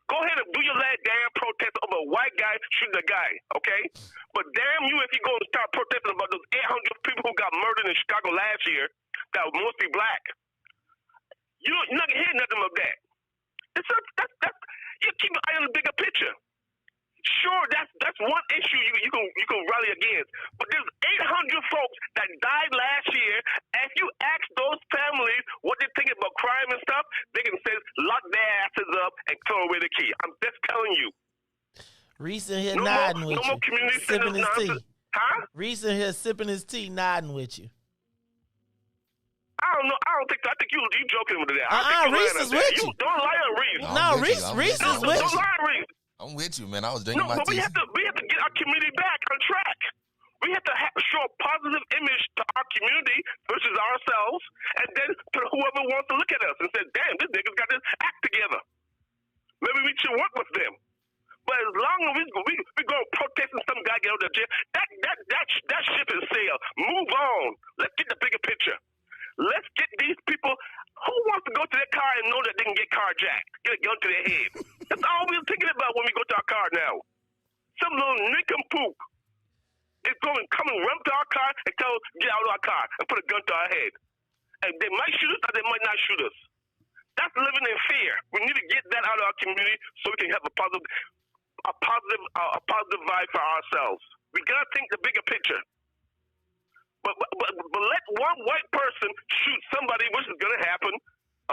Go ahead and do your last damn protest over a white guy shooting a guy, okay? But damn you if you go and start protesting about those 800 people who got murdered in Chicago last year that were mostly black. You're not gonna hear nothing of that. You keep an eye on the bigger picture. Sure, that's one issue you can rally against. But there's 800 folks that died last year. And if you ask those families what they think about crime and stuff, they can say lock their asses up and throw away the key. I'm just telling you. Reese in here nodding with you, sipping his tea. Huh? Reese in here sipping his tea, nodding with you. I don't know. I think you joking with that. Reese is with you. Don't lie on Reese. No, Reese is with you. Don't lie on Reese. I'm with you, man. I was drinking my but tea. we have to get our community back on track. We have to show a positive image to our community versus ourselves, and then to whoever wants to look at us and say, "Damn, this nigga's got this act together. Maybe we should work with them." But as long as we go protesting some guy get out of jail, that ship is sailed. Move on. Let's get the bigger picture. Let's get these people. Who wants to go to their car and know that they can get carjacked? Get a gun to their head. That's all we're thinking about when we go to our car now. Some little nincompoop is going to come and run to our car and tell us, get out of our car and put a gun to our head. And they might shoot us or they might not shoot us. That's living in fear. We need to get that out of our community so we can have a positive vibe for ourselves. We got to think the bigger picture. But let one white person shoot somebody, which is going to happen,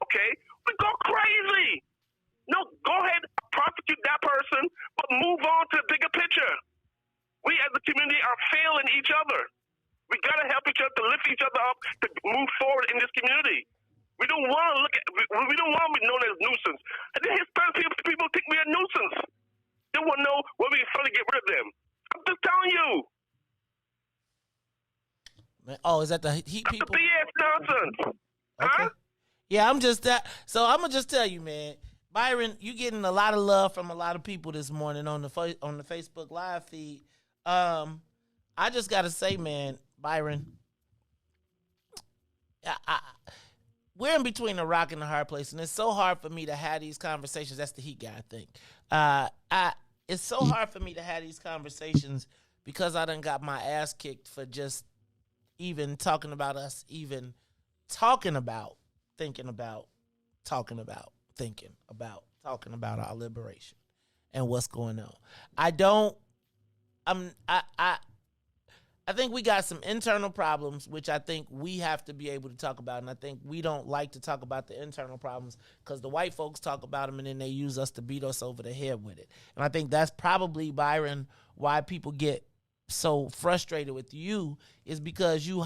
okay? We go crazy. No, go ahead, prosecute that person, but move on to the bigger picture. We as a community are failing each other. We got to help each other to lift each other up to move forward in this community. We don't want to we don't want to be known as nuisance. And then Hispanic people think we're a nuisance. They want to know when we finally get rid of them. I'm just telling you. Oh, is that the heat people? BS nonsense. Okay. Huh? Yeah, I'm just that. So I'm gonna just tell you, man, Byron, you getting a lot of love from a lot of people this morning on the Facebook Live feed. I just gotta say, man, Byron, we're in between a rock and a hard place, and it's so hard for me to have these conversations. That's the heat guy, I think. It's so hard for me to have these conversations because I done got my ass kicked for just even talking about us, even talking about, thinking about, talking about, thinking about, talking about our liberation and what's going on. I think we got some internal problems, which I think we have to be able to talk about. And I think we don't like to talk about the internal problems because the white folks talk about them and then they use us to beat us over the head with it. And I think that's probably, Byron, why people get so frustrated with you is because you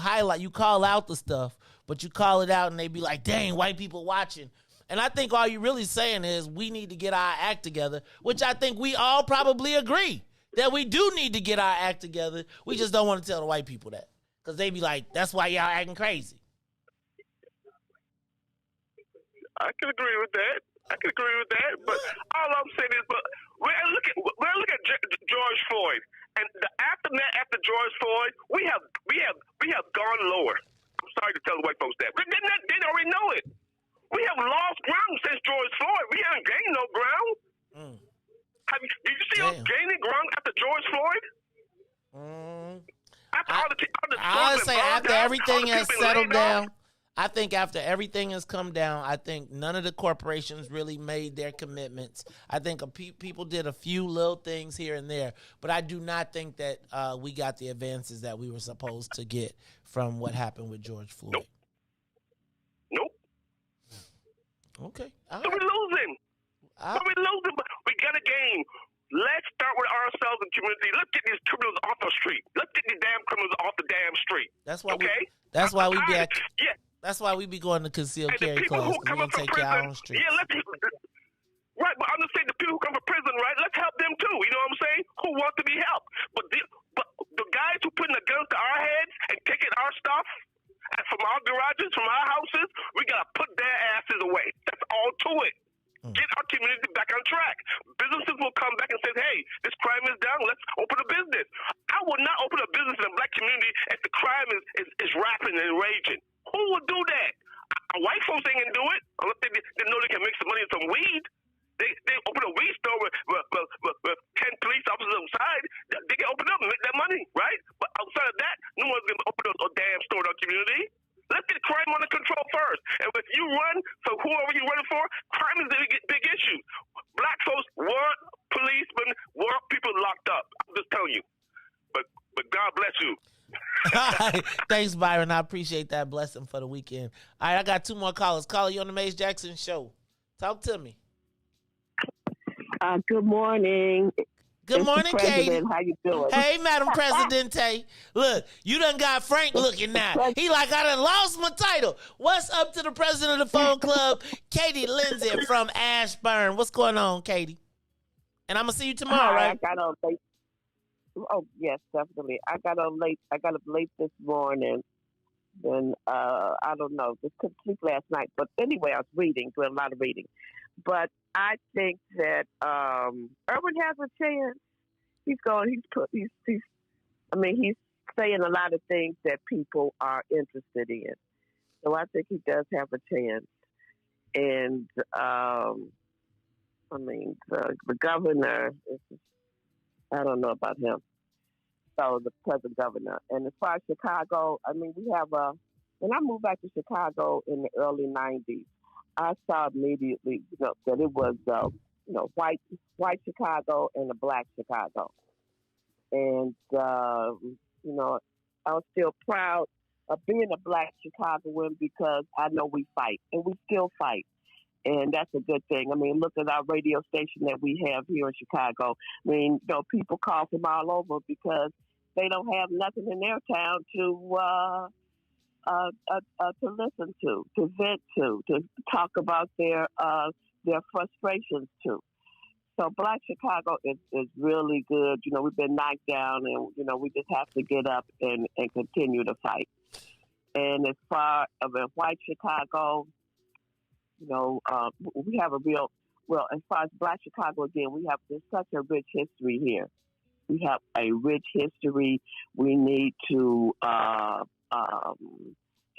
call out the stuff, but you call it out and they be like, dang, white people watching. And I think all you're really saying is we need to get our act together, which I think we all probably agree. That we do need to get our act together. We just don't want to tell the white people that. Because they be like, that's why y'all acting crazy. I can agree with that. But all I'm saying is, look at George Floyd. And the aftermath after George Floyd, we have gone lower. I'm sorry to tell the white folks that. But they already know it. We have lost ground since George Floyd. We haven't gained no ground. Did you see us gaining ground after George Floyd? I'll say after everything has settled down, I think after everything has come down, I think none of the corporations really made their commitments. I think people did a few little things here and there, but I do not think that we got the advances that we were supposed to get from what happened with George Floyd. Nope. Okay. So we're losing. But we got a game. Let's start with ourselves and community. Let's get these criminals off the street. Let's get these damn criminals off the damn street. That's why. Okay. That's why we be. That's why we be going to concealed carry class. We're gonna take you out on the street. Yeah, right. But I'm just saying the people who come from prison, right? Let's help them too. You know what I'm saying? Who want to be helped? But the guys who putting the guns to our heads and taking our stuff and from our garages, from our houses, we gotta put their asses away. That's all to it. Get our community back on track. Businesses will come back and say, hey, this crime is down. Let's open a business. I would not open a business in a black community if the crime is rapid and raging. Who would do that? White folks ain't going to do it unless they know they can make some money with some weed. They open a weed store with 10 police officers outside. They can open up and make that money, right? But outside of that, no one's going to open a damn store in our community. Let's get crime under control first. And if you run for whoever you're running for, crime is a big issue. Black folks want policemen, want people locked up. I'm just telling you. But God bless you. Thanks, Byron. I appreciate that blessing for the weekend. All right, I got two more callers. Caller, you on the Mace Jackson Show. Talk to me. Good morning. Good morning, Katie. How you doing? Hey, Madam Presidente. Look, you done got Frank looking now. He like, I done lost my title. What's up to the president of the phone club, Katie Lindsay from Ashburn? What's going on, Katie? And I'm going to see you tomorrow, right? I got on late. Oh, yes, definitely. I got up late this morning. Then, I don't know, just couldn't sleep last night. But anyway, I was doing a lot of reading. But I think that Irvin has a chance. He's saying a lot of things that people are interested in. So I think he does have a chance. And the governor, I don't know about him. So the present governor. And as far as Chicago, we have when I moved back to Chicago in the early 90s, I saw immediately, that it was, white Chicago and a black Chicago. And, I was still proud of being a black Chicagoan because I know we fight and we still fight. And that's a good thing. Look at our radio station that we have here in Chicago. People call from all over because they don't have nothing in their town to listen to vent to talk about their frustrations to. So Black Chicago is really good. We've been knocked down and, we just have to get up and continue to fight. And as far as white Chicago, we have as far as Black Chicago, again, we have such a rich history here. We have a rich history. We need to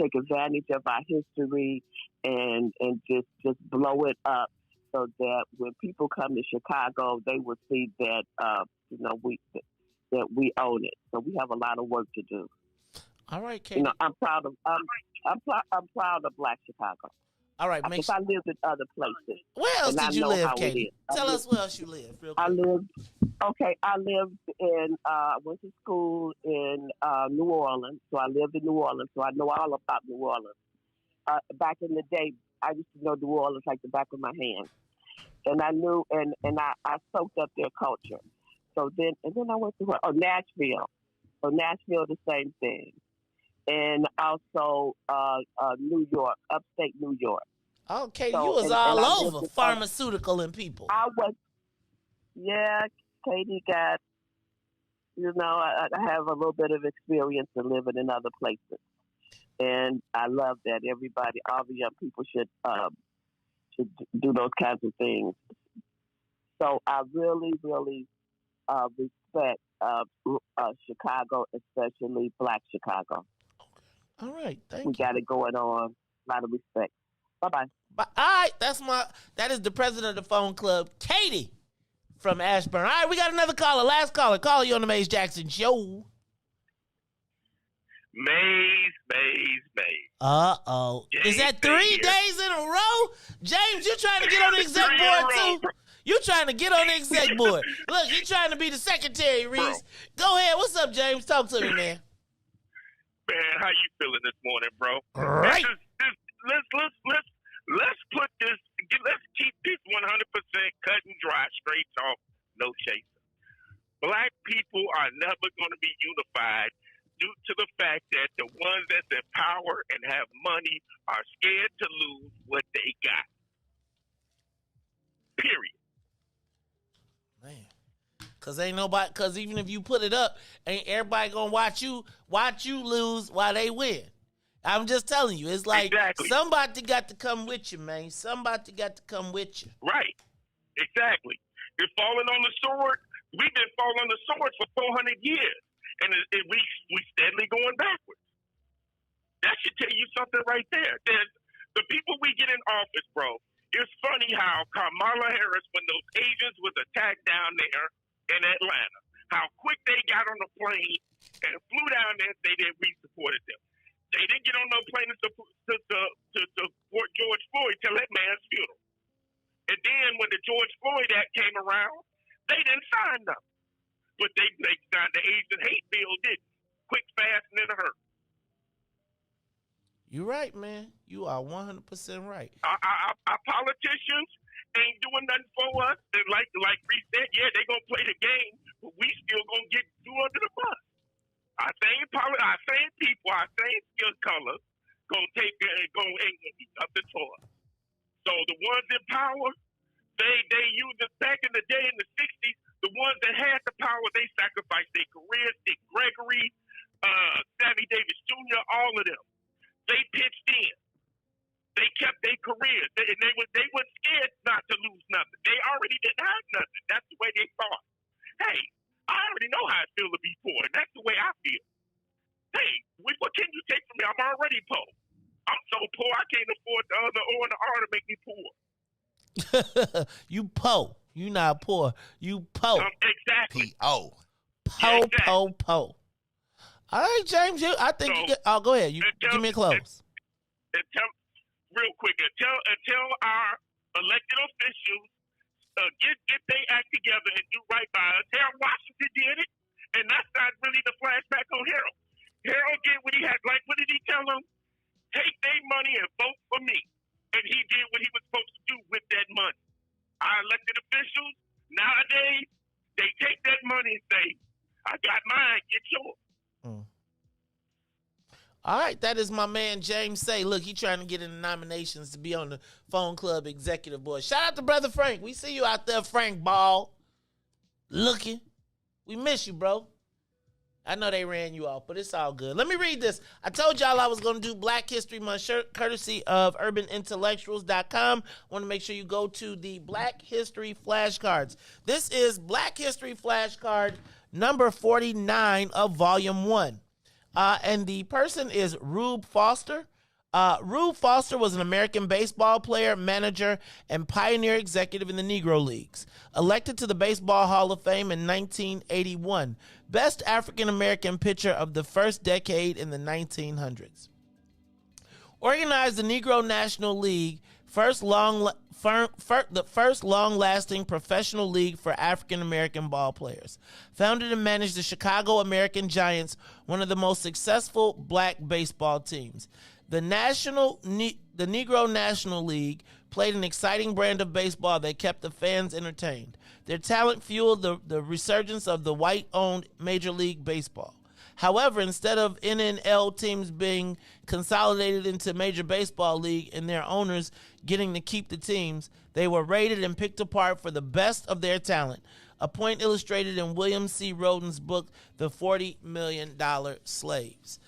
take advantage of our history and just blow it up so that when people come to Chicago, they will see that we own it. So we have a lot of work to do. All right, Katie. I'm proud of Black Chicago. All right, Because I lived in other places. Where else and did I you know live, how it Katie? is. Tell us where else you live. Real quick. I lived in, went to school in New Orleans. So I lived in New Orleans. So I know all about New Orleans. Back in the day, I used to know New Orleans like the back of my hand. And I knew, and I soaked up their culture. So then I went to Nashville. So Nashville, the same thing. And also New York, upstate New York. Okay, so, you was all over pharmaceutical and people. I was, Katie got, I have a little bit of experience in living in other places. And I love that everybody, all the young people should do those kinds of things. So I really, really respect Chicago, especially Black Chicago. All right, thank you. We got it going on. A lot of respect. Bye-bye. All right, that is the president of the phone club, Katie from Ashburn. All right, we got another caller. Last caller. Call you on the Maze Jackson Show. Maze. Uh-oh. Is that 3 days in a row? James, you trying to get on the exec board too? You trying to get on the exec board. Look, you trying to be the secretary, Riis. Go ahead. What's up, James? Talk to me, man. Man, how you feeling this morning, bro? Right. Let's put this. Let's keep this 100% cut and dry, straight talk, no chaser. Black people are never going to be unified due to the fact that the ones that's in power and have money are scared to lose what they got. Period. Man. Cause even if you put it up, ain't everybody gonna watch you lose while they win. I'm just telling you, it's like somebody got to come with you, man. Somebody got to come with you. Right. Exactly. You're falling on the sword. We've been falling on the sword for 400 years, and we steadily going backwards. That should tell you something right there. There's the people we get in office, bro. It's funny how Kamala Harris, when those agents was attacked down there in Atlanta, how quick they got on the plane and flew down there and say that we supported them. They didn't get on no plane to support George Floyd till that man's funeral. And then when the George Floyd Act came around, they didn't sign them. But they signed the Asian hate bill, didn't they? Quick, fast, and in a hurry. You're right, man. You are 100% right. Our politicians ain't doing nothing for us. And like Riis said, yeah, they gonna play the game, but we still gonna get through under the bus. Our same people, our same skin colors, ain't gonna do nothing for us. So the ones in power, they used it back in the day in the 60s. The ones that had the power, they sacrificed their careers. Dick Gregory, Sammy Davis Jr., all of them. They pitched in. They kept their careers, and they were scared not to lose nothing. They already didn't have nothing. That's the way they thought. Hey, I already know how it feels to be poor, and that's the way I feel. Hey, what can you take from me? I'm already poor. I'm so poor I can't afford the other O and the R to make me poor. You poor. You not poor. You poor. Exactly. P-O. Po. All right, James. I think you get. Oh, go ahead. Give me a close. Real quick, until our elected officials get their act together and do right by us. Harold Washington did it, and that's not really the flashback on Harold. Harold did what he had. Like, what did he tell them? Take their money and vote for me. And he did what he was supposed to do with that money. Our elected officials, nowadays, they take that money and say, I got mine, get yours. All right, that is my man James Say. Look, he trying to get in the nominations to be on the phone club executive board. Shout out to Brother Frank. We see you out there, Frank Ball. Looking. We miss you, bro. I know they ran you off, but it's all good. Let me read this. I told y'all I was going to do Black History Month courtesy of urbanintellectuals.com. I want to make sure you go to the Black History flashcards. This is Black History flashcard number 49 of volume 1. And the person is Rube Foster. Rube Foster was an American baseball player, manager, and pioneer executive in the Negro Leagues. Elected to the Baseball Hall of Fame in 1981. Best African-American pitcher of the first decade in the 1900s. organized the Negro National League, the first long-lasting professional league for African-American ball players. Founded and managed the Chicago American Giants, one of the most successful black baseball teams. The Negro National League played an exciting brand of baseball that kept the fans entertained. Their talent fueled the resurgence of the white-owned Major League Baseball. However, instead of NNL teams being consolidated into Major Baseball League and their owners getting to keep the teams, they were rated and picked apart for the best of their talent, a point illustrated in William C. Rhoden's book, The $40 Million Slaves.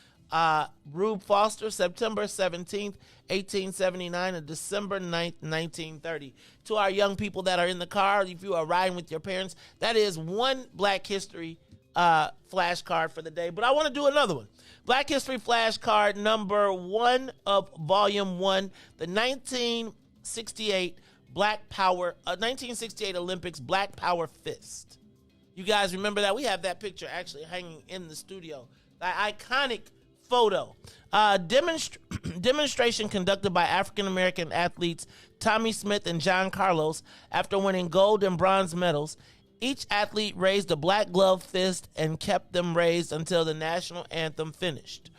Rube Foster, September 17th, 1879 to December 9th, 1930. To our young people that are in the car, if you are riding with your parents, that is one Black History flashcard for the day. But I want to do another one. Black History flashcard number 1 of volume 1, the 1968 1968 Olympics Black Power Fist. You guys remember that? We have that picture actually hanging in the studio. That iconic photo. Demonstration conducted by African-American athletes Tommy Smith and John Carlos after winning gold and bronze medals. Each athlete raised a black glove fist and kept them raised until the national anthem finished.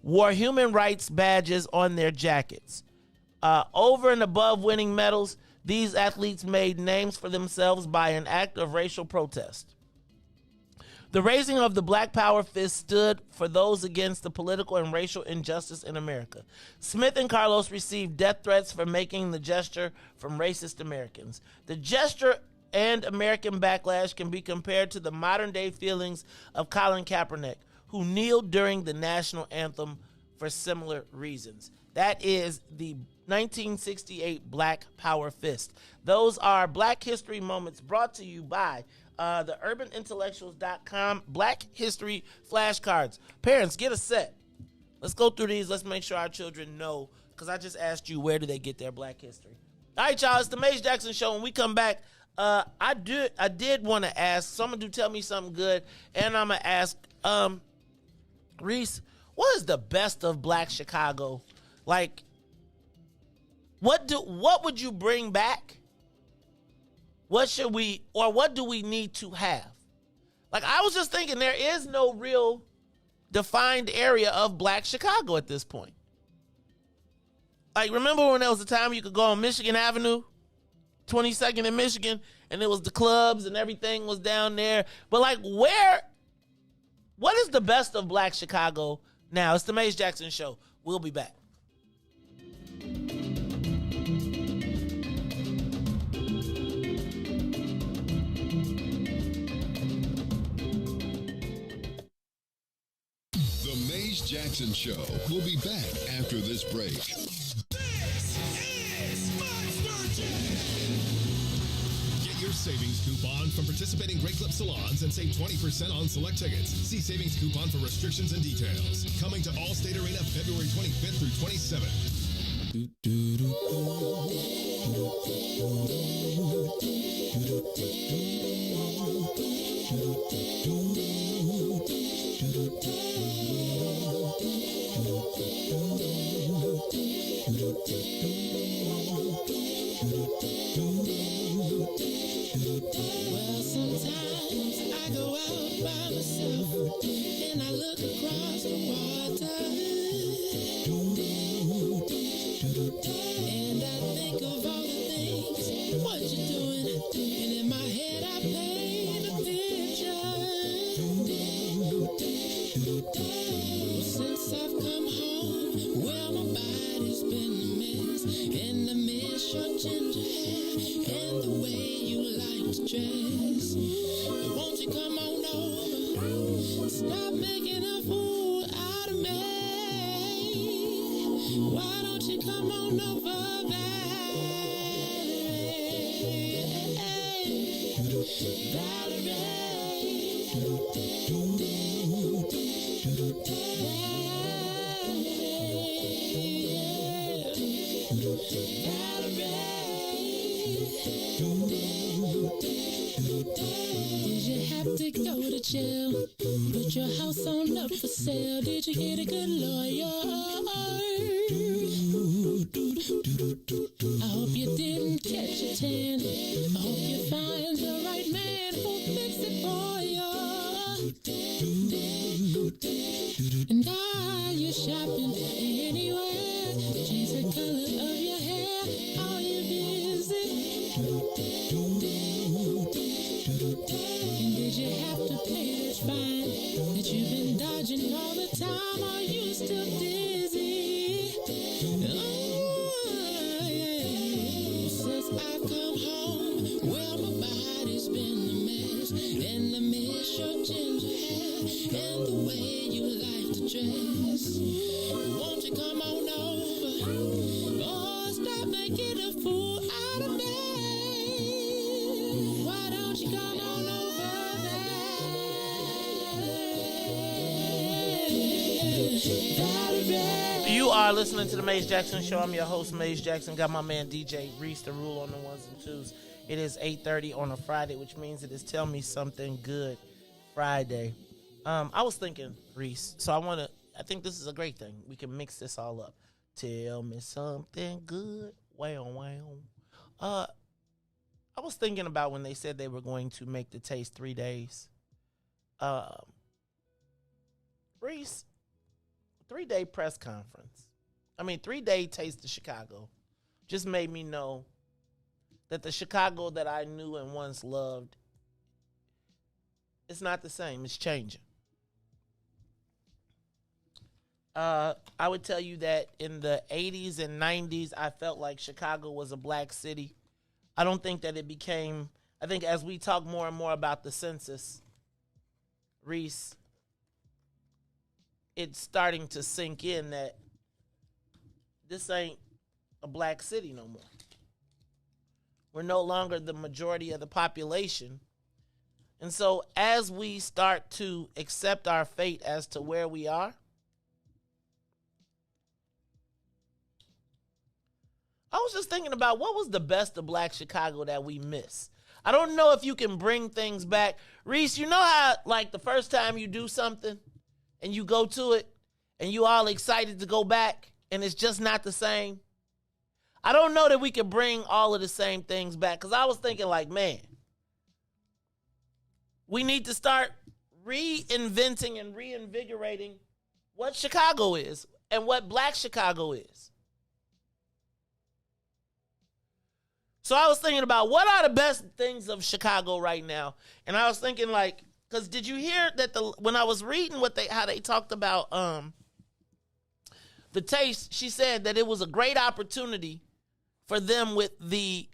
Wore human rights badges on their jackets. Over and above winning medals, these athletes made names for themselves by an act of racial protest. The raising of the Black Power fist stood for those against the political and racial injustice in America. Smith and Carlos received death threats for making the gesture from racist Americans. The gesture and American backlash can be compared to the modern-day feelings of Colin Kaepernick, who kneeled during the national anthem for similar reasons. That is the 1968 Black Power Fist. Those are Black History moments brought to you by the urbanintellectuals.com Black History flashcards. Parents, get a set. Let's go through these. Let's make sure our children know, because I just asked you, where do they get their Black History? All right, y'all, it's the Maze Jackson Show. When we come back, I did want to ask, someone do tell me something good, and I'm going to ask, Riis, what is the best of Black Chicago? Like, what would you bring back? What do we need to have? Like, I was just thinking, there is no real defined area of Black Chicago at this point. Like, remember when there was a time you could go on Michigan Avenue, 22nd in Michigan, and it was the clubs and everything was down there. But like, what is the best of Black Chicago now? It's the Maze Jackson Show. We'll be back. The Maze Jackson Show. We'll be back after this break. Savings coupon from participating Great Clip salons and save 20% on select tickets. See savings coupon for restrictions and details. Coming to Allstate Arena February 25th through 27th. Well, sometimes I go out by myself and I look across the water and I think of all the things what you're doing, and in my head I paint a picture. Since I've come home, well, my body's been a mess, and I miss your ginger hair and the way you like to dress. Won't you come on over? Stop making a fool out of me. Why don't you come on over, Did you have to go to jail? Put your house on up for sale? Did you get a good lawyer? I hope you didn't catch a tan. I hope you find the right man who'll fix it for you. And are you shopping anywhere? Change the color of your hair. Are you busy? And did you have to pay this fine that you've been dodging all the time? Are you still dizzy? Since I've come home, well, my body's been a mess, and I miss your ginger hair and the way you like to dress. Won't you come on over? Oh, stop making a fool out of me. Why don't you come on over there? You are listening to the Maze Jackson Show. I'm your host, Maze Jackson. Got my man DJ Riis the rule on the ones and twos. It is 8:30 on a Friday, which means it is Tell Me Something Good Friday. I was thinking, Riis, so I think this is a great thing. We can mix this all up. Tell me something good. Wow. I was thinking about when they said they were going to make the taste 3 days. Riis, 3-day press conference. 3-day Taste of Chicago just made me know that the Chicago that I knew and once loved, it's not the same. It's changing. I would tell you that in the 80s and 90s, I felt like Chicago was a black city. I don't think that it became, I think as we talk more and more about the census, Riis, it's starting to sink in that this ain't a black city no more. We're no longer the majority of the population. And so as we start to accept our fate as to where we are, I was just thinking about what was the best of Black Chicago that we miss. I don't know if you can bring things back. Riis, you know how like the first time you do something and you go to it and you all excited to go back and it's just not the same? I don't know that we can bring all of the same things back, because I was thinking like, man, we need to start reinventing and reinvigorating what Chicago is and what Black Chicago is. So I was thinking about what are the best things of Chicago right now, and I was thinking like, because did you hear that when I was reading how they talked about the taste? She said that it was a great opportunity for them with the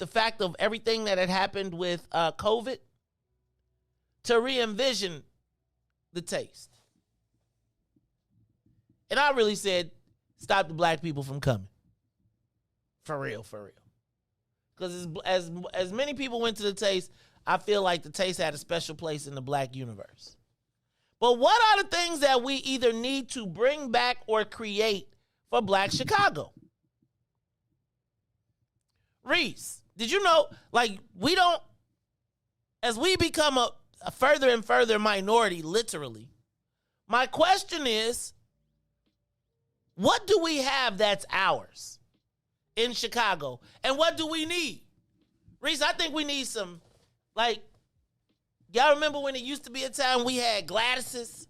fact of everything that had happened with COVID to re-envision the taste. And I really said, stop the black people from coming. For real. Because as many people went to the taste, I feel like the taste had a special place in the black universe. But what are the things that we either need to bring back or create for Black Chicago? Riis, did you know, like, as we become a further and further minority, literally, my question is, what do we have that's ours in Chicago? And what do we need? Riis, I think we need some, like, y'all remember when it used to be a time we had Gladys's,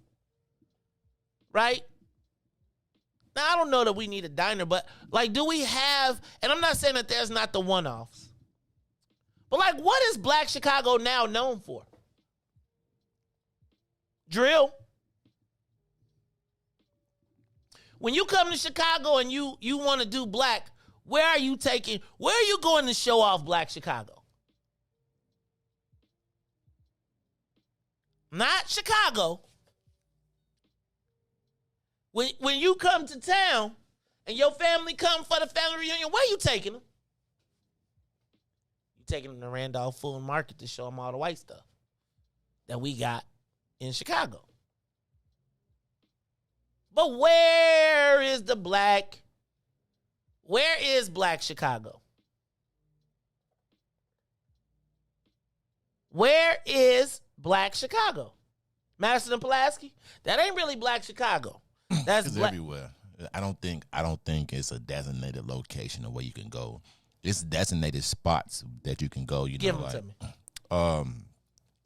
right? Now, I don't know that we need a diner, but, like, do we have, and I'm not saying that there's not the one-offs, but, like, what is Black Chicago now known for? Drill. When you come to Chicago and you want to do black, where are you going to show off Black Chicago? Not Chicago. When you come to town and your family come for the family reunion, where you taking them? You taking them to Randolph Food Market to show them all the white stuff that we got in Chicago. But where is Black Chicago? Where is Black Chicago? Madison and Pulaski? That ain't really Black Chicago. That's everywhere. I don't think it's a designated location where you can go. It's designated spots that you can go. Give them to me.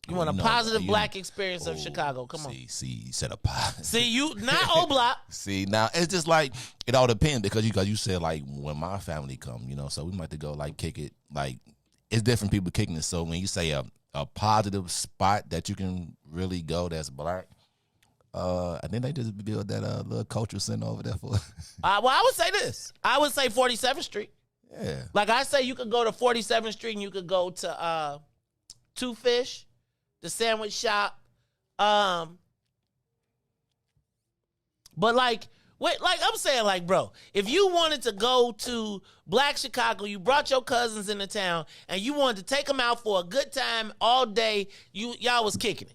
You want a positive black experience of Chicago? Come on. See, you said a positive. See, you not O Block. See, now it's just like it all depends because you said like when my family come, so we might to go like kick it. Like it's different people kicking it. So when you say a positive spot that you can really go that's black, I think they just build that little cultural center over there for. Well, I would say this. I would say 47th Street. Yeah. Like I say, you could go to 47th Street and you could go to Two Fish, the sandwich shop. But like I'm saying, like, bro, if you wanted to go to Black Chicago, you brought your cousins into town, and you wanted to take them out for a good time all day, y'all was kicking it.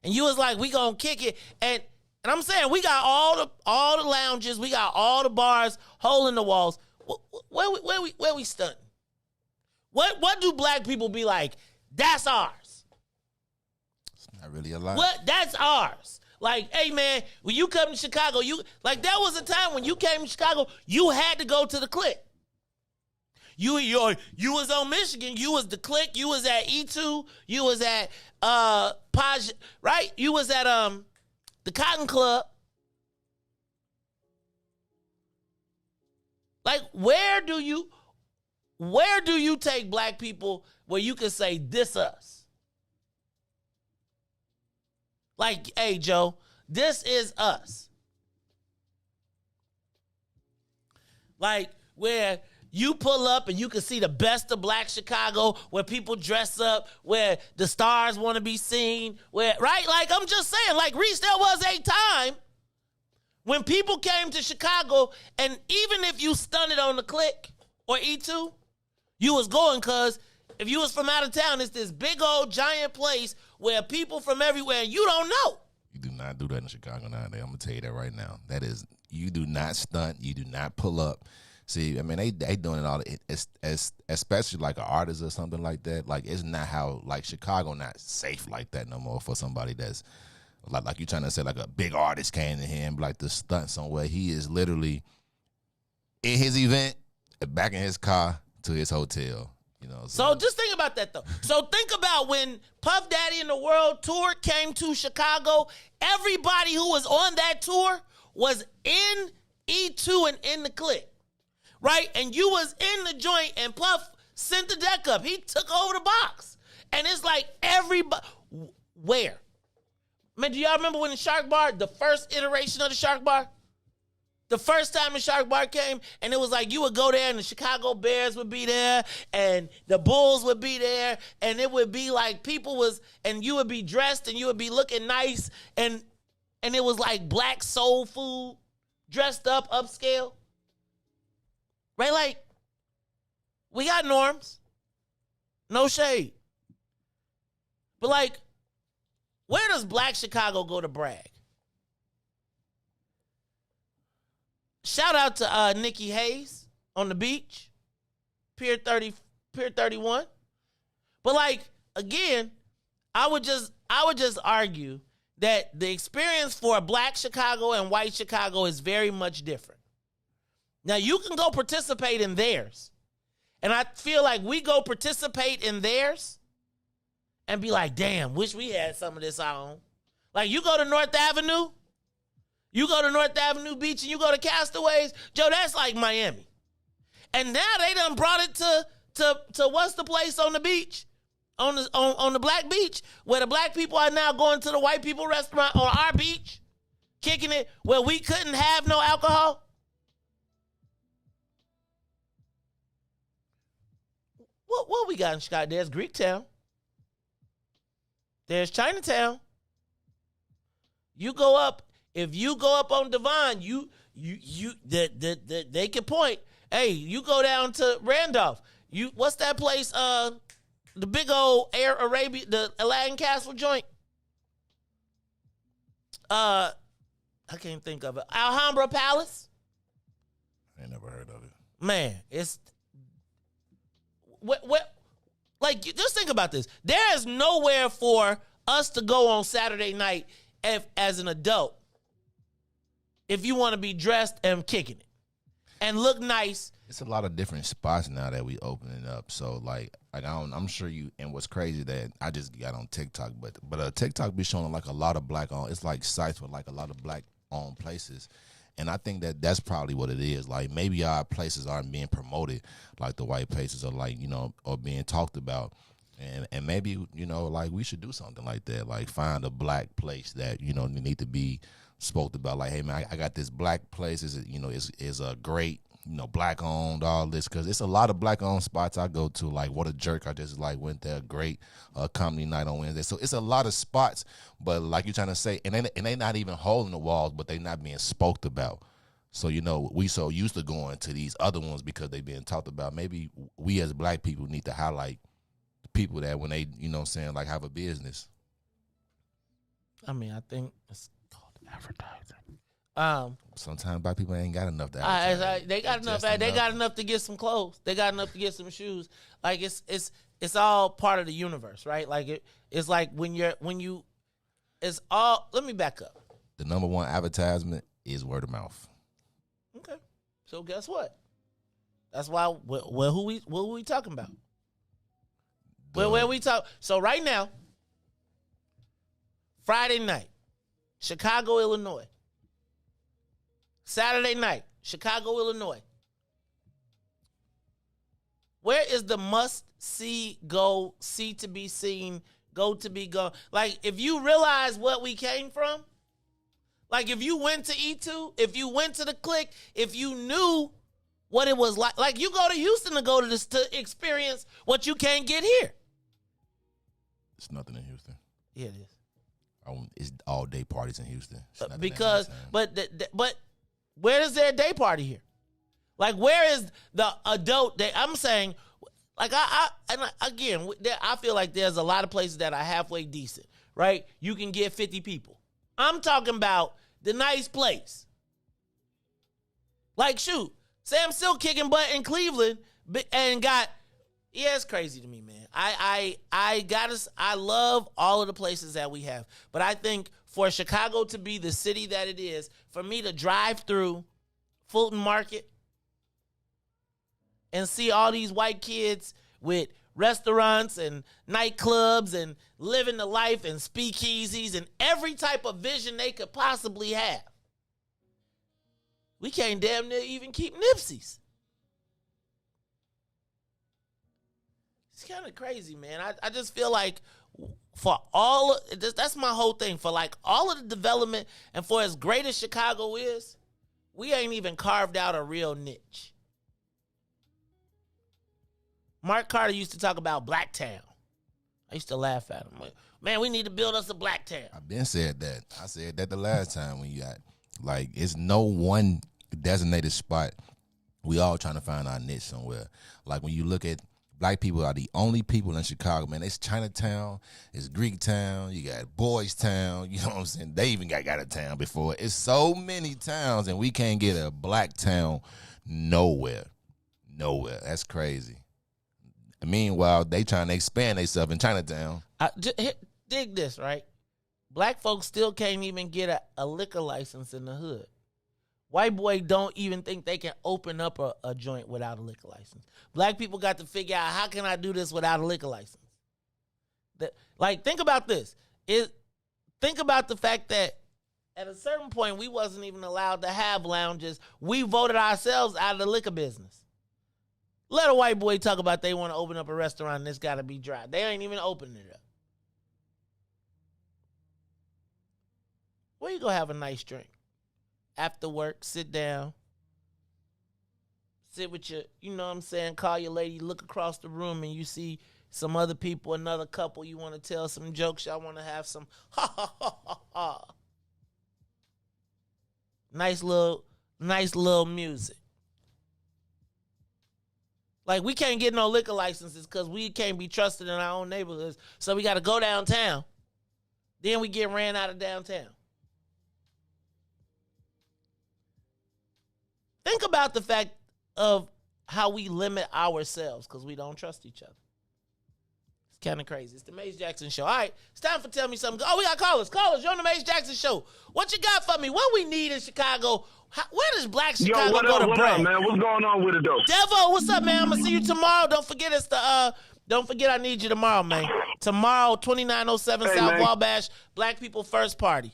And you was like, we gonna kick it. And I'm saying, we got all the lounges, we got all the bars, hole in the walls. Where we stunting? What do black people be like? That's ours. It's not really a lot. That's ours. Like, hey man, when you come to Chicago, there was a time when you came to Chicago, you had to go to the Click. You was on Michigan, you was the Click, you was at E2, you was at Paj, right? You was at the Cotton Club. Like, where do you take black people where you can say this us? Like, hey, Joe, this is us. Like, where you pull up and you can see the best of Black Chicago, where people dress up, where the stars want to be seen, where, right? Like, I'm just saying, like, Riis, there was a time when people came to Chicago, and even if you stunted on the Click or E2, you was going, because if you was from out of town, it's this big old giant place where people from everywhere, you don't know. You do not do that in Chicago nowadays. I'm going to tell you that right now. That is, you do not stunt. You do not pull up. See, I mean, they doing it all, especially like an artist or something like that. Like, it's not how, like, Chicago not safe like that no more for somebody that's, like you trying to say, like a big artist came to him, like the stunt somewhere. He is literally in his event, back in his car to his hotel. So just think about that, though. So think about when Puff Daddy and the World Tour came to Chicago, everybody who was on that tour was in E2 and in the Click, right? And you was in the joint, and Puff sent the deck up. He took over the box. And it's like everybody, where? Man, do y'all remember when the Shark Bar, the first iteration of the Shark Bar? The first time the Shark Bar came, and it was like you would go there and the Chicago Bears would be there and the Bulls would be there, and it would be like and you would be dressed and you would be looking nice, and it was like black soul food, dressed up, upscale. Right? Like, we got norms. No shade. But like, where does Black Chicago go to brag? Shout out to Nikki Hayes on the beach, Pier 31. But like, again, I would just argue that the experience for Black Chicago and white Chicago is very much different. Now, you can go participate in theirs, and I feel like we go participate in theirs and be like, damn, wish we had some of this our own. Like, you go to North Avenue, you go to North Avenue Beach, and you go to Castaways, Joe, that's like Miami. And now they done brought it to what's the place on the beach? On the black beach, where the black people are now going to the white people restaurant on our beach, kicking it, where we couldn't have no alcohol. What we got in Chicago? There's Greektown. There's Chinatown. You go up, if you go up on Devon, they can point. Hey, you go down to Randolph. What's that place? The big old Air Arabia, the Aladdin Castle joint. I can't think of it. Alhambra Palace. I ain't never heard of it. Man, it's like, just think about this. There is nowhere for us to go on Saturday night as an adult if you want to be dressed and kicking it and look nice. It's a lot of different spots now that we opening up. So like I'm sure you. And what's crazy that I just got on TikTok, but TikTok be showing like a lot of black owned. It's like sites with like a lot of black owned places. And I think that that's probably what it is. Like maybe our places aren't being promoted like the white places are, like, you know, or being talked about. And maybe, you know, like we should do something like that. Like find a black place that, you know, need to be spoke about. Like, hey man, I got this black place. Is a great, you know, black owned, all this, because it's a lot of black owned spots I go to. Like What a Jerk, I just like went there. Great comedy night on Wednesday. So it's a lot of spots, but like you're trying to say, and they not even holding the walls, but they not being spoke about. So, you know, we so used to going to these other ones because they being talked about. Maybe we as black people need to highlight the people that when they, you know what I'm saying, like have a business. I mean, I think it's called advertising. Sometimes black people ain't got enough to advertise. They got enough. They got enough to get some clothes. They got enough to get some shoes. Like it's all part of the universe, right? Like it's like it's all. Let me back up. The number one advertisement is word of mouth. Okay, so guess what? That's why. Well, who we talking about? Where we talk? So right now, Friday night, Chicago, Illinois. Saturday night, Chicago, Illinois. Where is the must-see, go, see to be seen, go to be gone? Like, if you realize what we came from, like if you went to E2, if you went to the Click, if you knew what it was like you go to Houston to go to this to experience what you can't get here. It's nothing in Houston. Yeah, it is. It's all day parties in Houston. Because, but where is there a day party here? Like, where is the adult day? I'm saying, like, I feel like there's a lot of places that are halfway decent, right? You can get 50 people. I'm talking about the nice place. Like, shoot, Sam still kicking butt in Cleveland and got, yeah, it's crazy to me, man. I love all of the places that we have, but I think for Chicago to be the city that it is, for me to drive through Fulton Market and see all these white kids with restaurants and nightclubs and living the life and speakeasies and every type of vision they could possibly have. We can't damn near even keep Nipsey's. It's kind of crazy, man. I just feel like for all of this, that's my whole thing. For like all of the development and for as great as Chicago is, we ain't even carved out a real niche. Mark Carter used to talk about Black Town. I used to laugh at him. Like, man, we need to build us a Black Town. I've been said that. I said that the last time when you got, like, it's no one designated spot. We all trying to find our niche somewhere. Like when you look at black people are the only people in Chicago, man. It's Chinatown, it's Greek Town, you got Boys Town, you know what I'm saying? They even got a town before. It's so many towns, and we can't get a black town nowhere. Nowhere. That's crazy. Meanwhile, they trying to expand themselves in Chinatown. Dig this, right? Black folks still can't even get a liquor license in the hood. White boy don't even think they can open up a joint without a liquor license. Black people got to figure out, how can I do this without a liquor license? Think about this. Think about the fact that at a certain point, we wasn't even allowed to have lounges. We voted ourselves out of the liquor business. Let a white boy talk about they want to open up a restaurant and it's got to be dry. They ain't even opening it up. Where you go have a nice drink? After work, sit down. Sit with your, you know what I'm saying, call your lady, look across the room and you see some other people, another couple, you want to tell some jokes, y'all want to have some ha ha ha ha ha. Nice little music. Like, we can't get no liquor licenses because we can't be trusted in our own neighborhoods. So we got to go downtown. Then we get ran out of downtown. Think about the fact of how we limit ourselves because we don't trust each other. Kind of crazy. It's the Maze Jackson Show. All right, it's time for Tell Me Something. Oh, we got callers. Callers, you're on the Maze Jackson Show. What you got for me? What we need in Chicago? Where does Black Chicago go to break? What up, man? What's going on with it, though? Devo, what's up, man? I'm going to see you tomorrow. Don't forget don't forget I need you tomorrow, man. Tomorrow, 2907 South Wabash, Black People First Party.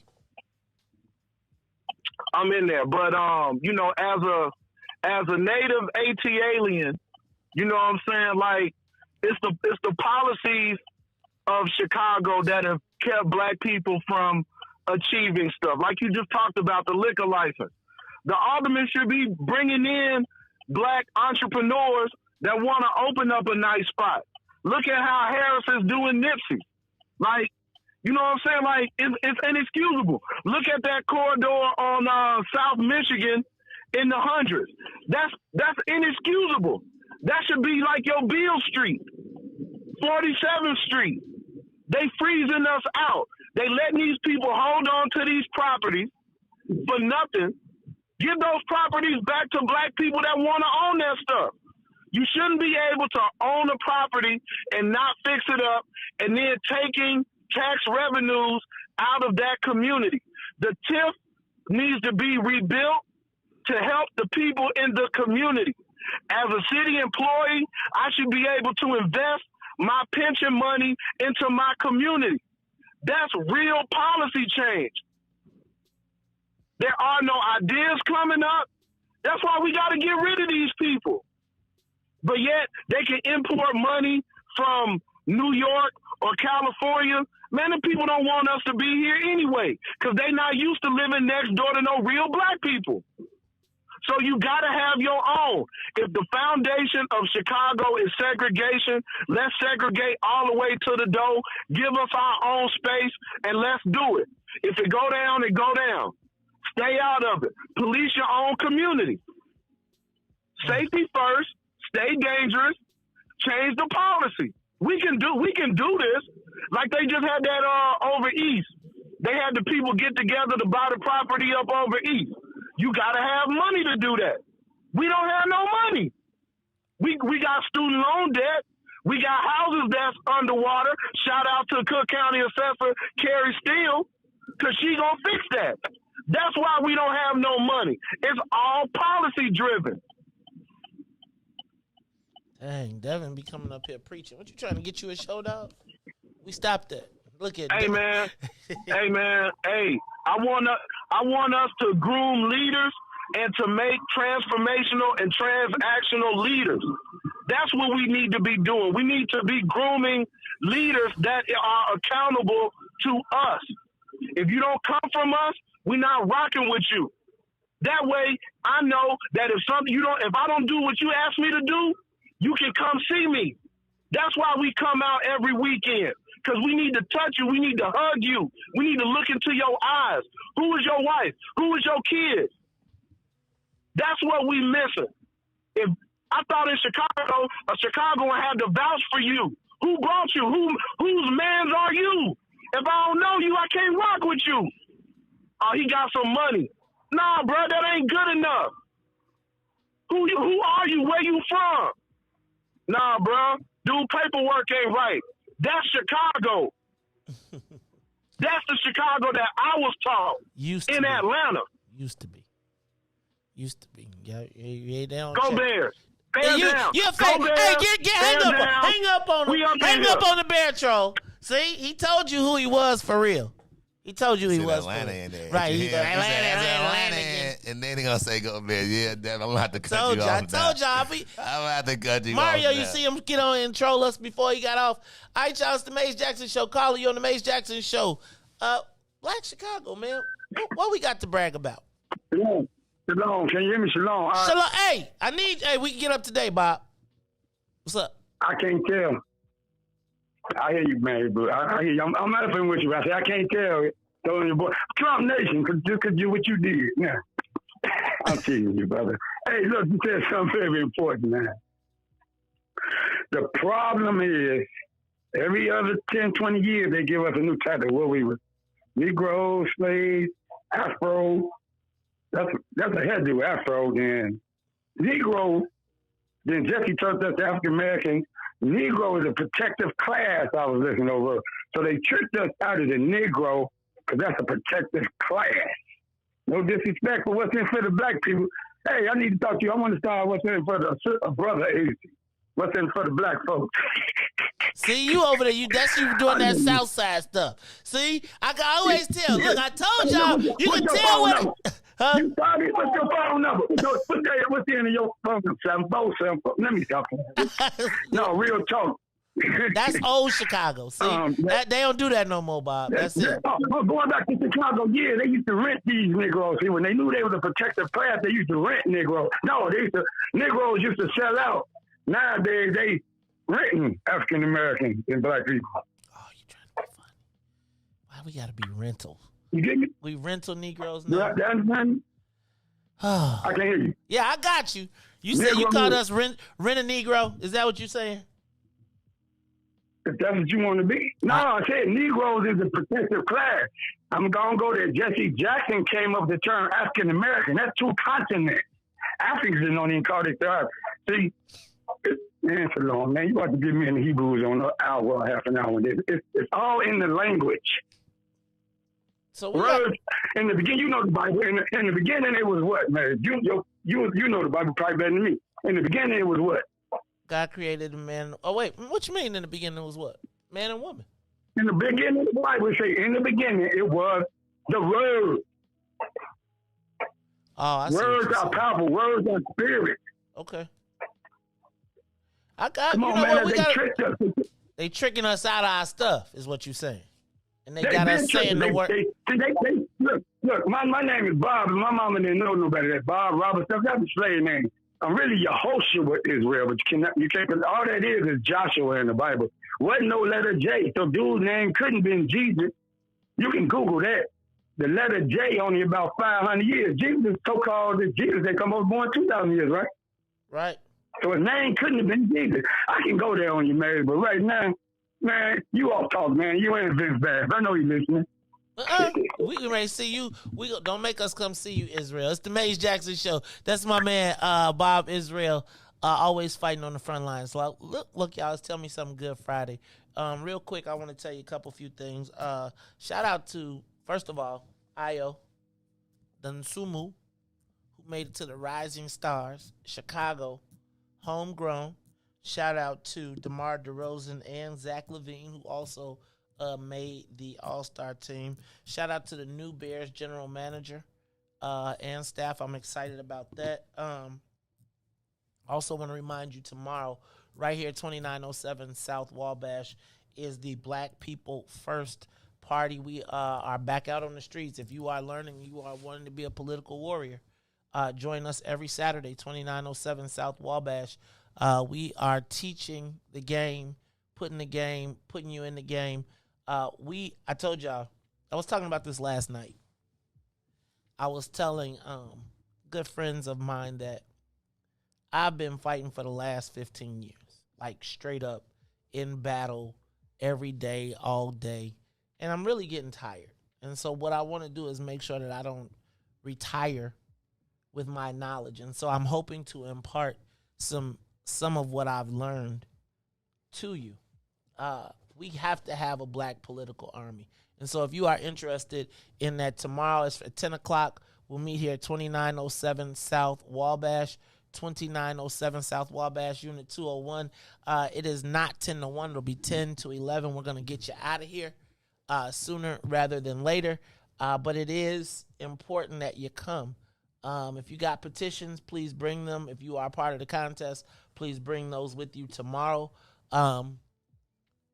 I'm in there. But, you know, as a native AT alien, you know what I'm saying? Like, it's the policies of Chicago that have kept Black people from achieving stuff. Like you just talked about, the liquor license. The alderman should be bringing in Black entrepreneurs that want to open up a nice spot. Look at how Harris is doing Nipsey. Like, you know what I'm saying? Like, it's inexcusable. Look at that corridor on South Michigan in the hundreds. That's inexcusable. That should be like your Beale Street, 47th Street. They freezing us out. They letting these people hold on to these properties for nothing. Give those properties back to Black people that want to own that stuff. You shouldn't be able to own a property and not fix it up and then taking tax revenues out of that community. The TIF needs to be rebuilt to help the people in the community. As a city employee, I should be able to invest my pension money into my community. That's real policy change. There are no ideas coming up. That's why we got to get rid of these people. But yet they can import money from New York or California. Man, the people don't want us to be here anyway because they not used to living next door to no real Black people. So you got to have your own. If the foundation of Chicago is segregation, let's segregate all the way to the door, give us our own space, and let's do it. If it go down, it go down. Stay out of it. Police your own community. Safety first, stay dangerous, change the policy. We can do this. Like they just had that over east. They had the people get together to buy the property up over east. You got to have money to do that. We don't have no money. We got student loan debt. We got houses that's underwater. Shout out to Cook County Assessor Carrie Steele, because she going to fix that. That's why we don't have no money. It's all policy driven. Dang, Devin be coming up here preaching. What you trying to get you a show, dog? We stopped that. Look at Hey, man. Hey, man. Hey, I want us to groom leaders and to make transformational and transactional leaders. That's what we need to be doing. We need to be grooming leaders that are accountable to us. If you don't come from us, we're not rocking with you. That way, I know that if I don't do what you ask me to do, you can come see me. That's why we come out every weekend. Because we need to touch you. We need to hug you. We need to look into your eyes. Who is your wife? Who is your kid? That's what we missing. If I thought in Chicago, a Chicagoan had to vouch for you. Who brought you? Whose mans are you? If I don't know you, I can't rock with you. Oh, he got some money. Nah, bro, that ain't good enough. Who are you? Where you from? Nah, bro, dude, paperwork ain't right. That's Chicago. That's the Chicago that I was taught in Atlanta. Used to be. Yeah, they don't Go check. Bears. Bear down. You a Go fake. Bears. Hang up on him. Hang up on the bear troll. See, he told you who he was for real. He told you he was Atlanta for real. in there. Right, he got Atlanta. And then he gonna say go Bears. Yeah, damn, I'm gonna have to cut you off. I told y'all. I'm gonna have to cut you Mario, off. you see him get on and troll us before he got off. All right, y'all, it's the Maze Jackson Show. Caller, you on the Maze Jackson Show. Black Chicago, man. What we got to brag about? Shalom. Can you hear me? Shalom. Shalom. Hey, we can get up today, Bob. What's up? I can't tell. I hear you, man, but I hear you. I'm not up with you. I say I can't tell. Throwing your boy. Trump Nation, could do what you did. Yeah. I'm teasing you, brother. Hey, look, you said something very important, man. The problem is, every other 10, 20 years, they give us a new title. What we were. Negro, slave, Afro. That's a hairdo, Afro. Then Negro. Then Jesse turned us to African Americans. Negro is a protective class. I was looking over. So they tricked us out of the Negro because that's a protective class. No disrespect for what's in for the black people. Hey, I need to talk to you. I want to start what's in for the brother agency. What's in for the black folks. See, you over there, that's you doing that south side stuff. See, I can always tell. Look, I told y'all, you can tell what. Huh? You started, what's your phone number? What's the end of your phone number? Let me stop. No, real talk. That's old Chicago. See, they don't do that no more, Bob. That's it. Going back to Chicago, yeah, they used to rent these Negroes. See, when they knew they were the protective class, they used to rent Negroes. No, Negroes used to sell out. Nowadays, they renting African Americans and black people. Oh, you trying to be funny? Why we gotta be rental? You get me? We rental Negroes now. I can hear you. Yeah, I got you. You said you called us rent a Negro. Is that what you're saying? If that's what you want to be. No, I said Negroes is a protective class. I'm going to go there. Jesse Jackson came up with the term African American. That's two continents. Africans don't even call it that. See, man, it's long, man. You got to give me in the Hebrews on an hour, half an hour. It's all in the language. So words in the beginning, you know the Bible. In the beginning, it was what, man? You know the Bible probably better than me. In the beginning, it was what? God created a man. Oh wait, what you mean? In the beginning, it was what? Man and woman. In the beginning, the Bible say in the beginning it was the Word. Oh, I see. Words are powerful. Words are spirit. Okay. I got. Come you on, know man. what? They tricking us out of our stuff, is what you're saying. And they got us saying the word. Look, my name is Bob, and my mama didn't know nobody that Bob Robert stuff. That's a slave name. I'm really Yehoshua Israel, but you can't. All that is Joshua in the Bible. Wasn't no letter J, so dude's name couldn't been Jesus. You can Google that. The letter J only about 500 years. Jesus so-called Jesus. They come over born 2,000 years, right? Right. So his name couldn't have been Jesus. I can go there on you, Mary, but right now, man, you all talk, man. You ain't Vince Bass. I know you listening. We can ready to see you. Don't make us come see you, Israel. It's the Maze Jackson Show. That's my man, Bob Israel, always fighting on the front lines. So look, y'all, it's Tell Me Something Good Friday. Real quick, I want to tell you a few things. Shout out to, first of all, Ayo Dansumu, who made it to the Rising Stars, Chicago, homegrown. Shout out to DeMar DeRozan and Zach LaVine, who also made the All-Star team. Shout out to the new Bears general manager and staff. I'm excited about that. Also want to remind you tomorrow, right here, 2907 South Wabash, is the Black People First Party. We are back out on the streets. If you are learning, you are wanting to be a political warrior, join us every Saturday, 2907 South Wabash. We are teaching the game, putting you in the game. I told y'all, I was talking about this last night. I was telling good friends of mine that I've been fighting for the last 15 years, like straight up in battle every day, all day. And I'm really getting tired. And so what I want to do is make sure that I don't retire with my knowledge. And so I'm hoping to impart some of what I've learned to you. We have to have a black political army. And so if you are interested in that, tomorrow is at 10 o'clock. We'll meet here at 2907 South Wabash, 2907 South Wabash, Unit 201. It is not 10 to 1. It'll be 10 to 11. We're going to get you out of here sooner rather than later. But it is important that you come. If you got petitions, please bring them. If you are part of the contest, please bring those with you tomorrow.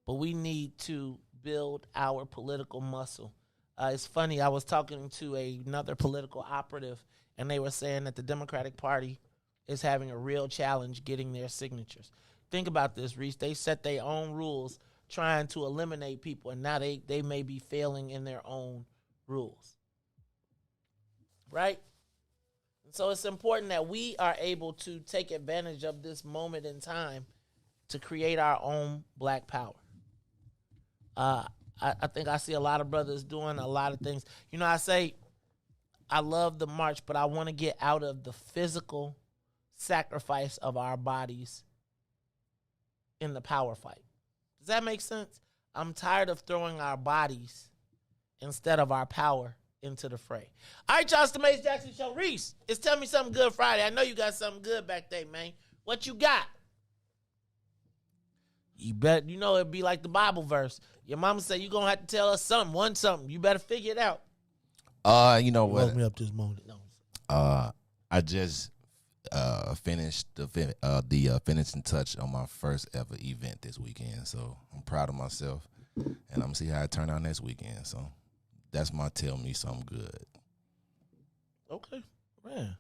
But we need to build our political muscle. It's funny, I was talking to another political operative, and they were saying that the Democratic Party is having a real challenge getting their signatures. Think about this, Riis. They set their own rules trying to eliminate people, and now they may be failing in their own rules. Right? And so it's important that we are able to take advantage of this moment in time to create our own black power. I think I see a lot of brothers doing a lot of things. You know, I say I love the march, but I want to get out of the physical sacrifice of our bodies in the power fight. Does that make sense? I'm tired of throwing our bodies instead of our power into the fray. All right, y'all, it's the Maze Jackson Show. Riis, it's Tell Me Something Good Friday. I know you got something good back there, man. What you got? You know it'd be like the Bible verse. Your mama said you're going to have to tell us something. You better figure it out. You know what? Woke me up this morning. No. I just finished the finishing touch on my first ever event this weekend. So I'm proud of myself, and I'm gonna see how it turn out next weekend. So that's my Tell Me Something Good. Okay, man.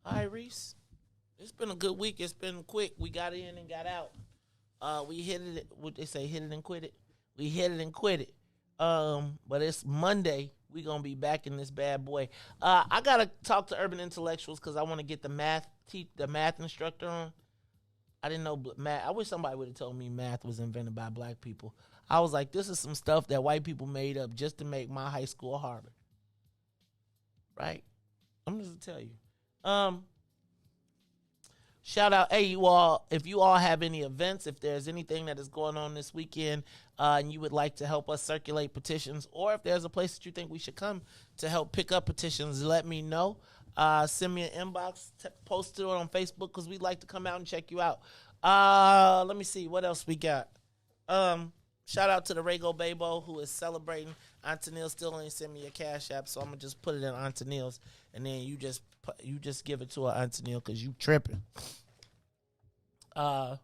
All right, Riis. It's been a good week. It's been quick. We got in and got out. We hit it. What they say, hit it and quit it. We hit it and quit it. But it's Monday. We gonna be back in this bad boy. I gotta talk to urban intellectuals because I want to get the math instructor on. I didn't know math. I wish somebody would have told me math was invented by black people. I was like, this is some stuff that white people made up just to make my high school harder. Right? I'm just gonna tell you. Shout out, hey, you all, if you all have any events, if there's anything that is going on this weekend and you would like to help us circulate petitions, or if there's a place that you think we should come to help pick up petitions, let me know. Send me an inbox, post it on Facebook because we'd like to come out and check you out. Let me see, what else we got? Shout out to the Rego Babo who is celebrating. Auntie Neil still ain't send me a cash app, so I'm going to just put it in Auntie Neil's, and then you just give it to her, Auntie Neil, because you tripping. Shout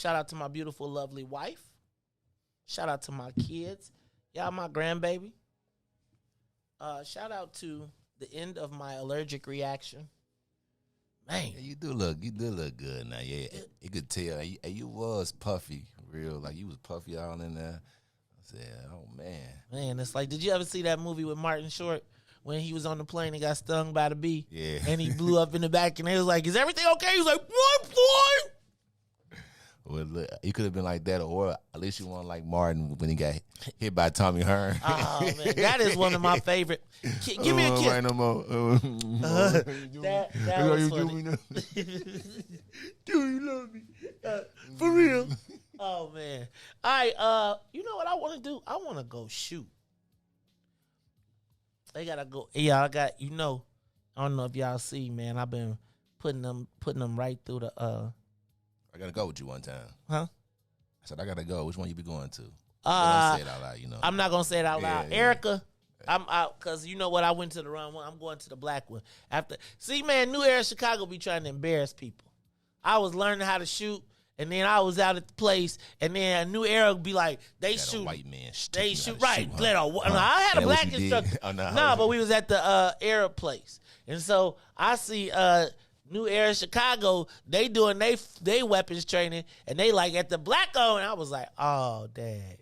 out to my beautiful, lovely wife. Shout out to my kids. Y'all my grandbaby. Shout out to the end of my allergic reaction. Man. Yeah, you do look good now. Yeah, you could tell. You was puffy, real. Like, you was puffy all in there. I said, oh, man. Man, it's like, did you ever see that movie with Martin Short when he was on the plane and got stung by the bee? Yeah. And he blew up in the back, and they was like, is everything okay? He was like, what, boy? Well, look, you could have been like that, or at least you weren't like Martin when he got hit by Tommy Hearn. Oh, man, that is one of my favorite. Give me a kiss. Right no more. That was funny. Do you love me? For real? Oh, man. All right, you know what I want to do? I want to go shoot. They got to go. Yeah, I got, I don't know if y'all see, man, I've been putting them right through the, I gotta go with you one time. Huh? I said I gotta go. Which one you be going to? Don't say it out loud, I'm not gonna say it out loud. Yeah. Erica, I'm out because you know what? I went to the wrong one. I'm going to the black one. See, man, New Era Chicago be trying to embarrass people. I was learning how to shoot, and then I was out at the place, and then a New Era would be like, they shoot. White man. They shoot right. I had a black instructor. No, but we was at the Arab place, and so I see New Era Chicago, they doing they weapons training, and they like at the black owned. I was like, oh, dang.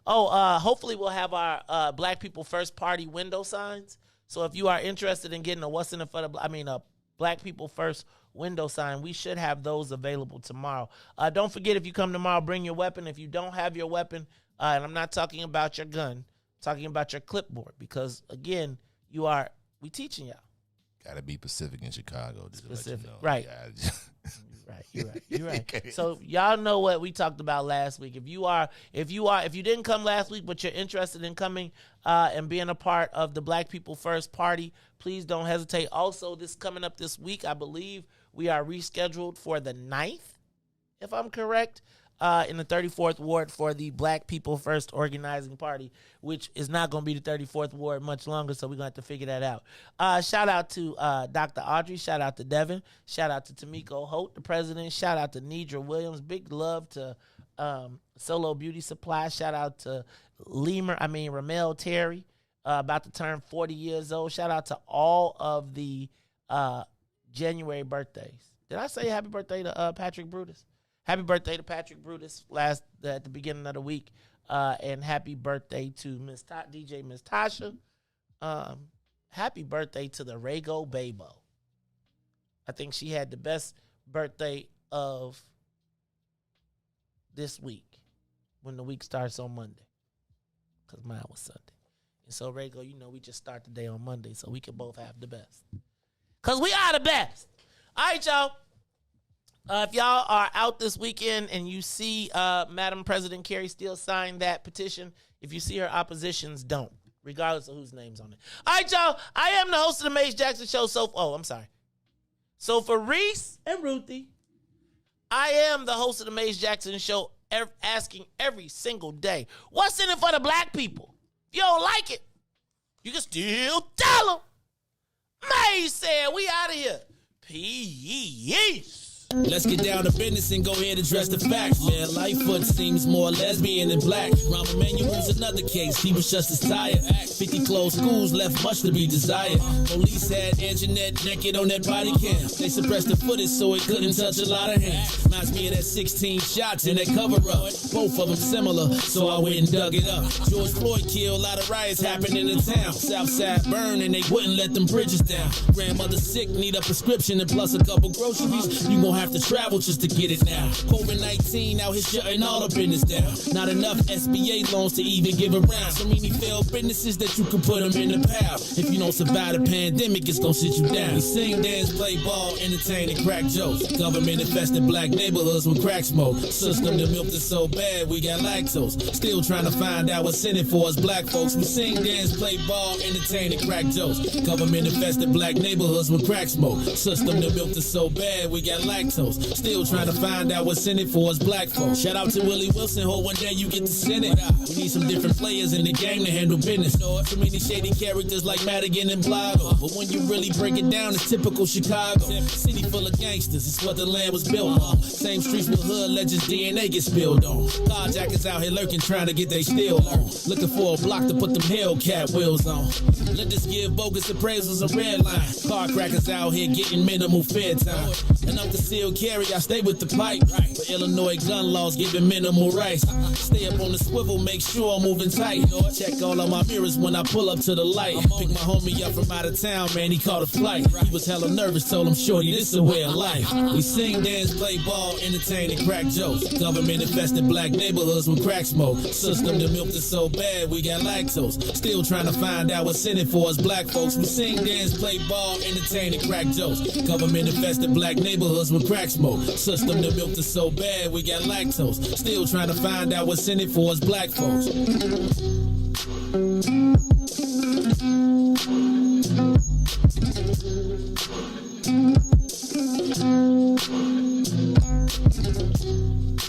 Hopefully we'll have our Black People First Party window signs. So if you are interested in getting a Black People First window sign, we should have those available tomorrow. Don't forget, if you come tomorrow, bring your weapon. If you don't have your weapon, and I'm not talking about your gun, I'm talking about your clipboard, because again, we teaching y'all. Gotta be Pacific in Chicago. Specific, you know. right? You're right. So y'all know what we talked about last week. If you didn't come last week, but you're interested in coming and being a part of the Black People First Party, please don't hesitate. Also, this coming up this week, I believe we are rescheduled for the 9th, if I'm correct, in the 34th Ward for the Black People First Organizing Party, which is not going to be the 34th Ward much longer, so we're going to have to figure that out. Shout out to Dr. Audrey. Shout out to Devin. Shout out to Tamiko Holt, the president. Shout out to Nidra Williams. Big love to Solo Beauty Supply. Shout out to Ramel Terry, about to turn 40 years old. Shout out to all of the January birthdays. Did I say happy birthday to Patrick Brutus? Happy birthday to Patrick Brutus at the beginning of the week. And happy birthday to DJ Miss Tasha. Happy birthday to the Rego Babo. I think she had the best birthday of this week when the week starts on Monday, because mine was Sunday. And so, Rego, we just start the day on Monday so we can both have the best. Because we are the best. All right, y'all. If y'all are out this weekend and you see Madam President Carrie Steele sign that petition, if you see her oppositions, don't, regardless of whose name's on it. All right, y'all. I am the host of the Mace Jackson Show. So for Riis and Ruthie, I am the host of the Mace Jackson Show, asking every single day, what's in it for the black people? If you don't like it, you can still tell them. Mace said, we out of here. Peace. Let's get down to business and go ahead and address the facts, man. Lightfoot seems more lesbian than black. Rahm Emanuel's another case. He was just as tired. 50 closed schools left much to be desired. Police had Anjanette naked on that body cam. They suppressed the footage so it couldn't touch a lot of hands. Reminds me of that 16 shots in that cover-up. Both of them similar, so I went and dug it up. George Floyd killed, a lot of riots happened in the town. Southside burned and they wouldn't let them bridges down. Grandmother sick, need a prescription and plus a couple groceries. You gon' have to travel just to get it now. COVID-19 out here shutting all the business down. Not enough SBA loans to even give around. So many failed businesses that you can put them in the pile. If you don't survive the pandemic, it's gonna sit you down. We sing, dance, play ball, entertain, and crack jokes. Government infested black neighborhoods with crack smoke. System that milked us so bad we got lactose. Still trying to find out what's in it for us black folks. We sing, dance, play ball, entertain, and crack jokes. Government infested black neighborhoods with crack smoke. System that milked us so bad we got lactose. Still trying to find out what's in it for us black folks. Shout out to Willie Wilson, hope one day you get to send it. We need some different players in the game to handle business. So many shady characters like Madigan and Blago. But when you really break it down, it's typical Chicago. City full of gangsters, it's what the land was built on. Same streets with hood legends, DNA get spilled on. Carjackers out here lurking, trying to get they steal on. Looking for a block to put them Hellcat wheels on. Let us give bogus appraisals a red line. Car crackers out here getting minimal fair time. And I'm concealed carry, I stay with the pipe. But Illinois gun laws giving minimal rights. Stay up on the swivel, make sure I'm moving tight. Check all of my mirrors when I pull up to the light. Pick my homie up from out of town, man, he caught a flight. He was hella nervous, told him, shorty, this is a way of life. We sing, dance, play ball, entertain, and crack jokes. Government infested black neighborhoods with crack smoke. System that milked us so bad we got lactose. Still trying to find out what's in it for us black folks. We sing, dance, play ball, entertain, and crack jokes. Government infested black neighborhoods with crack smoke. System that milked us so bad we got lactose. Still trying to find out what's in it for us black folks.